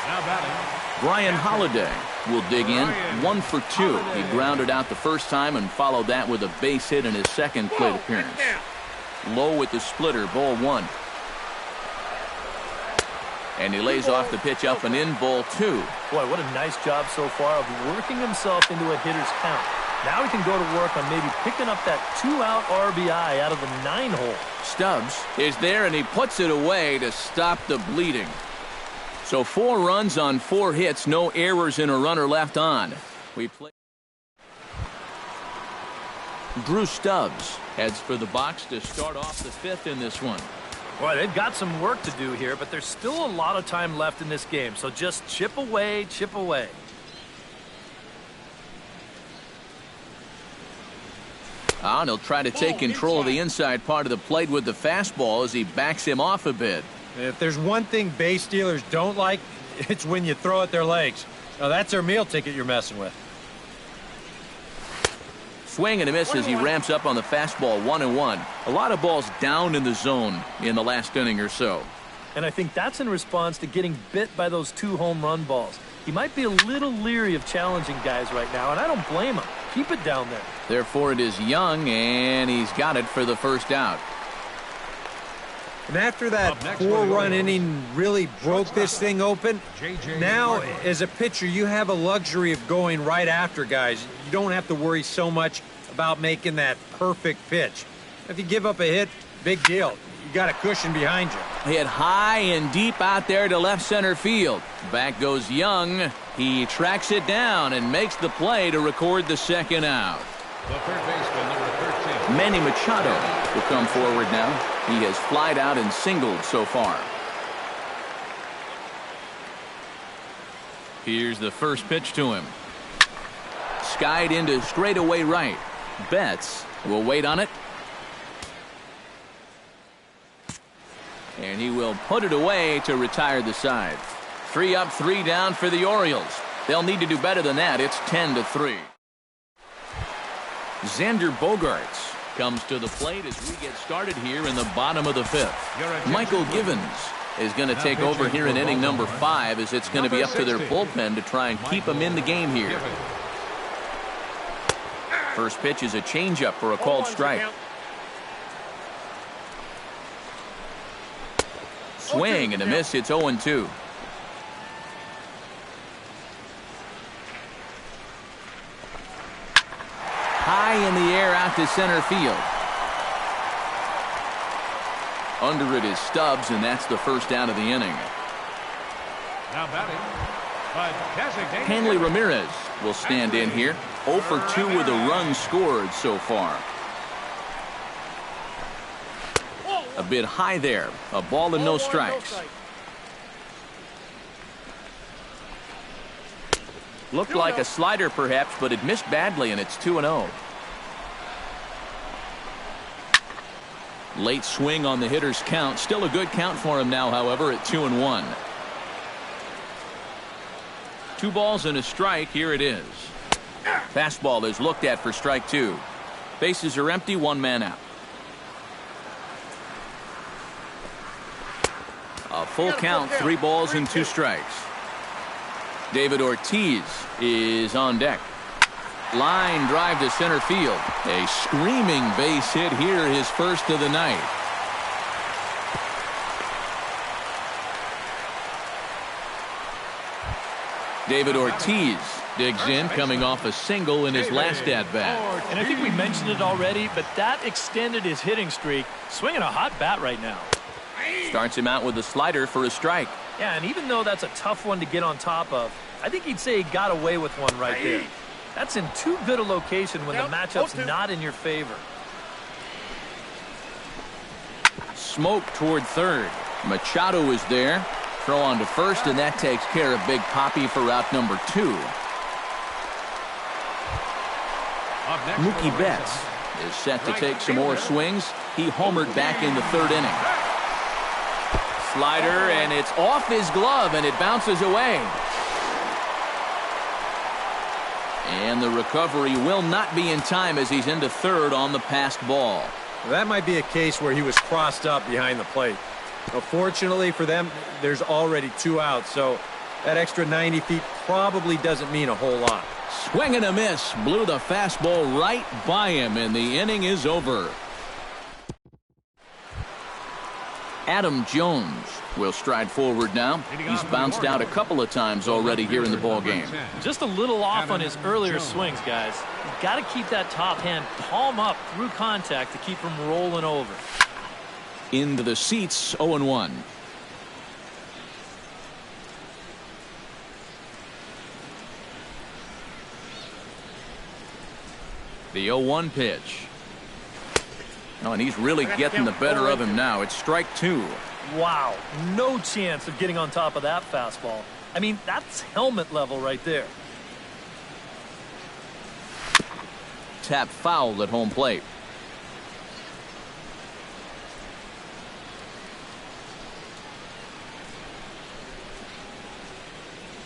Now batting, Brian Holiday will dig in. 1 for 2. He grounded out the first time and followed that with a base hit in his second plate appearance. Low with the splitter, ball 1. And he lays off the pitch up and in, ball 2. Boy, what a nice job so far of working himself into a hitter's count. Now he can go to work on maybe picking up that 2-out RBI out of the 9-hole. Stubbs is there, and he puts it away to stop the bleeding. So 4 runs on 4 hits, no errors and a runner left on. We play. Drew Stubbs heads for the box to start off the 5th in this one. Boy, they've got some work to do here, but there's still a lot of time left in this game. So just chip away, chip away. And he'll try to take control of the inside part of the plate with the fastball as he backs him off a bit. If there's one thing base stealers don't like, it's when you throw at their legs. Now, that's their meal ticket you're messing with. Swing and a miss as he ramps up on the fastball, 1-1. A lot of balls down in the zone in the last inning or so. And I think that's in response to getting bit by those 2 home run balls. He might be a little leery of challenging guys right now, and I don't blame him. Keep it down there. Therefore, it is Young, and he's got it for the first out. And after that 4-run inning really broke this thing open, now as a pitcher you have a luxury of going right after guys. You don't have to worry so much about making that perfect pitch. If you give up a hit, big deal. You got a cushion behind you. Hit high and deep out there to left center field. Back goes Young. He tracks it down and makes the play to record the second out. The third baseman, number 13. Manny Machado will come forward now. He has flied out and singled so far. Here's the first pitch to him. Skied into straightaway right. Betts will wait on it. And he will put it away to retire the side. 3 up, 3 down for the Orioles. They'll need to do better than that. It's 10-3. Xander Bogaerts comes to the plate as we get started here in the bottom of the 5th. Michael Givens is going to take over here in inning number 5 as it's going to be up to their bullpen to try and keep them in the game here. First pitch is a changeup for a called strike. Swing and a miss. It's 0-2. High in the air out to center field. Under it is Stubbs, and that's the first out of the inning. Now batting, but designated. Hanley Ramirez will stand in here. 0 for 2 with a run scored so far. A bit high there. A ball and no strikes. Looked like a slider perhaps, but it missed badly, and it's 2-0. Late swing on the hitter's count. Still a good count for him now, however, at 2-1. 2 balls and a strike. Here it is. Fastball is looked at for strike 2. Bases are empty, 1 man out. A full count, 3 balls and 2 strikes. David Ortiz is on deck. Line drive to center field. A screaming base hit here, his first of the night. David Ortiz digs in, coming off a single in his last at-bat. And I think we mentioned it already, but that extended his hitting streak. Swinging a hot bat right now. Starts him out with a slider for a strike. Yeah, and even though that's a tough one to get on top of, I think he'd say he got away with one right there. That's in too good a location when the matchup's not in your favor. Smoke toward third. Machado is there. Throw on to first, and that takes care of Big Papi for out number 2. Mookie Betts is set to take some more swings. He homered back in the 3rd inning. Slider, and it's off his glove, and it bounces away. And the recovery will not be in time as he's into 3rd on the passed ball. Well, that might be a case where he was crossed up behind the plate. But fortunately for them, there's already 2 outs, so that extra 90 feet probably doesn't mean a whole lot. Swing and a miss. Blew the fastball right by him, and the inning is over. Adam Jones will stride forward now. He's bounced out a couple of times already here in the ball game. Just a little off on his earlier swings, guys. You've got to keep that top hand palm up through contact to keep him rolling over. Into the seats, 0-1. The 0-1 pitch. Oh, and he's really getting the better of him now. It's strike two. Wow, no chance of getting on top of that fastball. I mean, that's helmet level right there. Tap fouled at home plate.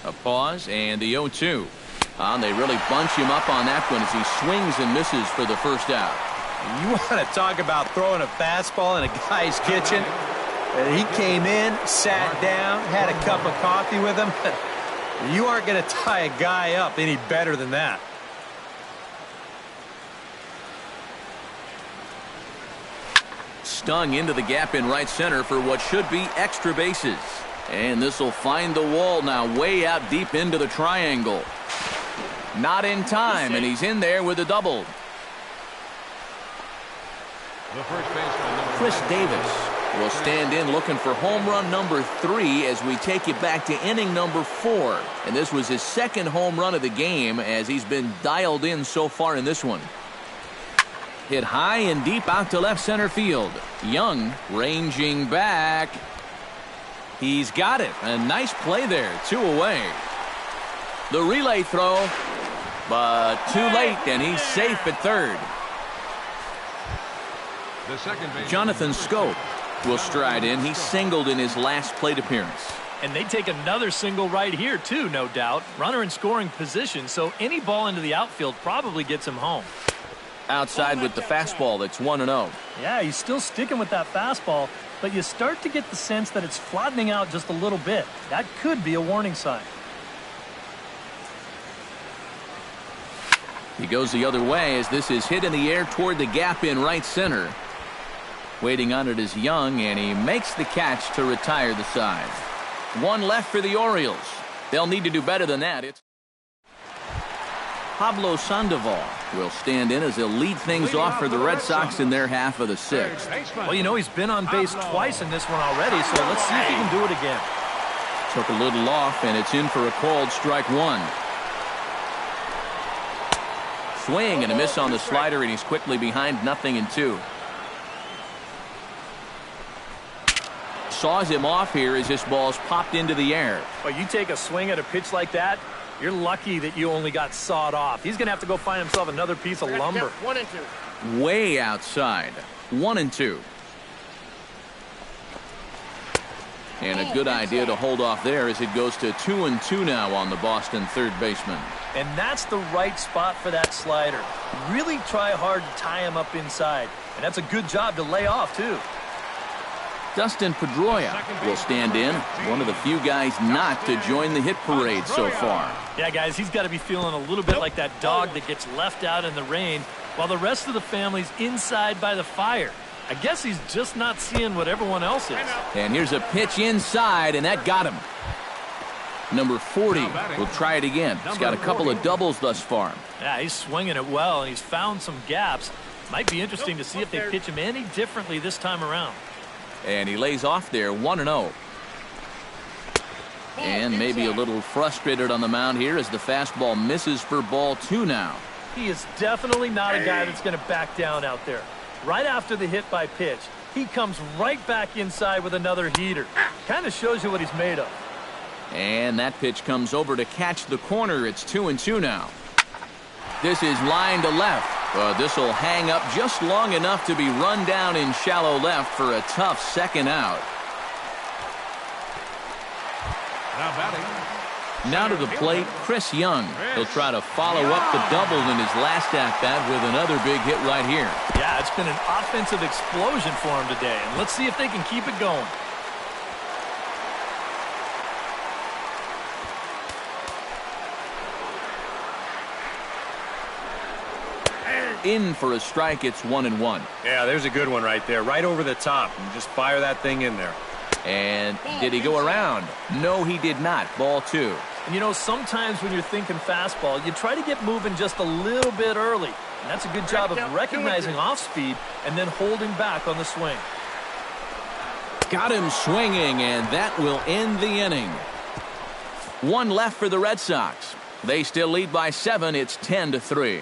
A pause and the 0-2. They really bunch him up on that one as he swings and misses for the first out. You want to talk about throwing a fastball in a guy's kitchen? He came in, sat down, had a cup of coffee with him. You aren't going to tie a guy up any better than that. Stung into the gap in right center for what should be extra bases. And this will find the wall now way out deep into the triangle. Not in time, and he's in there with a double. The first baseman, Chris Davis will stand in looking for home run number 3 as we take it back to inning number 4. And this was his second home run of the game as he's been dialed in so far in this one. Hit high and deep out to left center field. Young ranging back. He's got it. A nice play there. 2 away. The relay throw, but too late, and he's safe at third. the second baseman, Jonathan Scope will stride in. He singled in his last plate appearance. And they take another single right here, too, no doubt. Runner in scoring position, so any ball into the outfield probably gets him home. Outside with the fastball, that's 1-0. Yeah, he's still sticking with that fastball, but you start to get the sense that it's flattening out just a little bit. That could be a warning sign. He goes the other way as this is hit in the air toward the gap in right center. Waiting on it is Young, and he makes the catch to retire the side. One left for the Orioles. They'll need to do better than that. It's Pablo Sandoval will stand in as he'll lead things off for the Red Sox in their half of the sixth. Well, you know, he's been on base twice in this one already, so let's see if he can do it again. Took a little off, and it's in for a called strike one. Swing and a miss on the slider, and he's quickly behind 0-2. Saws him off here as this ball's popped into the air. Well, you take a swing at a pitch like that, you're lucky that you only got sawed off. He's going to have to go find himself another piece of lumber. 1-2. Way outside. 1-2. And a good idea to hold off there as it goes to 2-2 now on the Boston third baseman. And that's the right spot for that slider. Really try hard to tie him up inside. And that's a good job to lay off, too. Dustin Pedroia will stand in, one of the few guys not to join the hit parade so far. Yeah, guys, he's got to be feeling a little bit like that dog that gets left out in the rain while the rest of the family's inside by the fire. I guess he's just not seeing what everyone else is. And here's a pitch inside, and that got him. Number 40 will try it again. He's got a couple of doubles thus far. Yeah, he's swinging it well, and he's found some gaps. Might be interesting to see if they pitch him any differently this time around. And he lays off there, 1-0. And maybe a little frustrated on the mound here as the fastball misses for ball 2 now. He is definitely not a guy that's going to back down out there. Right after the hit by pitch, he comes right back inside with another heater. Kind of shows you what he's made of. And that pitch comes over to catch the corner. It's 2-2 now. This is line to left. This will hang up just long enough to be run down in shallow left for a tough second out. now batting. Now to the plate, Chris Young. He'll try to follow up the double in his last at-bat with another big hit right here. Yeah, it's been an offensive explosion for him today, and let's see if they can keep it going. In for a strike, it's 1-1. Yeah, there's a good one right there, right over the top. And just fire that thing in there. And did he go around? No, he did not. Ball 2. And you know, sometimes when you're thinking fastball, you try to get moving just a little bit early. And that's a good job of recognizing off speed and then holding back on the swing. Got him swinging, and that will end the inning. One left for the Red Sox. They still lead by 7. It's 10-3.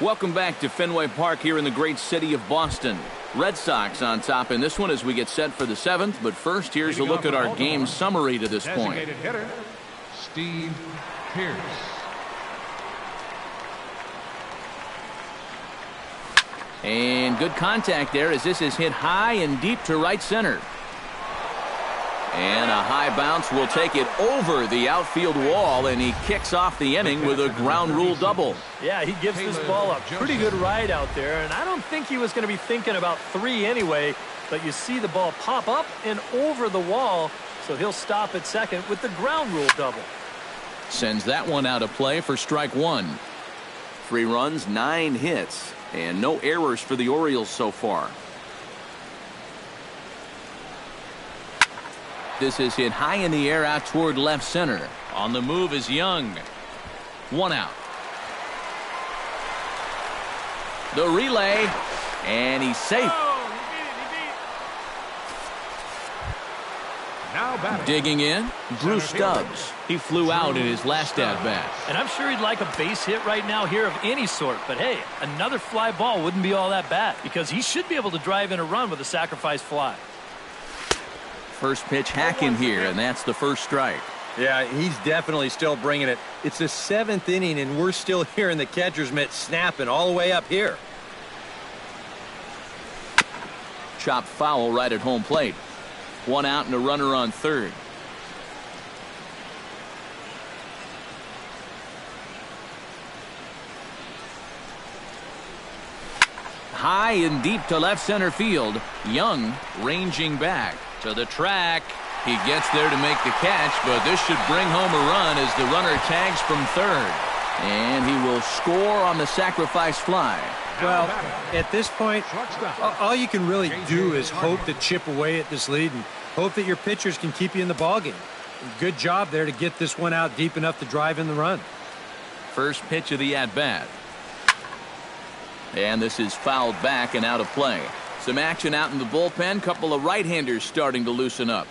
Welcome back to Fenway Park here in the great city of Boston. Red Sox on top in this one as we get set for the 7th. But first, here's a look at our game summary to this point. Designated hitter, Steve Pierce. And good contact there as this is hit high and deep to right center. And a high bounce will take it over the outfield wall, and he kicks off the inning with a ground rule double. Yeah, he gives this ball a pretty good ride out there, and I don't think he was going to be thinking about 3 anyway, but you see the ball pop up and over the wall, so he'll stop at second with the ground rule double. Sends that one out of play for strike 1. 3 runs, 9 hits, and no errors for the Orioles so far. This is hit high in the air out toward left center. On the move is Young. 1 out. The relay, and he's safe. Now batting. Digging in, Bruce Stubbs. He flew out in his last at-bat. And I'm sure he'd like a base hit right now here of any sort, but hey, another fly ball wouldn't be all that bad because he should be able to drive in a run with a sacrifice fly. First pitch hacking here, and that's the first strike. Yeah, he's definitely still bringing it. It's the 7th inning, and we're still hearing the catcher's mitt snapping all the way up here. Chopped foul right at home plate. 1 out and a runner on third. High and deep to left center field. Young ranging back to the track. He gets there to make the catch, but this should bring home a run as the runner tags from third. And he will score on the sacrifice fly. Well, at this point, all you can really do is hope to chip away at this lead and hope that your pitchers can keep you in the ballgame. Good job there to get this one out deep enough to drive in the run. First pitch of the at-bat. And this is fouled back and out of play. Some action out in the bullpen. Couple of right-handers starting to loosen up.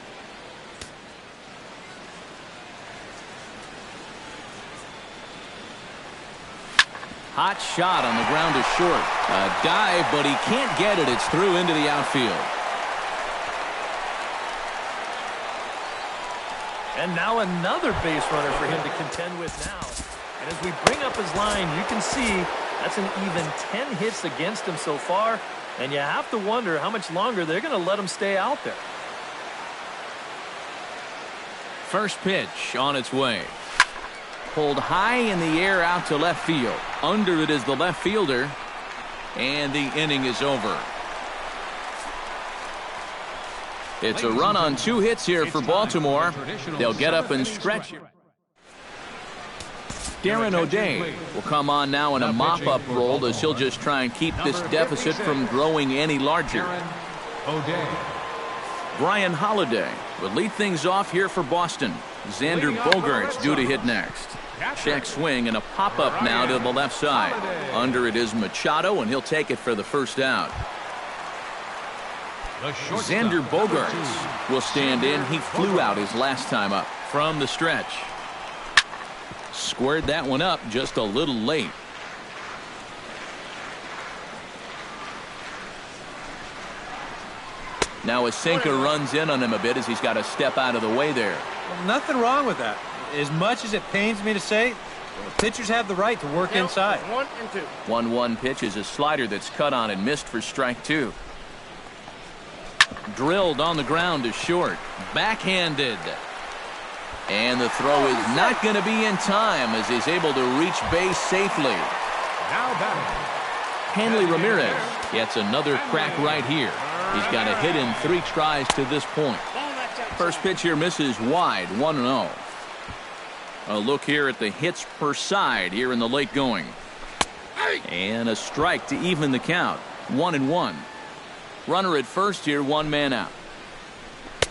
Hot shot on the ground is short. A dive, but he can't get it. It's through into the outfield. And now another base runner for him to contend with now. And as we bring up his line, you can see that's an even 10 hits against him so far. And you have to wonder how much longer they're going to let him stay out there. First pitch on its way. Pulled high in the air out to left field. Under it is the left fielder. And the inning is over. It's a run on 2 hits here for Baltimore. They'll get up and stretch. Darren O'Day will come on now in a mop-up role as he'll just try and keep this deficit from growing any larger. Brian Holliday will lead things off here for Boston. Xander Bogaerts due to hit next. Check swing and a pop-up now to the left side. Under it is Machado, and he'll take it for the first out. Xander Bogaerts will stand in. He flew out his last time up from the stretch. Squared that one up just a little late. Now a sinker runs in on him a bit as he's got to step out of the way there. Well, nothing wrong with that. As much as it pains me to say, pitchers have the right to work inside. 1-2. 1-1 pitch is a slider that's cut on and missed for strike 2. Drilled on the ground is short. Backhanded. And the throw is not going to be in time as he's able to reach base safely. Now batting. Hanley Ramirez gets another crack right here. He's got a hit in 3 tries to this point. First pitch here misses wide, 1-0. A look here at the hits per side here in the late going. And a strike to even the count. 1-1. Runner at first here, 1 man out.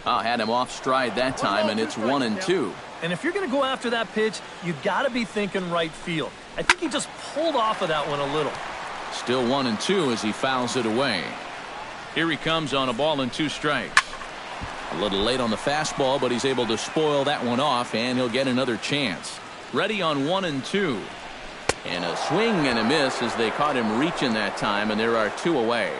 Had him off stride that time, and it's 1-2. And if you're going to go after that pitch, you got to be thinking right field. I think he just pulled off of that one a little. Still 1-2 as he fouls it away. Here he comes on a ball and 2 strikes. A little late on the fastball, but he's able to spoil that one off, and he'll get another chance. Ready on 1-2. And a swing and a miss as they caught him reaching that time, and there are 2 away.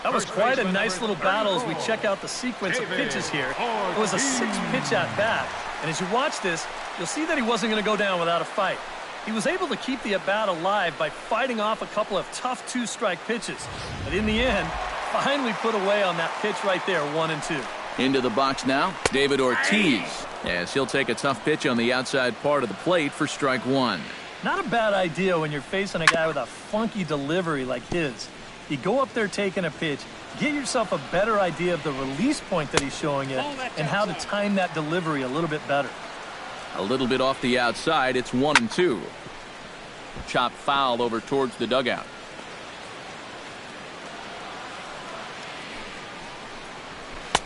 That was quite a nice little battle as we check out the sequence of pitches here. It was a 6-pitch at bat, and as you watch this, you'll see that he wasn't going to go down without a fight. He was able to keep the at-bat alive by fighting off a couple of tough 2-strike pitches. But in the end, finally put away on that pitch right there, 1-2. Into the box now, David Ortiz, as he'll take a tough pitch on the outside part of the plate for strike 1. Not a bad idea when you're facing a guy with a funky delivery like his. You go up there taking a pitch, get yourself a better idea of the release point that he's showing you and how to time that delivery a little bit better. A little bit off the outside, it's 1-2. Chop foul over towards the dugout.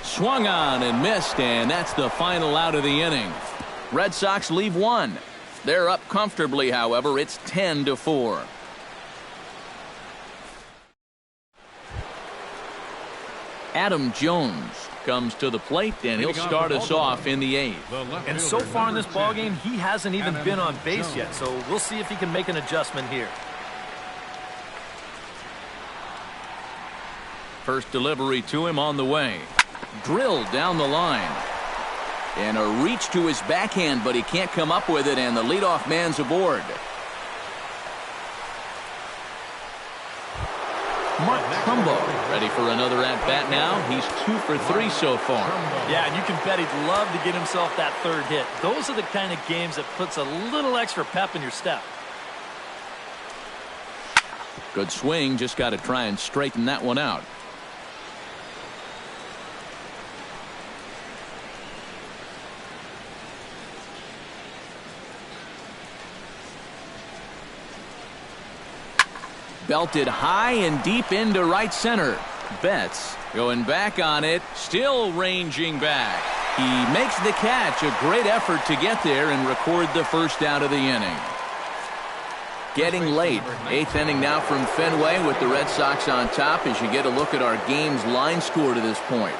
Swung on and missed, and that's the final out of the inning. Red Sox leave 1. They're up comfortably, however. It's 10-4. Adam Jones comes to the plate, and he'll start us off in the 8th. And so far in this ballgame, he hasn't even been on base yet, so we'll see if he can make an adjustment here. First delivery to him on the way. Drilled down the line. And a reach to his backhand, but he can't come up with it, and the leadoff man's aboard. Mark Trumbo ready for another at-bat now. He's 2 for 3 so far. Yeah, and you can bet he'd love to get himself that 3rd hit. Those are the kind of games that puts a little extra pep in your step. Good swing, just got to try and straighten that one out. Belted high and deep into right center. Betts going back on it, still ranging back. He makes the catch. A great effort to get there and record the first out of the inning. Getting late. 8th inning now from Fenway with the Red Sox on top as you get a look at our game's line score to this point.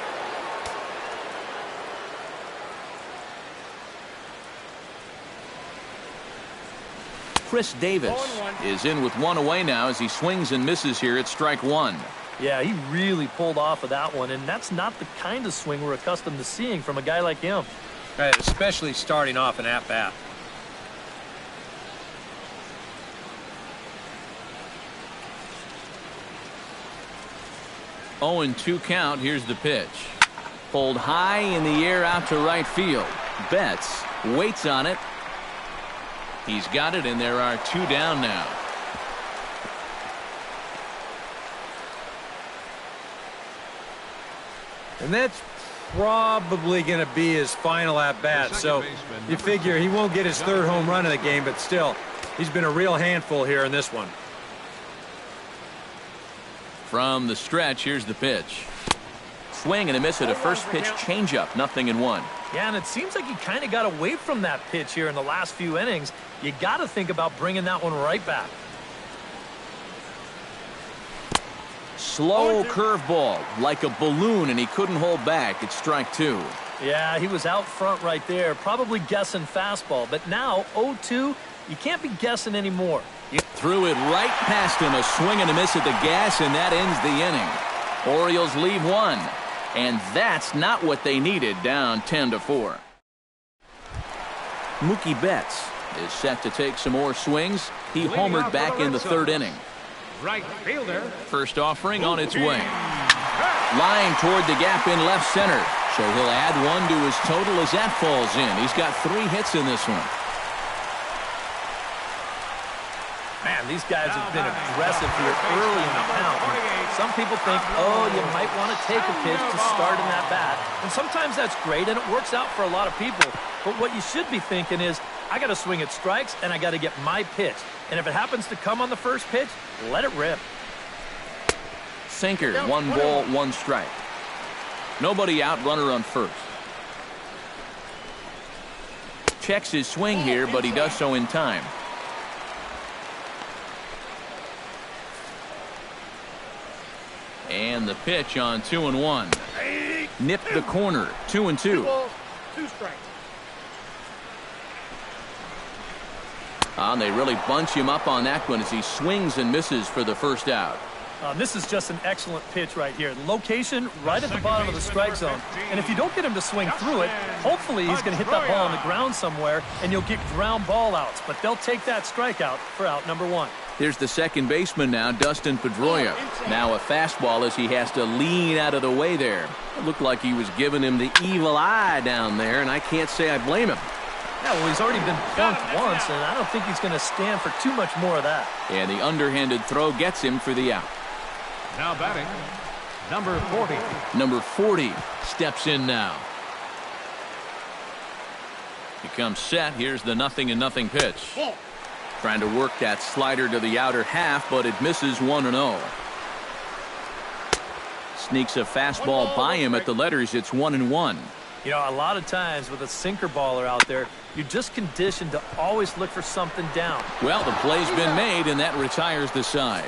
Chris Davis is in with 1 away now as he swings and misses here at strike 1. Yeah, he really pulled off of that one, and that's not the kind of swing we're accustomed to seeing from a guy like him. Right, especially starting off an at-bat. Oh, and 2 count. Here's the pitch. Pulled high in the air out to right field. Betts waits on it. He's got it, and there are 2 down now. And that's probably going to be his final at-bat. So you figure he won't get his 3rd home run of the game, but still, he's been a real handful here in this one. From the stretch, here's the pitch. Swing and a miss at a first pitch changeup. 0-1. Yeah, and it seems like he kind of got away from that pitch here in the last few innings. You got to think about bringing that one right back. Slow curveball like a balloon, and he couldn't hold back. It's strike 2. Yeah, he was out front right there, probably guessing fastball. But now 0-2, you can't be guessing anymore. Threw it right past him. A swing and a miss at the gas, and that ends the inning. Orioles leave 1. And that's not what they needed, down 10-4. Mookie Betts is set to take some more swings. He homered back in the 3rd inning. Right fielder. First offering on its way. Line toward the gap in left center. So he'll add 1 to his total as that falls in. He's got 3 hits in this one. Man, these guys have been aggressive here early in the count. Some people think, oh, you might want to take a pitch to start in that bat. And sometimes that's great, and it works out for a lot of people. But what you should be thinking is, I got to swing at strikes, and I got to get my pitch. And if it happens to come on the first pitch, let it rip. Sinker, 1 ball, 1 strike. Nobody out, runner on first. Checks his swing here, but he does so in time. And the pitch on 2-1. Nipped the corner. 2-2. 2 strikes. And they really bunch him up on that one as he swings and misses for the first out. This is just an excellent pitch right here. Location right at the bottom of the strike zone. And if you don't get him to swing through it, hopefully he's going to hit that ball on the ground somewhere, and you'll get ground ball outs. But they'll take that strikeout for out number 1. Here's the second baseman now, Dustin Pedroia. Now a fastball as he has to lean out of the way there. It looked like he was giving him the evil eye down there, and I can't say I blame him. Yeah, well, he's already been bumped once, and I don't think he's going to stand for too much more of that. And the underhanded throw gets him for the out. Now batting, number 40. Number 40 steps in now. He comes set. Here's the 0-0 pitch. Trying to work that slider to the outer half, but it misses 1-0. Sneaks a fastball by him at the letters. It's 1-1. You know, a lot of times with a sinker baller out there, you're just conditioned to always look for something down. Well, the play's been made, and that retires the side.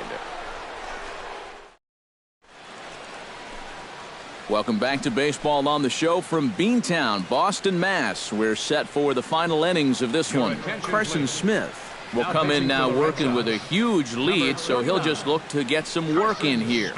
Welcome back to Baseball on the Show from Beantown, Boston, Mass. We're set for the final innings of this one. Carson Smith will come in now working with a huge lead, so he'll just look to get some work in here.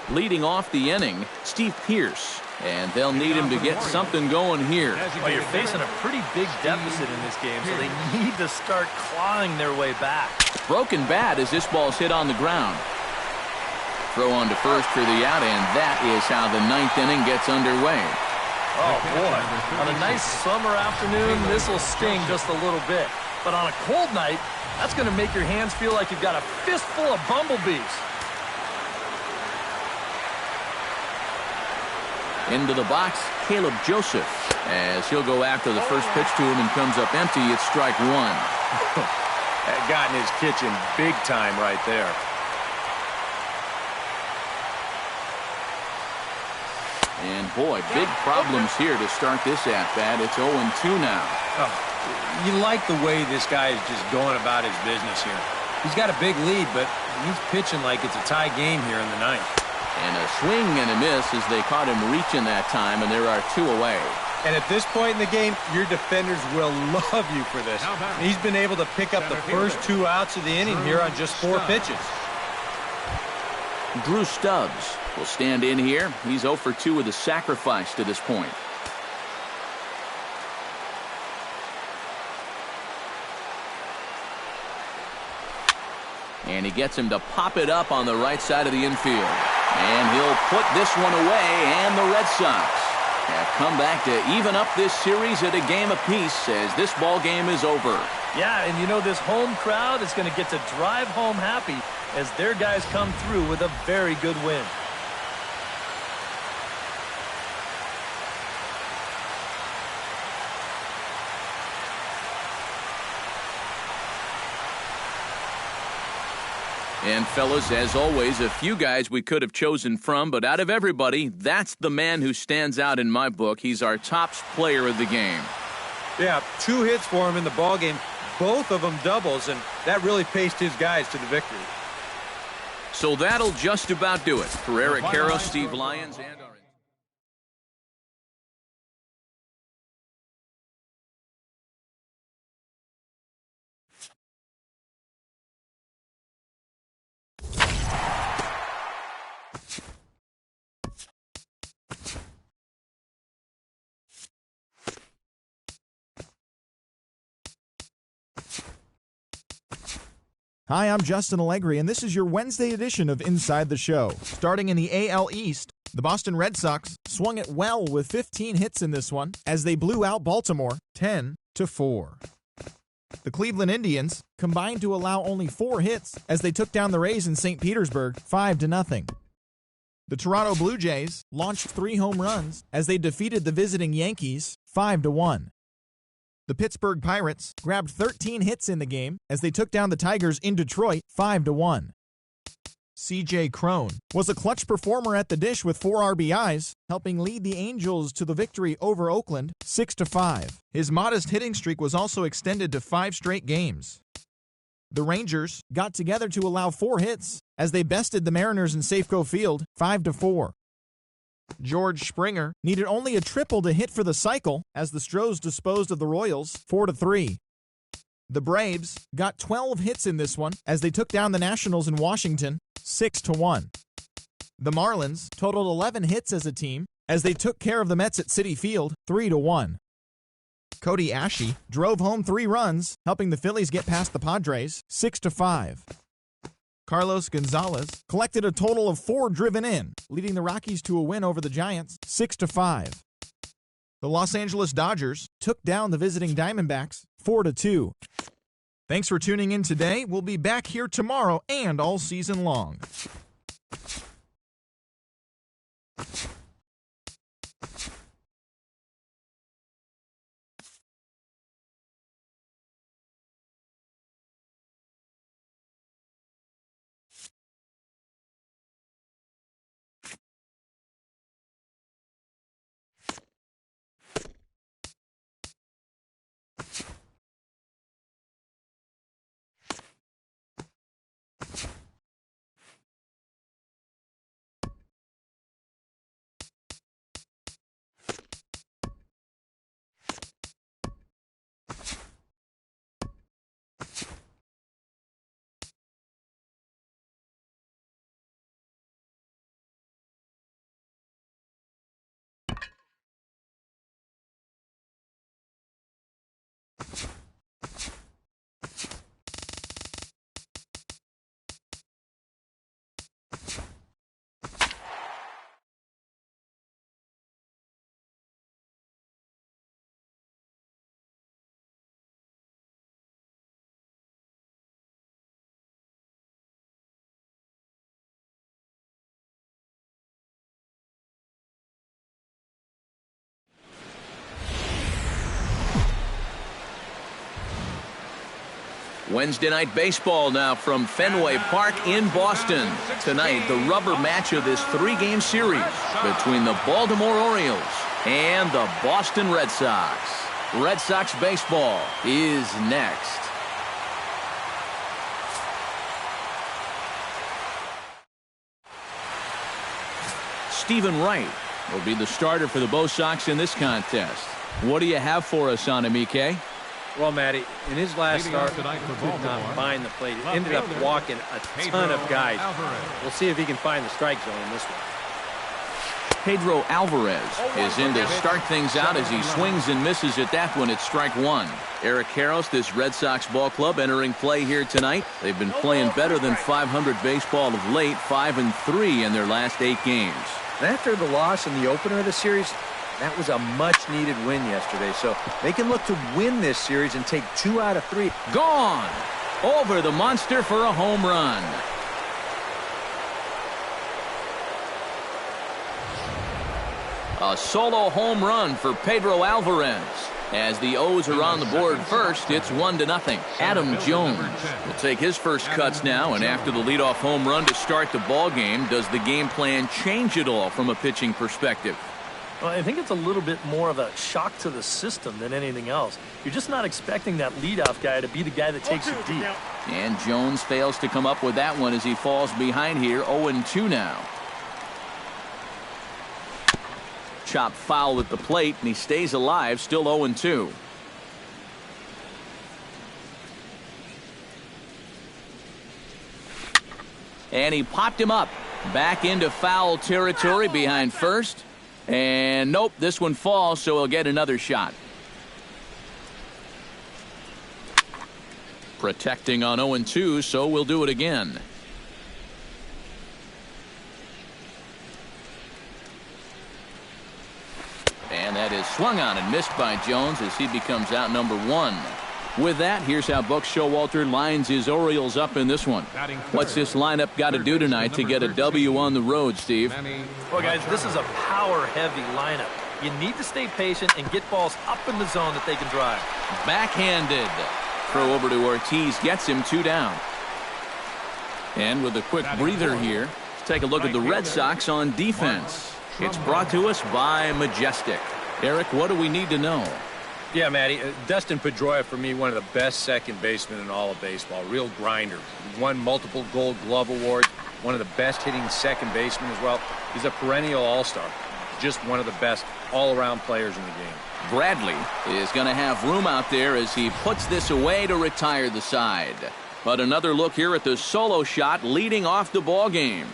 Leading off the inning, Steve Pearce. And they'll need him to get something going here. Well, you're facing a pretty big deficit in this game, so they need to start clawing their way back. Broken bat as this ball's hit on the ground. Throw on to first for the out, and that is how the 9th inning gets underway. Oh, boy. On a nice summer afternoon, this will sting just a little bit. But on a cold night, that's going to make your hands feel like you've got a fistful of bumblebees. Into the box, Caleb Joseph, as he'll go after the first pitch to him and comes up empty. It's strike 1. That got in his kitchen big time right there. And boy, big problems here to start this at-bat. It's 0-2 now. Oh, you like the way this guy is just going about his business here. He's got a big lead, but he's pitching like it's a tie game here in the 9th. And a swing and a miss as they caught him reaching that time, and there are 2 away. And at this point in the game, your defenders will love you for this. He's been able to pick up the first 2 outs of the inning here on just 4 pitches. Drew Stubbs will stand in here. He's 0 for 2 with a sacrifice to this point. And he gets him to pop it up on the right side of the infield. And he'll put this one away, and the Red Sox have come back to even up this series at a game apiece as this ball game is over. Yeah, and you know this home crowd is going to get to drive home happy as their guys come through with a very good win. And fellas, as always, a few guys we could have chosen from, but out of everybody, that's the man who stands out in my book. He's our top player of the game. Yeah, 2 hits for him in the ballgame, both of them doubles, and that really paced his guys to the victory. So that'll just about do it for Eric Harrow, Steve Lyons, and our... Hi, I'm Justin Allegri, and this is your Wednesday edition of Inside the Show. Starting in the AL East, the Boston Red Sox swung it well with 15 hits in this one as they blew out Baltimore 10-4. The Cleveland Indians combined to allow only 4 hits as they took down the Rays in St. Petersburg 5-0. The Toronto Blue Jays launched 3 home runs as they defeated the visiting Yankees 5-1. The Pittsburgh Pirates grabbed 13 hits in the game as they took down the Tigers in Detroit 5-1. C.J. Cron was a clutch performer at the dish with 4 RBIs, helping lead the Angels to the victory over Oakland 6-5. His modest hitting streak was also extended to 5 straight games. The Rangers got together to allow 4 hits as they bested the Mariners in Safeco Field 5-4. George Springer needed only a triple to hit for the cycle as the Stros disposed of the Royals 4-3. The Braves got 12 hits in this one as they took down the Nationals in Washington 6-1. The Marlins totaled 11 hits as a team as they took care of the Mets at Citi Field 3-1. Cody Asche drove home 3 runs, helping the Phillies get past the Padres 6-5. Carlos Gonzalez collected a total of 4 driven in, leading the Rockies to a win over the Giants 6-5. The Los Angeles Dodgers took down the visiting Diamondbacks 4-2. Thanks for tuning in today. We'll be back here tomorrow and all season long. Wednesday night baseball now from Fenway Park in Boston. Tonight, the rubber match of this 3-game series between the Baltimore Orioles and the Boston Red Sox. Red Sox baseball is next. Stephen Wright will be the starter for the Bo Sox in this contest. What do you have for us on him, EK? Well, Matty, in his last start, he could not find the plate. He ended up walking a ton of guys. We'll see if he can find the strike zone in this one. Pedro Alvarez is in to start things out as he swings and misses at that one at strike 1. Eric Karros, this Red Sox ball club, entering play here tonight. They've been playing better than .500 baseball of late, 5-3 in their last 8 games. And after the loss in the opener of the series, that was a much-needed win yesterday, so they can look to win this series and take 2 out of 3. Gone! Over the monster for a home run. A solo home run for Pedro Alvarez. As the O's are on the board first, it's 1-0. Adam Jones will take his first cuts now, and after the leadoff home run to start the ball game, does the game plan change at all from a pitching perspective? Well, I think it's a little bit more of a shock to the system than anything else. You're just not expecting that leadoff guy to be the guy that takes it deep. And Jones fails to come up with that one as he falls behind here, 0-2 now. Chopped foul at the plate, and he stays alive, still 0-2. And he popped him up. Back into foul territory behind first. And nope, this one falls, so he'll get another shot. Protecting on 0-2, so we'll do it again. And that is swung on and missed by Jones as he becomes out number 1. With that, here's how Buck Showalter lines his Orioles up in this one. What's this lineup got to do tonight to get a W on the road, Steve? Well, guys, this is a power-heavy lineup. You need to stay patient and get balls up in the zone that they can drive. Backhanded. Throw over to Ortiz gets him 2 down. And with a quick breather here, let's take a look at the Red Sox on defense. It's brought to us by Majestic. Eric, what do we need to know? Yeah, Matty, Dustin Pedroia, for me, one of the best second basemen in all of baseball. Real grinder. He won multiple Gold Glove awards. One of the best hitting second basemen as well. He's a perennial all-star. just one of the best all-around players in the game. Bradley is going to have room out there as he puts this away to retire the side. But another look here at the solo shot leading off the ball game.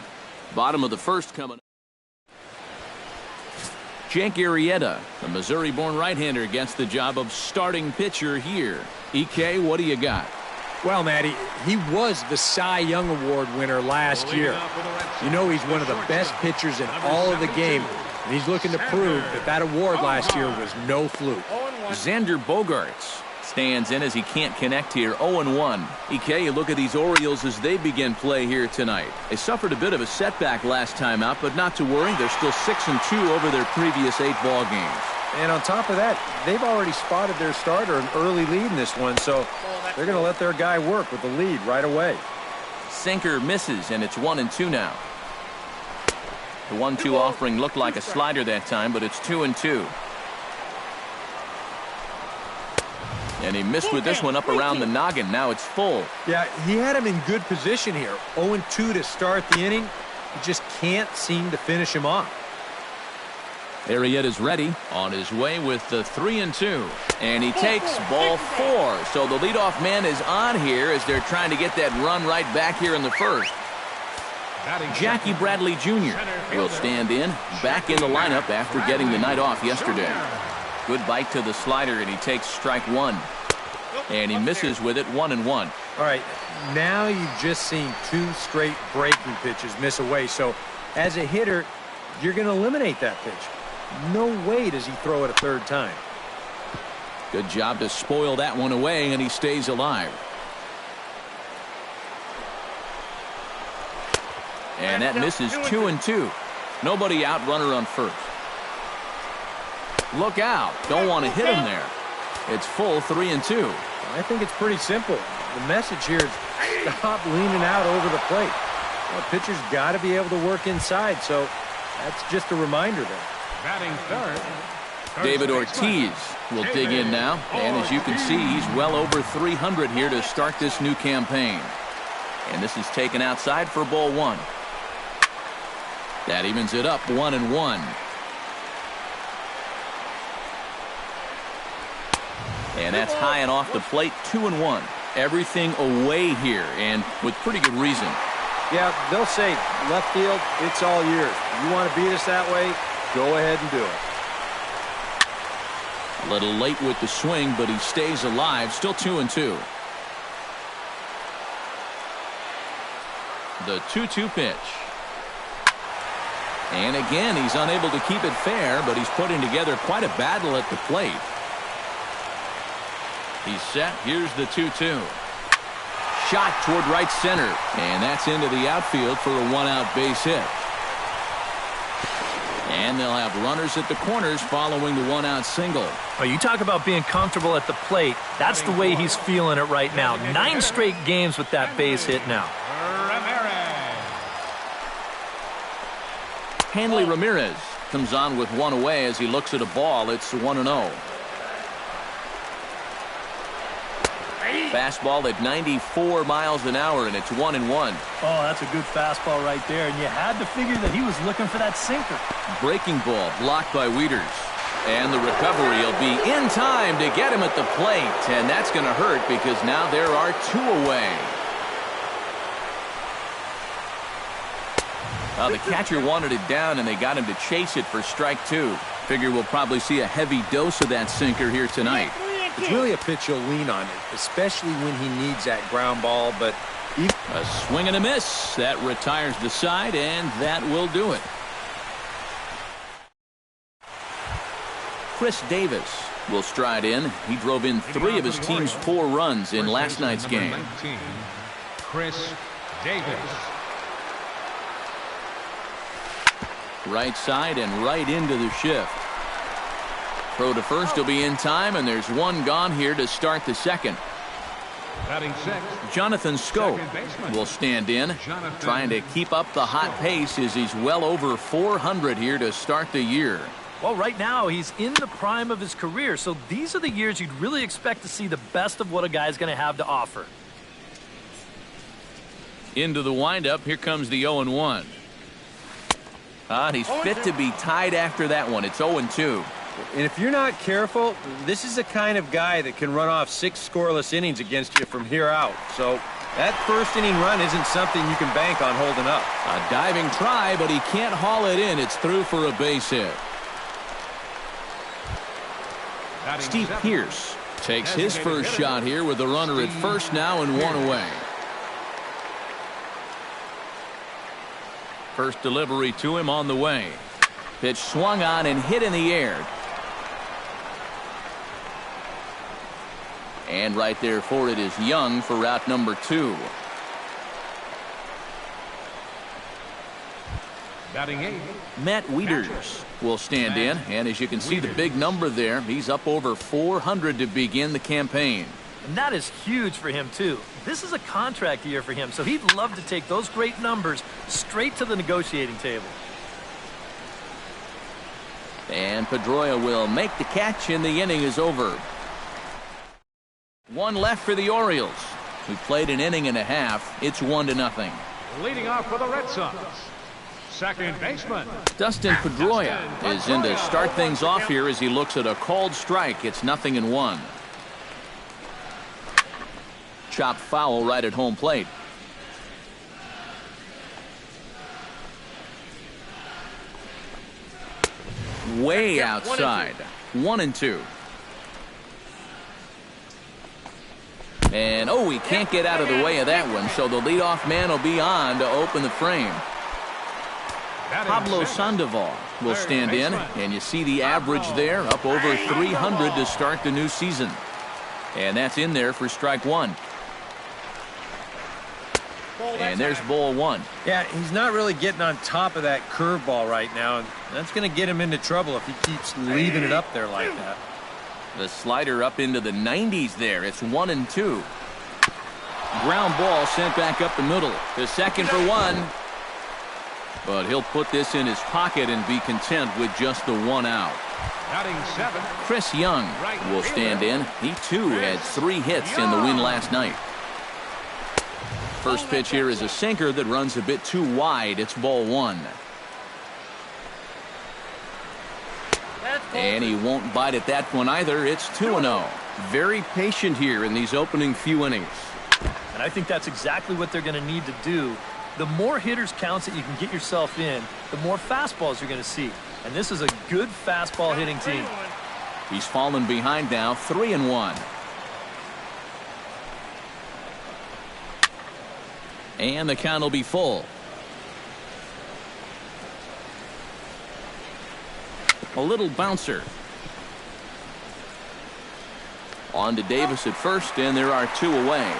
Bottom of the first coming up. Jake Arrieta, the Missouri-born right-hander, gets the job of starting pitcher here. EK, what do you got? Well, Matty, he was the Cy Young Award winner last year. You know he's one of the best pitchers in all of the game, and he's looking to prove that that award last year was no fluke. Xander Bogaerts stands in as he can't connect here. 0-1. EK, you look at these Orioles as they begin play here tonight. They suffered a bit of a setback last time out, but not to worry. They're still 6-2 over their previous 8 ball games. And on top of that, they've already spotted their starter an early lead in this one, so they're going to let their guy work with the lead right away. Sinker misses, and it's 1-2 now. The 1-2 offering looked like a slider that time, but it's 2-2. And he missed with this one up around the noggin. Now it's full. Yeah, he had him in good position here. 0-2 to start the inning. He just can't seem to finish him off. Arrieta's ready, on his way with the 3-2. And he takes ball 4. So the leadoff man is on here as they're trying to get that run right back here in the first. Jackie Bradley Jr. will stand in, back in the lineup after getting the night off yesterday. Good bite to the slider, and he takes strike 1. And he misses with it, 1-1. All right, now you've just seen 2 straight breaking pitches miss away. So as a hitter, you're going to eliminate that pitch. No way does he throw it a third time. Good job to spoil that one away, and he stays alive. And that misses 2-2. Nobody out, runner on first. Look out. Don't want to hit him there. It's full 3-2. I think it's pretty simple. The message here is stop leaning out over the plate. Well, pitcher's got to be able to work inside, so that's just a reminder there. Batting third. David Ortiz will dig in now. And as you can see, he's well over 300 here to start this new campaign. And this is taken outside for ball 1. That evens it up 1-1. And that's high and off the plate, 2-1. Everything away here, and with pretty good reason. Yeah, they'll say, left field, it's all yours. You want to beat us that way? Go ahead and do it. A little late with the swing, but he stays alive, still 2-2. The 2-2 pitch. And again, he's unable to keep it fair, but he's putting together quite a battle at the plate. He's set. Here's the 2-2. Shot toward right center. And that's into the outfield for a 1-out base hit. And they'll have runners at the corners following the 1-out single. Oh, you talk about being comfortable at the plate. That's the way he's feeling it right now. 9 straight games with that base hit now. Hanley Ramirez comes on with 1 away as he looks at a ball. It's 1-0. Fastball at 94 miles an hour, and it's 1-1. Oh, that's a good fastball right there, and you had to figure that he was looking for that sinker. Breaking ball blocked by Wieters. And the recovery will be in time to get him at the plate, and that's going to hurt because now there are 2 away. The catcher wanted it down, and they got him to chase it for strike 2. Figure we'll probably see a heavy dose of that sinker here tonight. It's really a pitch you'll lean on, especially when he needs that ground ball, but a swing and a miss. That retires the side, and that will do it. Chris Davis will stride in. He drove in 3 of his team's 4 runs in last night's game. 19, Chris Davis. Right side and right into the shift. Throw to first will be in time, and there's 1 gone here to start the second. Batting 6. Jonathan Scope will stand in, trying to keep up the hot pace as he's well over 400 here to start the year. Well, right now he's in the prime of his career, so these are the years you'd really expect to see the best of what a guy's going to have to offer. Into the windup, here comes the 0-1. And he's fit to be tied after that one. It's 0-2. And if you're not careful, this is the kind of guy that can run off 6 scoreless innings against you from here out. So that first inning run isn't something you can bank on holding up. A diving try, but he can't haul it in. It's through for a base hit. Steve Pearce takes his first shot here with the runner at first now and 1 away. First delivery to him on the way. Pitch swung on and hit in the air. And right there for it is Young for route number 2. Batting 8. Matt Wieters will stand in, and as you can see the big number there, he's up over 400 to begin the campaign. And that is huge for him, too. This is a contract year for him, so he'd love to take those great numbers straight to the negotiating table. And Pedroia will make the catch, and the inning is over. 1 left for the Orioles, who played an inning and a half. It's 1-0. Leading off for the Red Sox, second baseman Dustin Pedroia is in to start things off here as he looks at a called strike. It's 0-1. Chopped foul right at home plate. Way outside. 1-2. And he can't get out of the way of that one, so the leadoff man will be on to open the frame. Pablo Sandoval will stand in, and you see the average there, up over 300 to start the new season. And that's in there for strike 1. And there's ball 1. Yeah, he's not really getting on top of that curveball right now, and that's going to get him into trouble if he keeps leaving it up there like that. The slider up into the 90s there. It's 1-2. Ground ball sent back up the middle. The second for 1. But he'll put this in his pocket and be content with just the 1 out. Batting 7. Chris Young will stand in. He too had 3 hits in the win last night. First pitch here is a sinker that runs a bit too wide. It's ball 1. And he won't bite at that one either. It's 2-0. Very patient here in these opening few innings. And I think that's exactly what they're going to need to do. The more hitters counts that you can get yourself in, the more fastballs you're going to see. And this is a good fastball hitting team. He's fallen behind now, 3-1. And the count will be full. A little bouncer. On to Davis at first, and there are 2 away.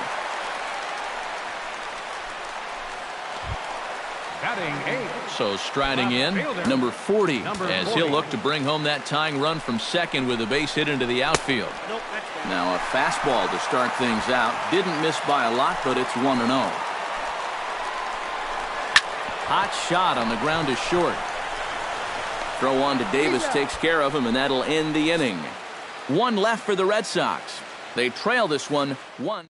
Batting 8. So striding in, number 40, as he'll look to bring home that tying run from second with a base hit into the outfield. Now a fastball to start things out. Didn't miss by a lot, but it's 1-0. Hot shot on the ground to short. Throw on to Davis takes care of him, and that'll end the inning. 1 left for the Red Sox. They trail this one 1.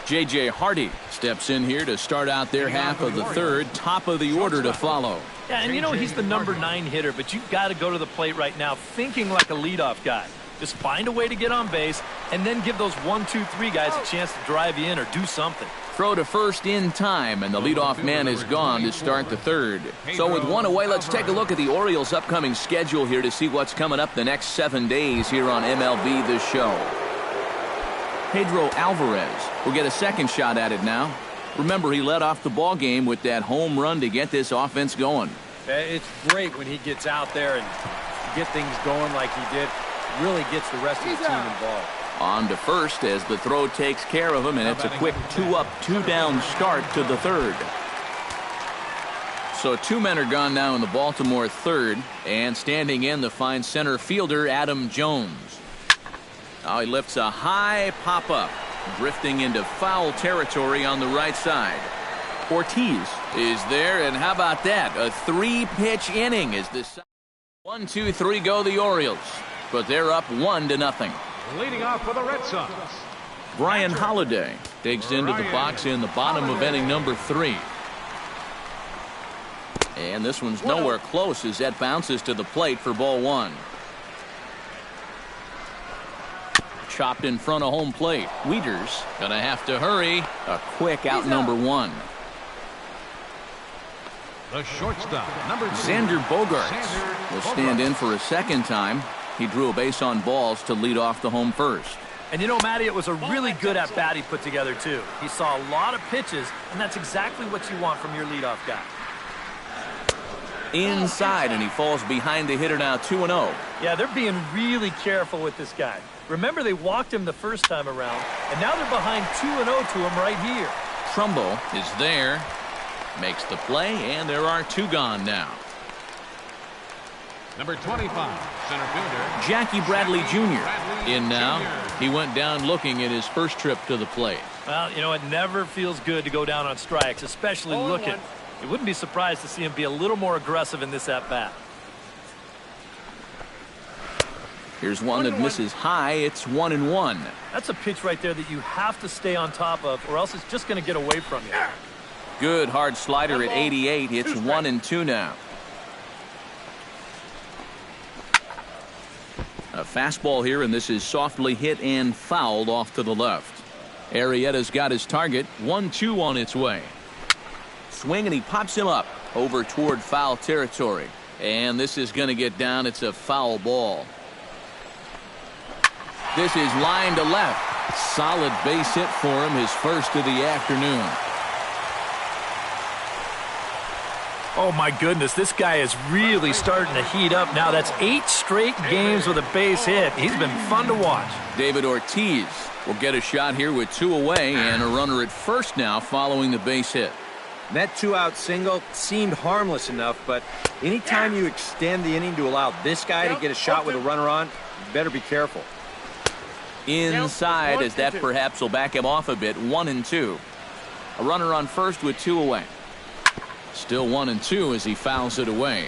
J.J. Hardy steps in here to start out their half of the third. Top of the order to follow. Yeah, and you know he's the number 9 hitter, but you've got to go to the plate right now thinking like a leadoff guy. Just find a way to get on base and then give those 1, 2, 3 guys a chance to drive you in or do something. Throw to first in time, and the leadoff man is gone to start the third. So with 1 away, let's take a look at the Orioles' upcoming schedule here to see what's coming up the next 7 days here on MLB The Show. Pedro Alvarez will get a second shot at it now. Remember, he led off the ball game with that home run to get this offense going. It's great when he gets out there and get things going like he did. Really gets the rest of the team involved. On to first as the throw takes care of him, and it's a quick 2-up, 2-down start to the third. So 2 men are gone now in the Baltimore third, and standing in the fine center fielder Adam Jones. Now he lifts a high pop-up, drifting into foul territory on the right side. Ortiz is there, and how about that? A 3-pitch inning is this. 1, 2, 3 go the Orioles, but they're up 1-0. Leading off for the Red Sox, Brian Holiday digs into the box in the bottom of inning number 3. And this one's nowhere close as that bounces to the plate for ball one. Chopped in front of home plate. Wieters gonna have to hurry. A quick out number one. The shortstop, number 2. Xander Bogaerts will stand in for a second time. He drew a base on balls to lead off the home first. And you know, Matty, it was a really good at-bat he put together, too. He saw a lot of pitches, and that's exactly what you want from your leadoff guy. Inside, and he falls behind the hitter now 2-0. Yeah, they're being really careful with this guy. Remember, they walked him the first time around, and now they're behind 2-0 to him right here. Trumbo is there. Makes the play, and there are 2 gone now. Number 25, center fielder Jackie Bradley Jr. Bradley in now. Jr. He went down looking at his first trip to the plate. Well, you know, it never feels good to go down on strikes, especially looking. You wouldn't be surprised to see him be a little more aggressive in this at-bat. Here's one that misses high. It's 1-1. That's a pitch right there that you have to stay on top of, or else it's just going to get away from you. Good hard slider at 88. It's 1-2 now. A fastball here, and this is softly hit and fouled off to the left. Arrieta's got his target. 1-2 on its way. Swing, and he pops him up over toward foul territory. And this is going to get down. It's a foul ball. This is line to left. Solid base hit for him, his first of the afternoon. Oh, my goodness, this guy is really starting to heat up now. That's 8 straight games with a base hit. He's been fun to watch. David Ortiz will get a shot here with 2 away and a runner at first now following the base hit. That 2-out single seemed harmless enough, but anytime you extend the inning to allow this guy to get a shot with a runner on, you better be careful. Inside, as that perhaps will back him off a bit. 1-2. A runner on first with 2 away. Still 1-2 as he fouls it away.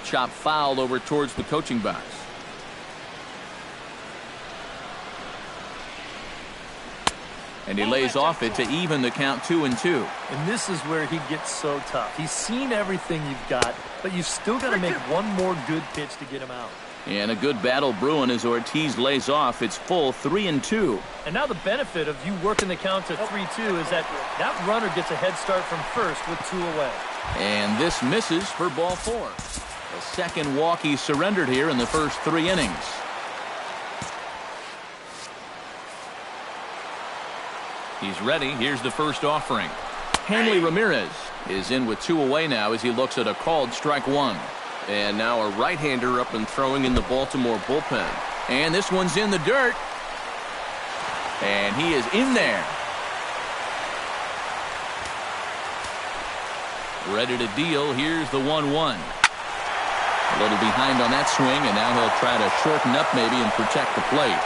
Chop fouled over towards the coaching box. And he lays off it to even the count 2-2. And this is where he gets so tough. He's seen everything you've got, but you've still got to make one more good pitch to get him out. And a good battle brewing as Ortiz lays off. It's full 3-2. And now the benefit of you working the count to 3-2 is that runner gets a head start from first with 2 away. And this misses for ball 4. The second walk he surrendered here in the first 3 innings. He's ready. Here's the first offering. Hanley Ramirez is in with 2 away now as he looks at a called strike 1. And now a right-hander up and throwing in the Baltimore bullpen. And this one's in the dirt. And he is in there. Ready to deal. Here's the 1-1. A little behind on that swing, and now he'll try to shorten up maybe and protect the plate.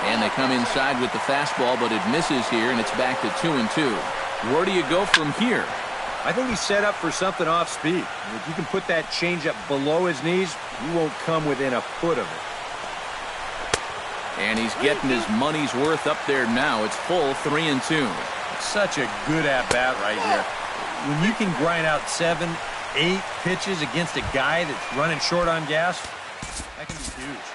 And they come inside with the fastball, but it misses here, and it's back to 2-2. Where do you go from here? I think he's set up for something off speed. If you can put that changeup below his knees, you won't come within a foot of it. And he's getting his money's worth up there now. It's full 3-2. Such a good at-bat right here. When you can grind out 7, 8 pitches against a guy that's running short on gas, that can be huge.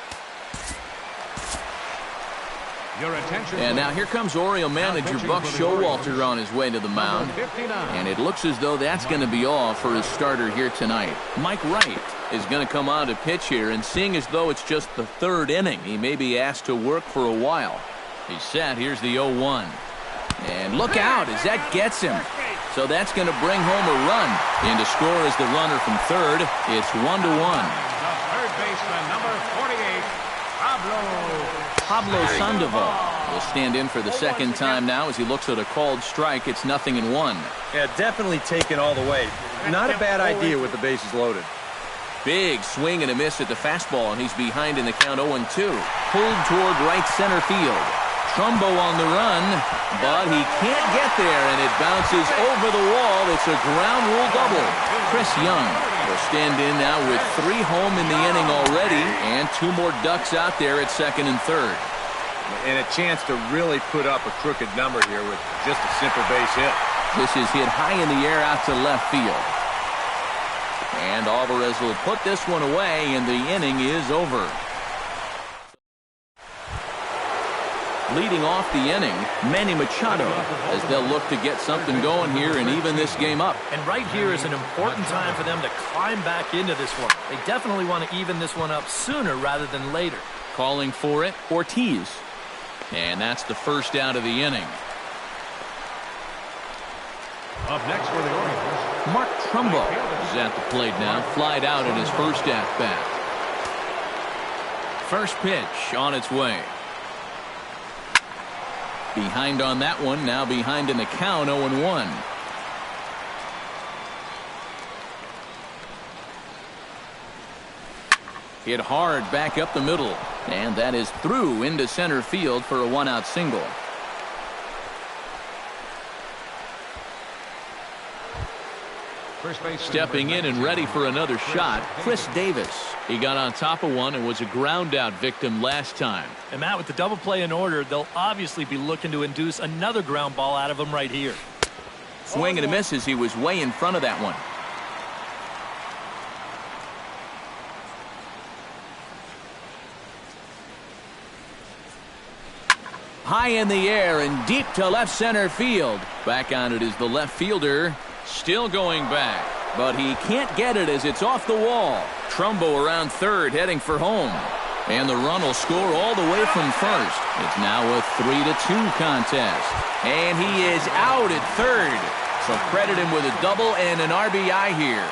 Your attention, and now here comes Oriole manager Buck Showalter on his way to the mound. And it looks as though that's going to be all for his starter here tonight. Mike Wright is going to come on to pitch here, and seeing as though it's just the 3rd inning, he may be asked to work for a while. He's set. Here's the 0-1. And look out as that gets him. So that's going to bring home a run. And to score is the runner from third. It's 1-1. the third baseman, number 48, Pablo Sandoval will stand in for the second time now as he looks at a called strike. It's 0-1. Yeah, definitely taken all the way. Not a bad idea with the bases loaded. Big swing and a miss at the fastball, and he's behind in the count 0-2. Pulled toward right center field. Trumbo on the run, but he can't get there, and it bounces over the wall. It's a ground rule double. Chris Young will stand in now with 3 home in the inning already, and 2 more ducks out there at second and third. And a chance to really put up a crooked number here with just a simple base hit. This is hit high in the air out to left field. And Alvarez will put this one away, and the inning is over. Leading off the inning, Manny Machado, as they'll look to get something going here and even this game up. And right here is an important time for them to climb back into this one. They definitely want to even this one up sooner rather than later. Calling for it, Ortiz. And that's the first out of the inning. Up next for the Orioles, Mark Trumbo is at the plate now, flied out in his first at-bat. First pitch on its way. Behind on that one, now behind in the count, 0-1. Hit hard back up the middle, and that is through into center field for a one-out single. first base Stepping in and ready for another shot, Chris Davis. He got on top of one and was a ground-out victim last time. And Matt, with the double play in order, they'll obviously be looking to induce another ground ball out of him right here. Swing and a miss as he was way in front of that one. High in the air and deep to left center field. Back on it is the left fielder. Still going back, but he can't get it as it's off the wall. Trumbo around third, heading for home. And the run will score all the way from first. It's now a 3-2 contest. And he is out at third. So credit him with a double and an RBI here.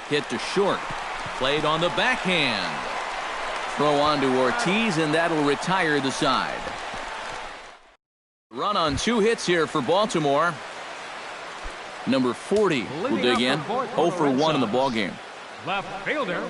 Hit to short. Played on the backhand. Throw on to Ortiz, and that'll retire the side. Run on 2 hits here for Baltimore. Number 40 will dig in. 0 for 1 in the ballgame. left fielder,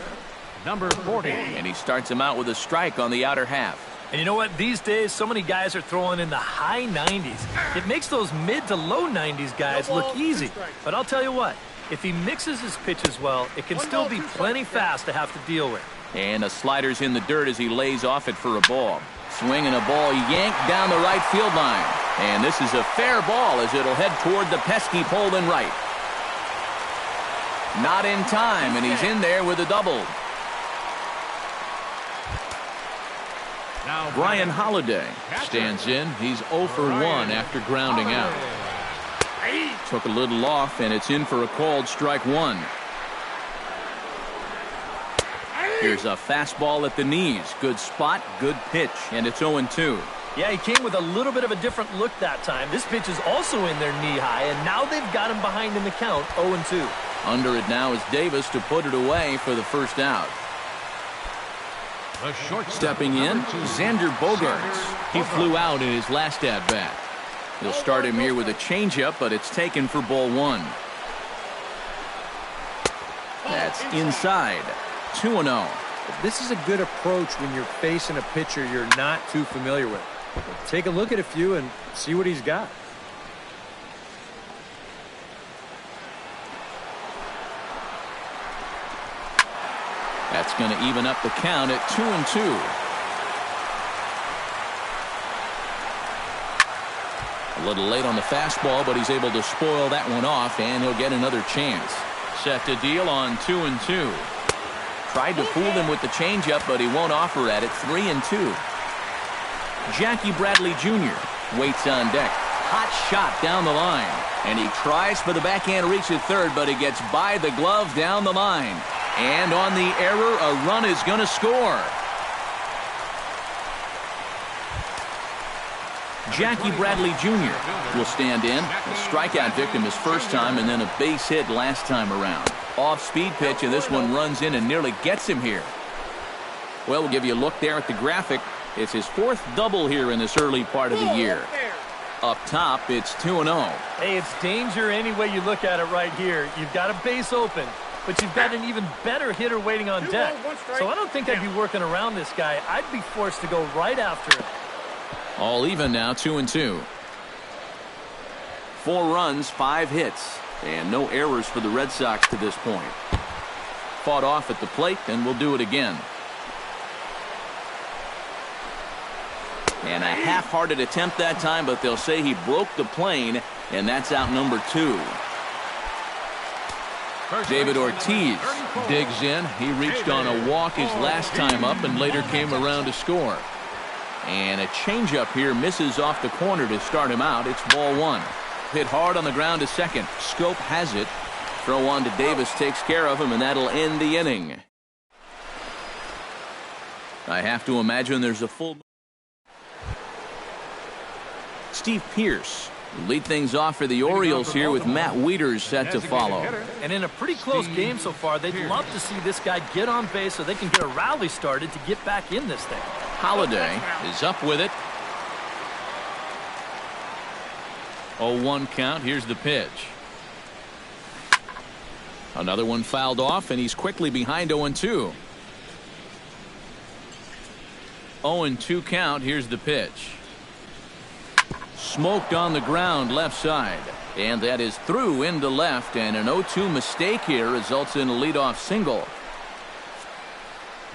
number 40. And he starts him out with a strike on the outer half. And you know what? These days, so many guys are throwing in the high 90s. It makes those mid to low 90s guys look easy. But I'll tell you what, if he mixes his pitches well, it can still be plenty fast to have to deal with. And a slider's in the dirt as he lays off it for a ball. Swing and a ball yanked down the right field line. And this is a fair ball as it'll head toward the pesky pole in right. Not in time, and he's in there with a double. Now Brian Holiday stands in. He's 0 for 1 after grounding out. Took a little off, and it's in for a called strike 1. Here's a fastball at the knees. Good spot, good pitch, and it's 0-2. Yeah, he came with a little bit of a different look that time. This pitch is also in their knee high, and now they've got him behind in the count, 0-2. Under it now is Davis to put it away for the first out. the short Stepping in, Xander Bogaerts. He flew out in his last at-bat. He'll start him here with a changeup, but it's taken for ball 1. That's inside. 2-0. This is a good approach when you're facing a pitcher you're not too familiar with. Take a look at a few and see what he's got. That's going to even up the count at 2-2. A little late on the fastball, but he's able to spoil that one off, and he'll get another chance. Set to deal on 2-2. Tried to fool him with the changeup, but he won't offer at it. 3-2. Jackie Bradley Jr. waits on deck. Hot shot down the line. And he tries for the backhand reach at third, but he gets by the glove down the line. And on the error, a run is going to score. Jackie Bradley Jr. will stand in. A strikeout victim his first time, and then a base hit last time around. Off-speed pitch, and this one runs in and nearly gets him here. Well, we'll give you a look there at the graphic. It's his 4th double here in this early part of the year. Up top, it's 2-0. Hey, it's danger any way you look at it right here. You've got a base open, but you've got an even better hitter waiting on deck. So I don't think I'd be working around this guy. I'd be forced to go right after him. All even now, 2-2. 4 runs, 5 hits, and no errors for the Red Sox to this point. fought off at the plate and will do it again. And a half-hearted attempt that time, but they'll say he broke the plane, and that's out number 2. David Ortiz digs in. He reached on a walk his last time up and later came around to score. And a changeup here misses off the corner to start him out. It's ball 1. Hit hard on the ground to second. Scope has it. Throw on to Davis takes care of him, and that'll end the inning. I have to imagine there's a full... Steve Pearce will lead things off for the Orioles here with Matt Wieters set to follow. And in a pretty close game so far, they'd love to see this guy get on base so they can get a rally started to get back in this thing. Holiday is up with it. 0-1 count. Here's the pitch. Another one fouled off, and he's quickly behind 0-2. 0-2 count. Here's the pitch. Smoked on the ground left side. And that is through into left, and an 0-2 mistake here results in a leadoff single.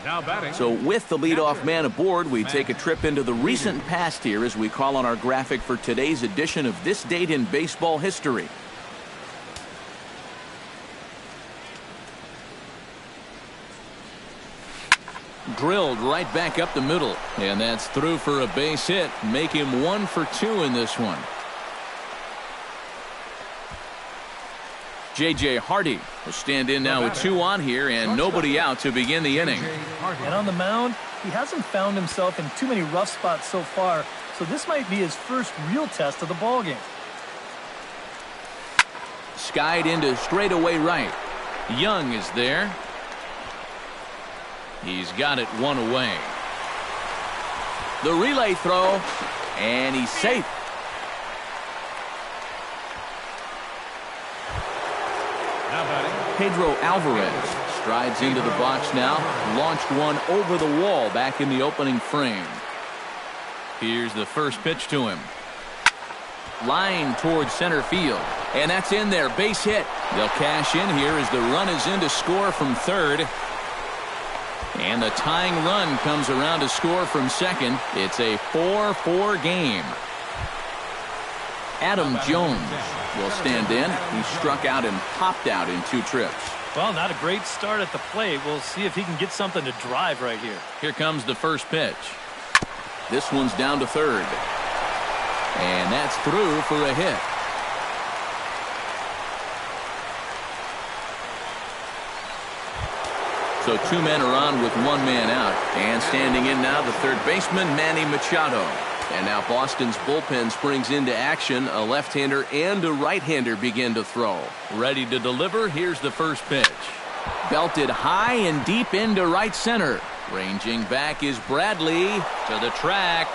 Now batting. So with the leadoff man aboard, we take a trip into the recent past here as we call on our graphic for today's edition of This Date in Baseball History. Drilled right back up the middle, and that's through for a base hit. Make him 1 for 2 in this one. J.J. Hardy will stand in now with 2 on here and nobody out to begin the inning. And on the mound, he hasn't found himself in too many rough spots so far, so this might be his first real test of the ballgame. Skied into straightaway right. Young is there. He's got it 1 away. The relay throw, and he's safe. Pedro Alvarez strides into the box now. Launched one over the wall back in the opening frame. Here's the first pitch to him. Line towards center field. And that's in there. Base hit. They'll cash in here as the run is in to score from third. And the tying run comes around to score from second. It's a 4-4 game. Adam Jones will stand in. He struck out and popped out in 2 trips. Well, not a great start at the plate. We'll see if he can get something to drive right here. Here comes the first pitch. This one's down to third. And that's through for a hit. So 2 men are on with 1 man out. And standing in now, the third baseman, Manny Machado. And now Boston's bullpen springs into action. A left-hander and a right-hander begin to throw. Ready to deliver. Here's the first pitch. Belted high and deep into right center. Ranging back is Bradley to the track.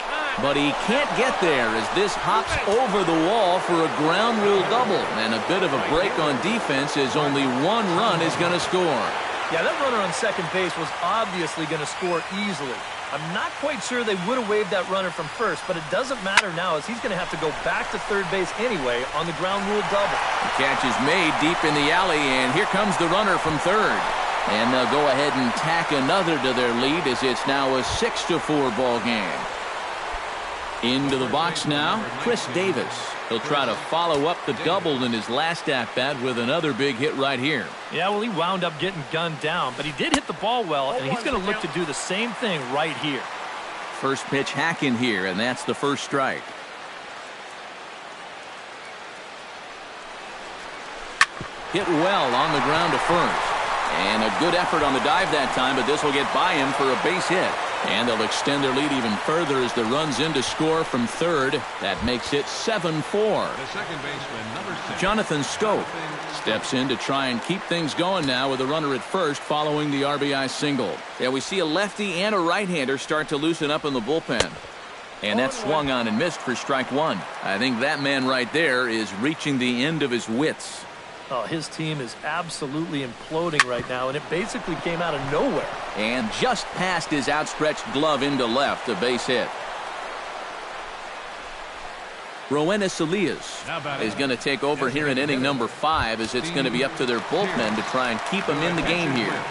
But he can't get there as this hops over the wall for a ground rule double. And a bit of a break on defense as only 1 run is going to score. Yeah, that runner on second base was obviously going to score easily. I'm not quite sure they would have waved that runner from first, but it doesn't matter now as he's going to have to go back to third base anyway on the ground rule double. The catch is made deep in the alley, and here comes the runner from third. And they'll go ahead and tack another to their lead as it's now a 6-4 ball game. Into the box now, Chris Davis. He'll try to follow up the double in his last at-bat with another big hit right here. Yeah, well, he wound up getting gunned down, but he did hit the ball well, and he's going to look to do the same thing right here. First pitch hacking here, and that's the first strike. Hit well on the ground to first. And a good effort on the dive that time, but this will get by him for a base hit. And they'll extend their lead even further as the run's in to score from third. That makes it 7-4. The second baseman, number 6. Jonathan Scope steps in to try and keep things going now with a runner at first following the RBI single. Yeah, we see a lefty and a right-hander start to loosen up in the bullpen. And that swung on and missed for strike 1. I think that man right there is reaching the end of his wits. Oh, his team is absolutely imploding right now, and it basically came out of nowhere. And just past his outstretched glove into left, a base hit. Roenis Elias is going to take over here in inning number 5 as it's going to be up to their bullpen to try and keep him in the game here.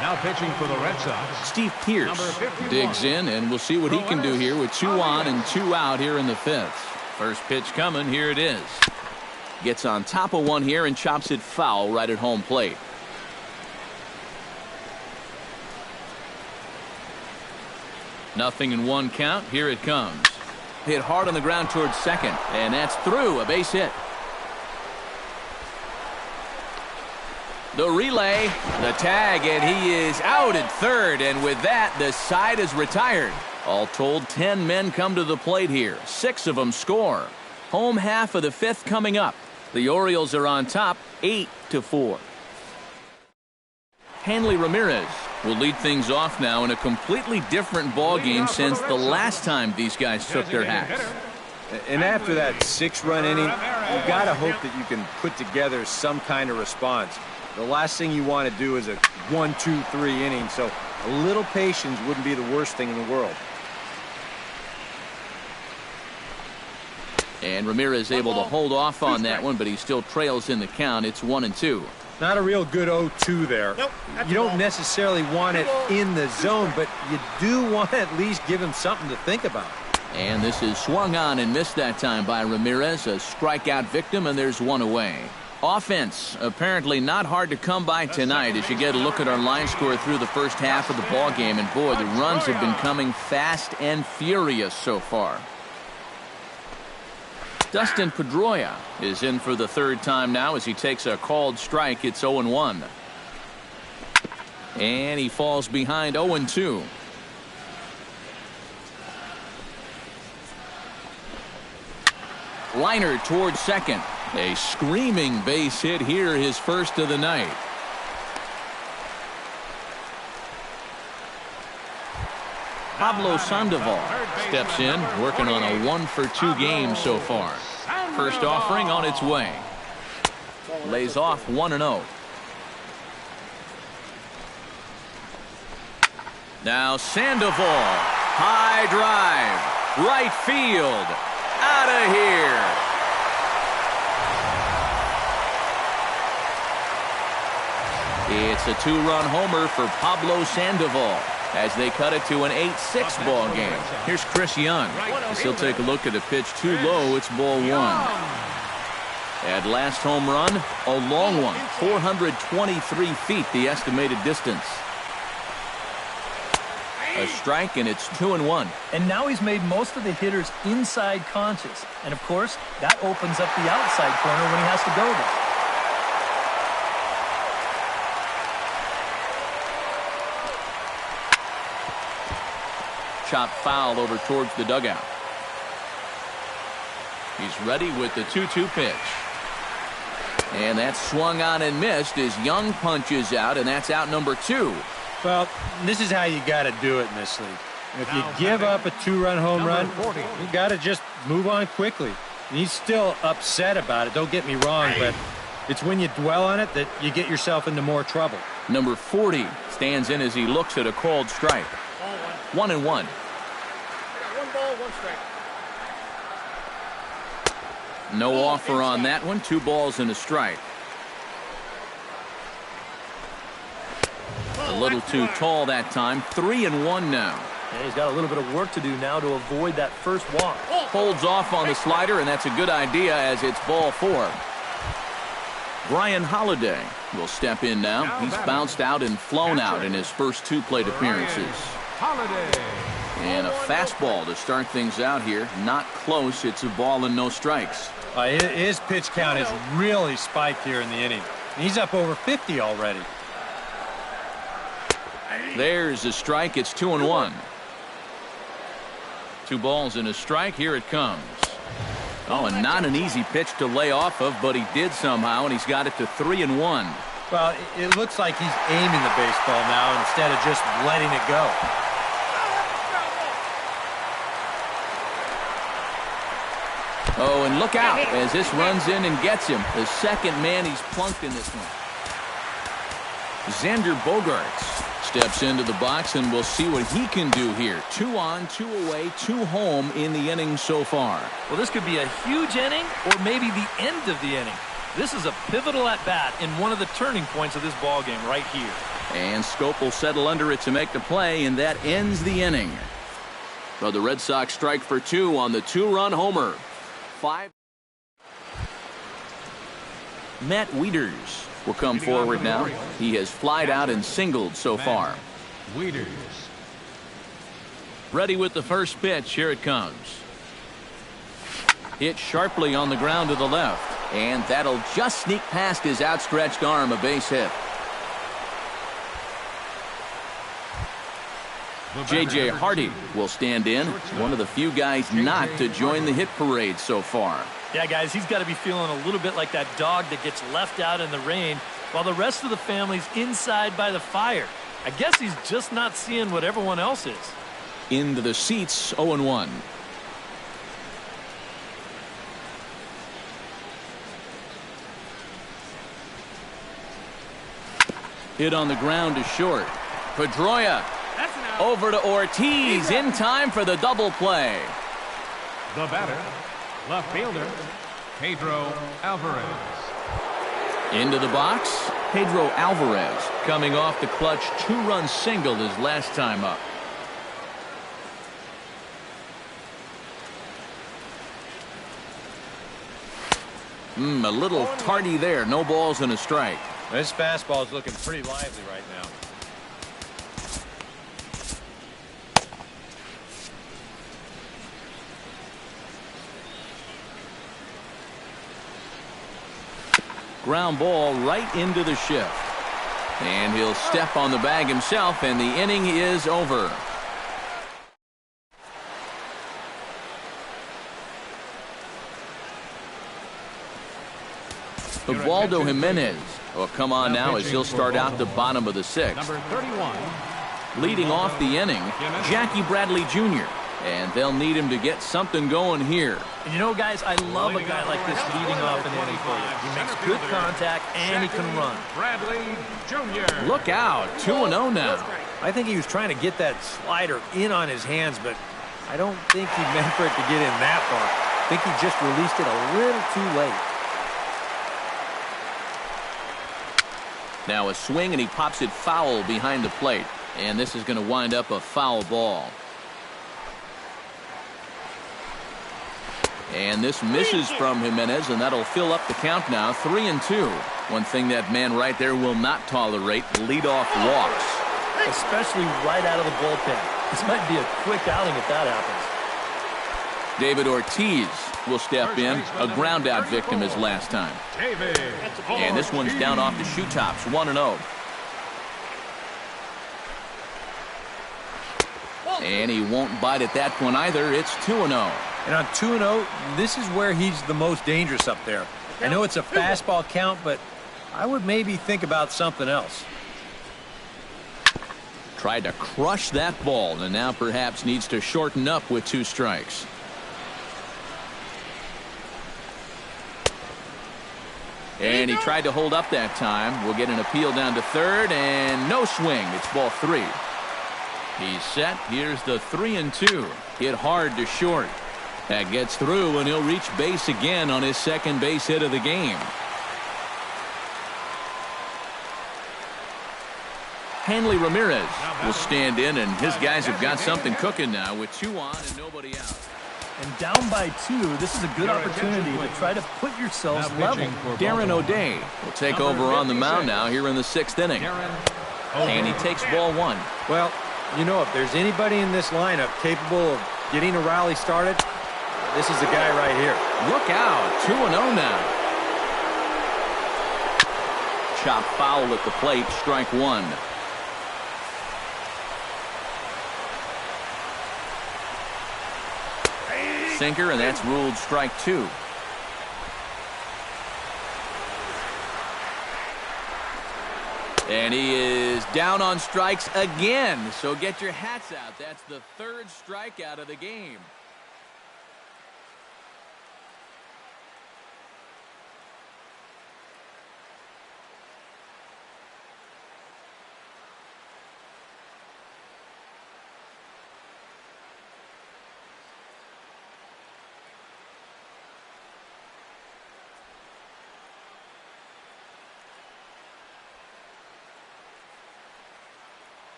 Now pitching for the Red Sox, Steve Pierce digs in, and we'll see what he can do here with 2 on and 2 out here in the 5th. First pitch coming. Here it is. Gets on top of one here and chops it foul right at home plate. Nothing in 1 count. Here it comes. Hit hard on the ground towards second, and that's through. A base hit. The relay, the tag, and he is out at third, and with that, the side is retired. All told, 10 men come to the plate here. 6 of them score. Home half of the 5th coming up. The Orioles are on top, 8-4. Hanley Ramirez will lead things off now in a completely different ball game since the last time these guys took their hats. And after that 6-run inning, you got to hope that you can put together some kind of response. The last thing you want to do is a 1, 2, 3 inning, so a little patience wouldn't be the worst thing in the world. And Ramirez able to hold off on that one, but he still trails in the count. It's 1-2. Not a real good 0-2 there. Nope, you don't necessarily want it in the zone, but you do want to at least give him something to think about. And this is swung on and missed that time by Ramirez. A strikeout victim, and there's 1 away. Offense apparently not hard to come by tonight as you get a look at our line score through the first half of the ball game. And boy, the runs have been coming fast and furious so far. Dustin Pedroia is in for the 3rd time now as he takes a called strike. It's 0-1. And he falls behind 0-2. Liner towards second. A screaming base hit here, his first of the night. Pablo Sandoval steps in, working on a 1-for-2 game so far. First offering on its way. Lays off 1-0. Now Sandoval. High drive. Right field. Out of here. It's a 2-run homer for Pablo Sandoval as they cut it to an 8-6 ball game. Here's Chris Young. As he'll take a look at a pitch too low. It's ball 1. At last home run, a long one. 423 feet, the estimated distance. A strike, and it's 2-1. And now he's made most of the hitters inside conscious. And, of course, that opens up the outside corner when he has to go there. Chop foul over towards the dugout. He's ready with the 2-2 pitch. And that's swung on and missed as Young punches out, and that's out number 2. Well, this is how you got to do it in this league. If you give up a 2-run home run, you got to just move on quickly. And he's still upset about it, don't get me wrong, but it's when you dwell on it that you get yourself into more trouble. Number 40 stands in as he looks at a called strike. 1-1. 1 ball, 1 strike. No offer on that one. 2 balls and a strike. A little too tall that time. 3-1 now. And he's got a little bit of work to do now to avoid that first walk. Holds off on the slider, and that's a good idea as it's ball 4. Brian Holliday will step in now. He's bounced out and flown out in his first 2 plate appearances. And a fastball to start things out here. Not close. It's a ball and no strikes. His pitch count is really spiked here in the inning. He's up over 50 already. There's a strike. It's 2-1. 2 balls and a strike. Here it comes. Oh, and not an easy pitch to lay off of, but he did somehow, and he's got it to 3-1. Well, it looks like he's aiming the baseball now instead of just letting it go. Oh, and look out as this runs in and gets him. The second man he's plunked in this one. Xander Bogaerts steps into the box, and we'll see what he can do here. 2 on, 2 away, 2 home in the inning so far. Well, this could be a huge inning or maybe the end of the inning. This is a pivotal at-bat in one of the turning points of this ball game right here. And Scope will settle under it to make the play, and that ends the inning. So the Red Sox strike for 2 on the 2-run homer. 5. Matt Wieters will come forward now. He has flied out and singled so far. Wieters. Ready with the first pitch. Here it comes. Hit sharply on the ground to the left. And that'll just sneak past his outstretched arm, a base hit. J.J. Hardy will stand in. One of the few guys not to join the hit parade so far. Yeah, guys, he's got to be feeling a little bit like that dog that gets left out in the rain while the rest of the family's inside by the fire. I guess he's just not seeing what everyone else is. Into the seats, 0-1. Hit on the ground to short. Pedroia over to Ortiz in time for the double play. The batter, left fielder, Pedro Alvarez. Into the box, Pedro Alvarez coming off the clutch 2-run single his last time up. A little tardy there. No balls and a strike. This fastball is looking pretty lively right now. Ground ball right into the shift. And he'll step on the bag himself, and the inning is over. Ubaldo Jimenez will come on now as he'll start out the bottom of the 6th. Number 31. Leading off the inning, Jackie Bradley Jr. And they'll need him to get something going here. And you know, guys, I love a guy like this leading off an inning for you. He makes good contact and he can run. Bradley Jr. Look out, 2-0 now. I think he was trying to get that slider in on his hands, but I don't think he meant for it to get in that far. I think he just released it a little too late. Now a swing, and he pops it foul behind the plate. And this is going to wind up a foul ball. And this misses from Jimenez, and that'll fill up the count now, 3-2. One thing that man right there will not tolerate, leadoff walks. Especially right out of the bullpen. This might be a quick outing if that happens. David Ortiz will step in, a ground out victim his last time. And this one's down off the shoe tops, 1-0. And he won't bite at that one either. It's 2-0. And on 2-0, this is where he's the most dangerous up there. I know it's a fastball count, but I would maybe think about something else. Tried to crush that ball, and now perhaps needs to shorten up with 2 strikes. And he tried to hold up that time. We'll get an appeal down to third, and no swing. It's ball 3. He's set. Here's the 3-2. Hit hard to short. That gets through, and he'll reach base again on his second base hit of the game. Hanley Ramirez will stand in, and his guys have got something cooking now with 2 on and nobody out. And down by 2, this is a good opportunity to try to put yourselves level. Darren O'Day will take over on the mound now here in the 6th inning. And he takes ball 1. Well, you know, if there's anybody in this lineup capable of getting a rally started, this is the guy right here. Look out, 2-0 now. Chop foul at the plate, strike 1. Sinker, and that's ruled strike 2. And he is down on strikes again. So get your hats out. That's the 3rd strikeout of the game.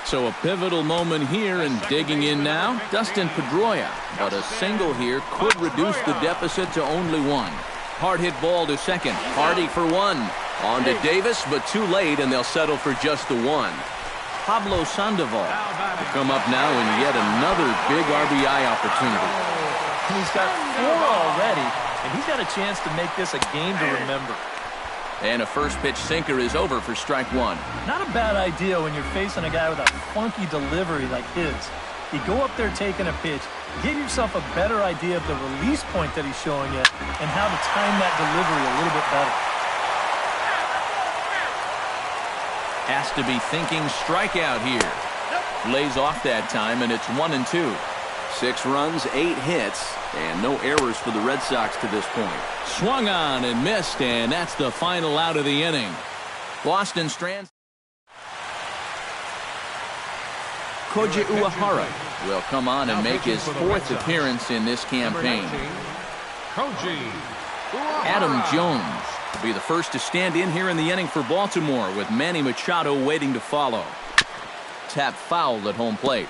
So a pivotal moment here, and digging in now, Dustin Pedroia. But a single here could reduce the deficit to only one. Hard hit ball to second. Hardy for one. On to Davis, but too late, and they'll settle for just the one. Pablo Sandoval will come up now in yet another big RBI opportunity. He's got 4 already, and he's got a chance to make this a game to remember. And a first pitch sinker is over for strike one. Not a bad idea when you're facing a guy with a funky delivery like his. You go up there taking a pitch, give yourself a better idea of the release point that he's showing you and how to time that delivery a little bit better. Has to be thinking strikeout here. Lays off that time, and it's 1-2. 6 runs, 8 hits, and no errors for the Red Sox to this point. Swung on and missed, and that's the final out of the inning. Boston Strands. Koji Uehara will come on and make his 4th appearance in this campaign. Adam Jones will be the first to stand in here in the inning for Baltimore, with Manny Machado waiting to follow. Tap foul at home plate.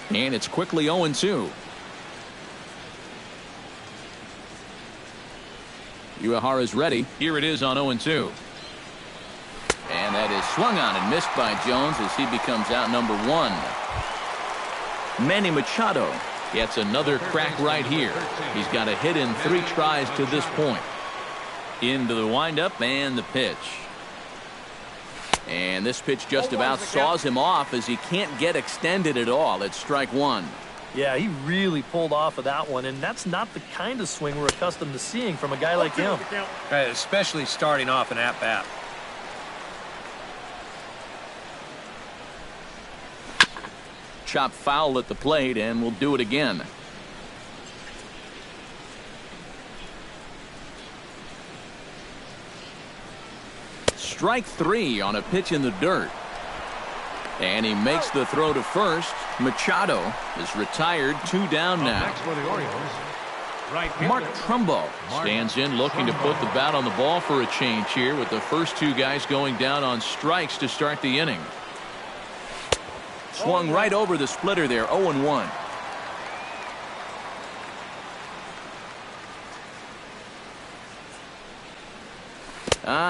And it's quickly 0-2. Uehara's ready. Here it is on 0-2. And that is swung on and missed by Jones as he becomes out number 1. Manny Machado gets another crack right here. He's got a hit in 3 tries to this point. Into the windup and the pitch. And this pitch just about saws him off as he can't get extended at all. It's strike one. Yeah, he really pulled off of that one, and that's not the kind of swing we're accustomed to seeing from a guy like him. Especially starting off an at-bat. Chop foul at the plate, and we'll do it again. Strike 3 on a pitch in the dirt. And he makes the throw to first. Machado is retired, 2 down now. Next for the Orioles, Mark Trumbo stands in looking to put the bat on the ball for a change here, with the first 2 guys going down on strikes to start the inning. Swung right over the splitter there, 0-1.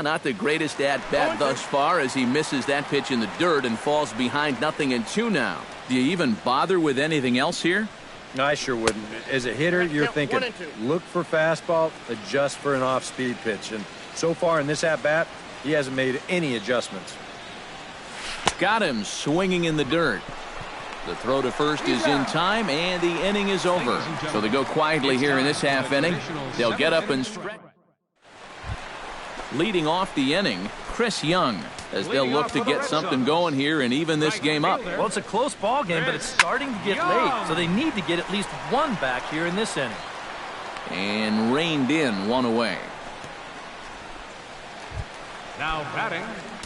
Not the greatest at-bat thus far, as he misses that pitch in the dirt and falls behind 0-2 now. Do you even bother with anything else here? No, I sure wouldn't. As a hitter, you're thinking, look for fastball, adjust for an off-speed pitch. And so far in this at-bat, he hasn't made any adjustments. Got him swinging in the dirt. The throw to first is in time, and the inning is over. So they go quietly here in this half inning. They'll get up and stretch. Leading off the inning, Chris Young, as they'll look to get something going here and even this game up. Well, it's a close ball game, but it's starting to get late, so they need to get at least 1 back here in this inning. And reined in 1 away. now batting.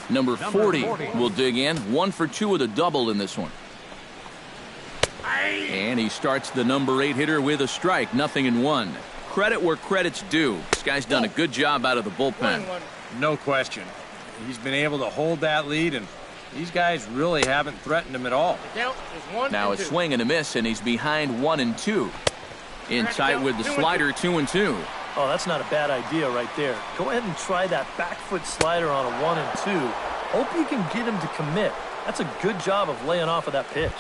Number 40 will dig in, 1 for 2 with a double in this one. And he starts the number 8 hitter with a strike, 0-1. Credit where credit's due. This guy's done a good job out of the bullpen. No question. He's been able to hold that lead, and these guys really haven't threatened him at all. Now a swing and a miss, and he's behind 1-2. In tight with the slider, 2-2. Oh, that's not a bad idea right there. Go ahead and try that back foot slider on a 1-2. Hope you can get him to commit. That's a good job of laying off of that pitch.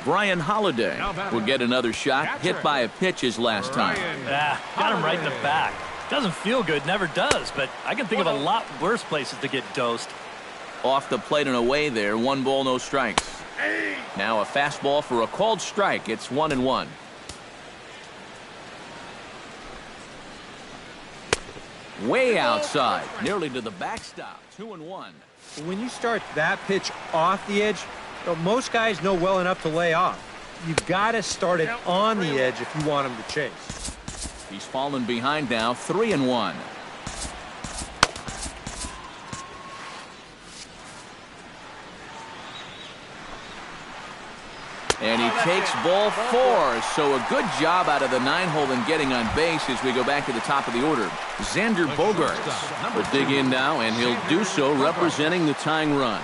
Brian Holiday will get another shot, hit by a pitch his last time. Got him right in the back. Doesn't feel good, never does, but I can think of a lot worse places to get dosed. Off the plate and away there, 1 ball, no strikes. Now a fastball for a called strike. It's 1-1. Way outside, nearly to the backstop, 2-1. When you start that pitch off the edge, most guys know well enough to lay off. You've got to start it on the edge if you want him to chase. He's fallen behind now, 3-1. And he takes ball 4. So a good job out of the 9-hole in getting on base as we go back to the top of the order. Xander Bogaerts will dig in now, and he'll do so representing the tying run.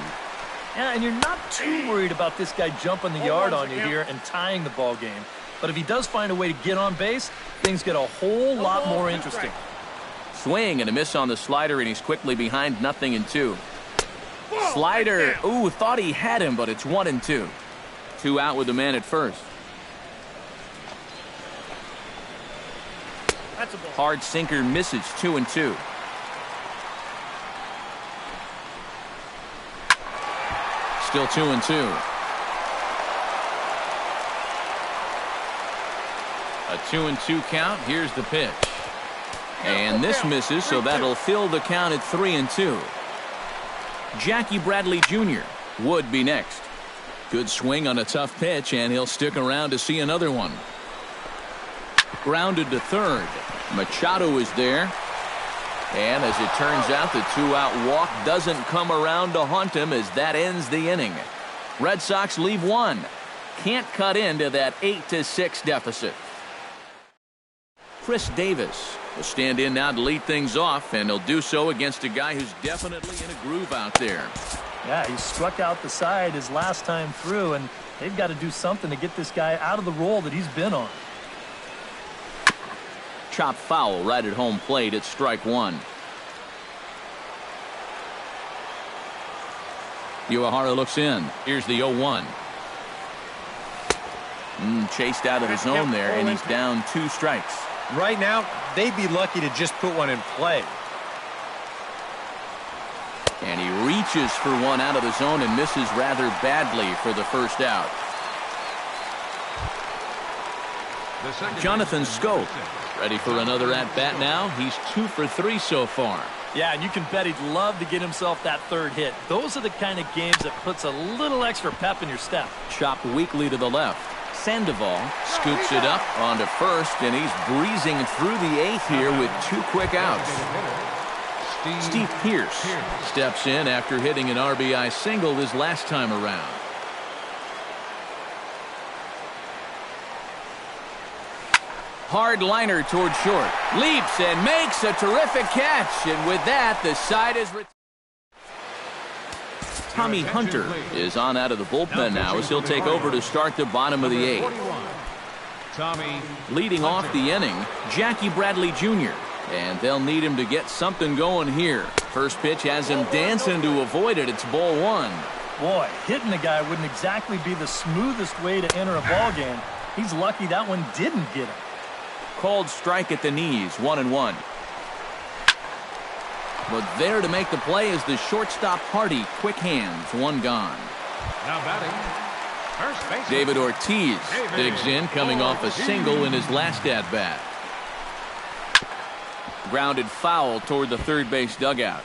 Yeah, and you're not too worried about this guy jumping the yard on you here and tying the ball game. But if he does find a way to get on base, things get a whole lot more interesting. Swing and a miss on the slider, and he's quickly behind 0-2. Slider, ooh, thought he had him, but it's 1-2. 2 out with the man at first. Hard sinker misses, 2-2. Still 2-2. A 2-2 count. Here's the pitch. And this misses, so that'll fill the count at 3-2. Jackie Bradley Jr. would be next. Good swing on a tough pitch, and he'll stick around to see another one. Grounded to third. Machado is there. And as it turns out, the 2-out walk doesn't come around to haunt him as that ends the inning. Red Sox leave 1. Can't cut into that 8-6 deficit. Chris Davis will stand in now to lead things off, and he'll do so against a guy who's definitely in a groove out there. Yeah, he struck out the side his last time through, and they've got to do something to get this guy out of the role that he's been on. Chop foul right at home plate at strike 1. Uehara looks in. Here's the 0-1. Chased out of the zone there, and he's down 2 strikes. Right now, they'd be lucky to just put one in play. And he reaches for one out of the zone and misses rather badly for the first out. Jonathan Schoop ready for another at-bat now. He's 2 for 3 so far. Yeah, and you can bet he'd love to get himself that third hit. Those are the kind of games that puts a little extra pep in your step. Chopped weakly to the left. Sandoval scoops it up onto first, and he's breezing through the 8th here with 2 quick outs. Steve Pearce steps in after hitting an RBI single his last time around. Hard liner toward short. Leaps and makes a terrific catch. And with that, the side is... Tommy Hunter is on out of the bullpen now as he'll take over to start the bottom of the 8th. Leading off the inning, Jackie Bradley Jr. And they'll need him to get something going here. First pitch has him dancing to avoid it. It's ball 1. Boy, hitting the guy wouldn't exactly be the smoothest way to enter a ball game. He's lucky that one didn't get him. Called strike at the knees, 1-1. But there to make the play is the shortstop Hardy. Quick hands, 1 gone. Now batting, first base. David Ortiz digs in, coming off a single in his last at-bat. Grounded foul toward the third base dugout.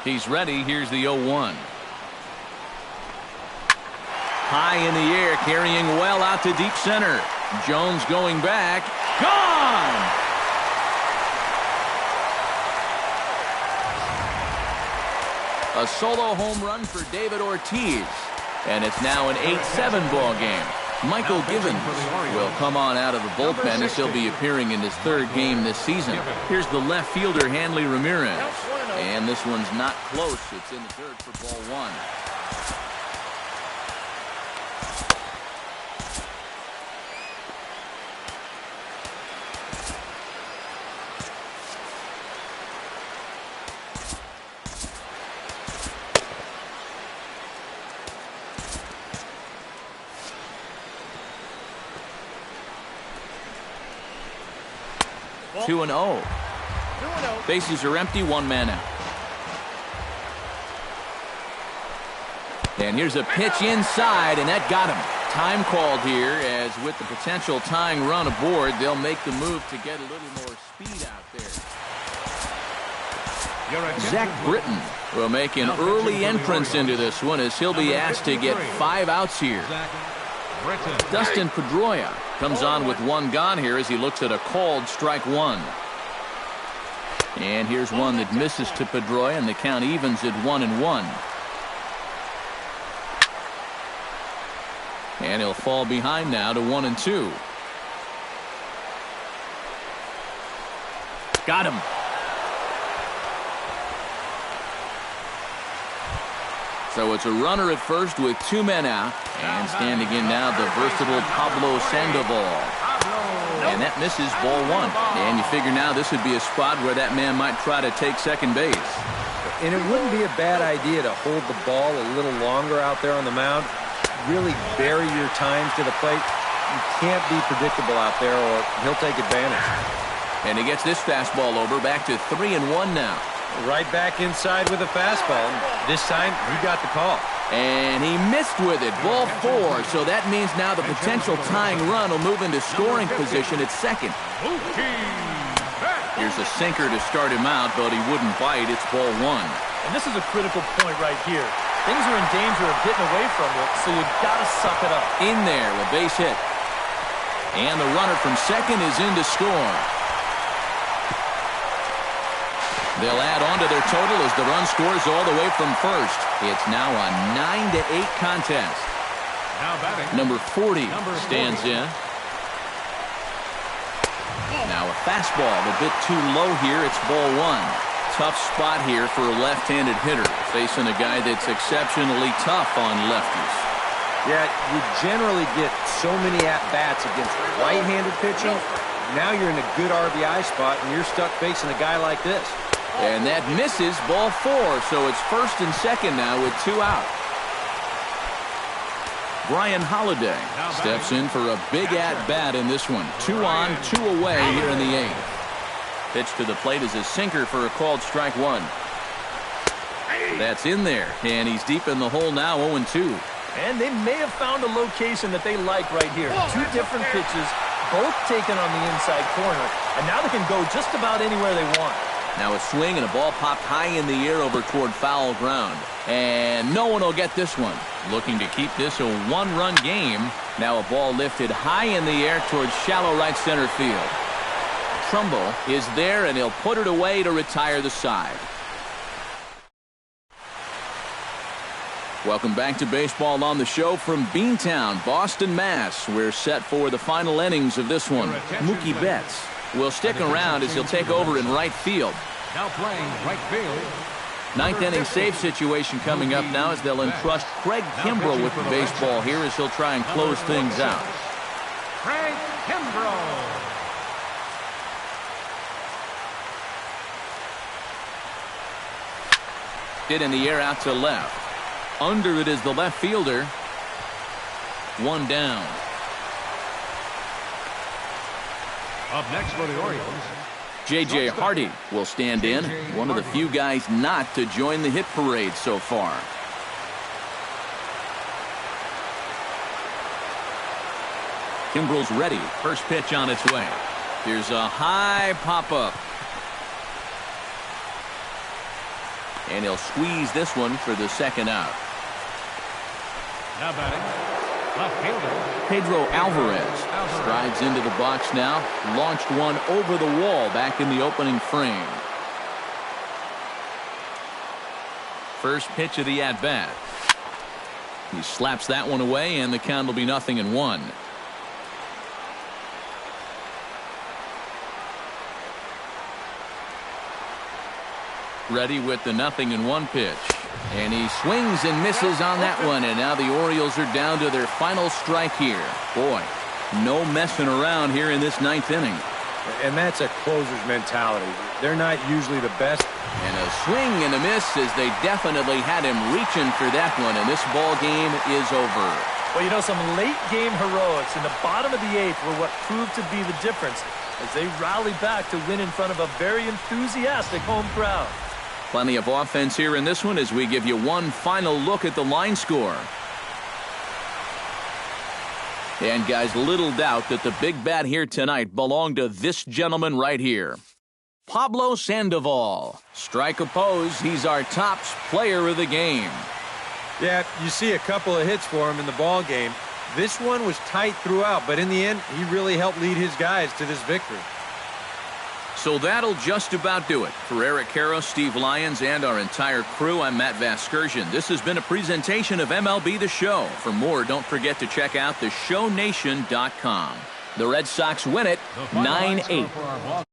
He's ready. Here's the 0-1. High in the air, carrying well out to deep center. Jones going back. Gone! A solo home run for David Ortiz. And it's now an 8-7 ball game. Michael Givens will come on out of the bullpen as he'll be appearing in his 3rd game this season. Here's the left fielder, Hanley Ramirez. And this one's not close. It's in the dirt for ball 1. Ball. 2-0. Bases are empty, 1 man out. And here's a pitch inside, and that got him. Time called here, as with the potential tying run aboard, they'll make the move to get a little more speed out there. Zach Britton will make an early entrance into this one as he'll be asked to get 5 outs here. Dustin Pedroia comes on with 1 gone here as he looks at a called strike 1. And here's one that misses to Pedroia, and the count evens at 1-1. And he'll fall behind now to 1-2. Got him. So it's a runner at first with 2 men out. And standing in now, the versatile Pablo Sandoval. And that misses, ball 1. And you figure now this would be a spot where that man might try to take second base. And it wouldn't be a bad idea to hold the ball a little longer out there on the mound. Really vary your times to the plate. You can't be predictable out there or he'll take advantage. And he gets this fastball over, back to 3-1 now. Right back inside with a fastball. This time, he got the call. And he missed with it, ball 4. So that means now the potential tying run will move into scoring position at second. Here's a sinker to start him out, but he wouldn't bite. It's ball 1. And this is a critical point right here. Things are in danger of getting away from it, so you've got to suck it up. In there, a base hit. And the runner from second is in to score. They'll add on to their total as the run scores all the way from first. It's now a 9-8 contest. Now batting. Number 40 stands in. Now a fastball a bit too low here. It's ball 1. Tough spot here for a left-handed hitter, facing a guy that's exceptionally tough on lefties. Yeah, you generally get so many at-bats against right-handed pitching. Now you're in a good RBI spot, and you're stuck facing a guy like this. And that misses, ball 4, so it's first and second now with 2 out. Brian Holiday steps in for a big at-bat in this one. 2 on, 2 away here in the 8th. Pitch to the plate is a sinker for a called strike 1. That's in there, and he's deep in the hole now, 0-2. And they may have found a location that they like right here. 2 different pitches, both taken on the inside corner, and now they can go just about anywhere they want. Now a swing and a ball popped high in the air over toward foul ground. And no one will get this one. Looking to keep this a 1-run game. Now a ball lifted high in the air towards shallow right center field. Trumbull is there, and he'll put it away to retire the side. Welcome back to baseball on the show from Beantown, Boston, Mass. We're set for the final innings of this one. Mookie Betts will stick around as he'll take over in right field. Now playing right field. 9th inning save situation coming up now as they'll entrust Craig Kimbrell with the baseball here as he'll try and close things out. Craig Kimbrell. Hit in the air out to left. Under it is the left fielder. 1 down. Up next for the Orioles. J.J. Hardy will stand in. One of the few guys not to join the hit parade so far. Kimbrell's ready. First pitch on its way. Here's a high pop-up. And he'll squeeze this one for the second out. Now batting, left fielder Pedro Alvarez strides into the box now. Launched one over the wall back in the opening frame. First pitch of the at-bat. He slaps that one away, and the count will be 0-1. Ready with the 0-1 pitch. And he swings and misses on that one. And now the Orioles are down to their final strike here. Boy, no messing around here in this 9th inning. And that's a closer's mentality. They're not usually the best. And a swing and a miss as they definitely had him reaching for that one. And this ball game is over. Well, you know, some late game heroics in the bottom of the 8th were what proved to be the difference as they rallied back to win in front of a very enthusiastic home crowd. Plenty of offense here in this one as we give you one final look at the line score. And guys, little doubt that the big bat here tonight belonged to this gentleman right here. Pablo Sandoval. Strike opposed. He's our top player of the game. Yeah, you see a couple of hits for him in the ball game. This one was tight throughout, but in the end, he really helped lead his guys to this victory. So that'll just about do it. For Eric Caro, Steve Lyons, and our entire crew, I'm Matt Vasgersian. This has been a presentation of MLB The Show. For more, don't forget to check out theshownation.com. The Red Sox win it 9-8.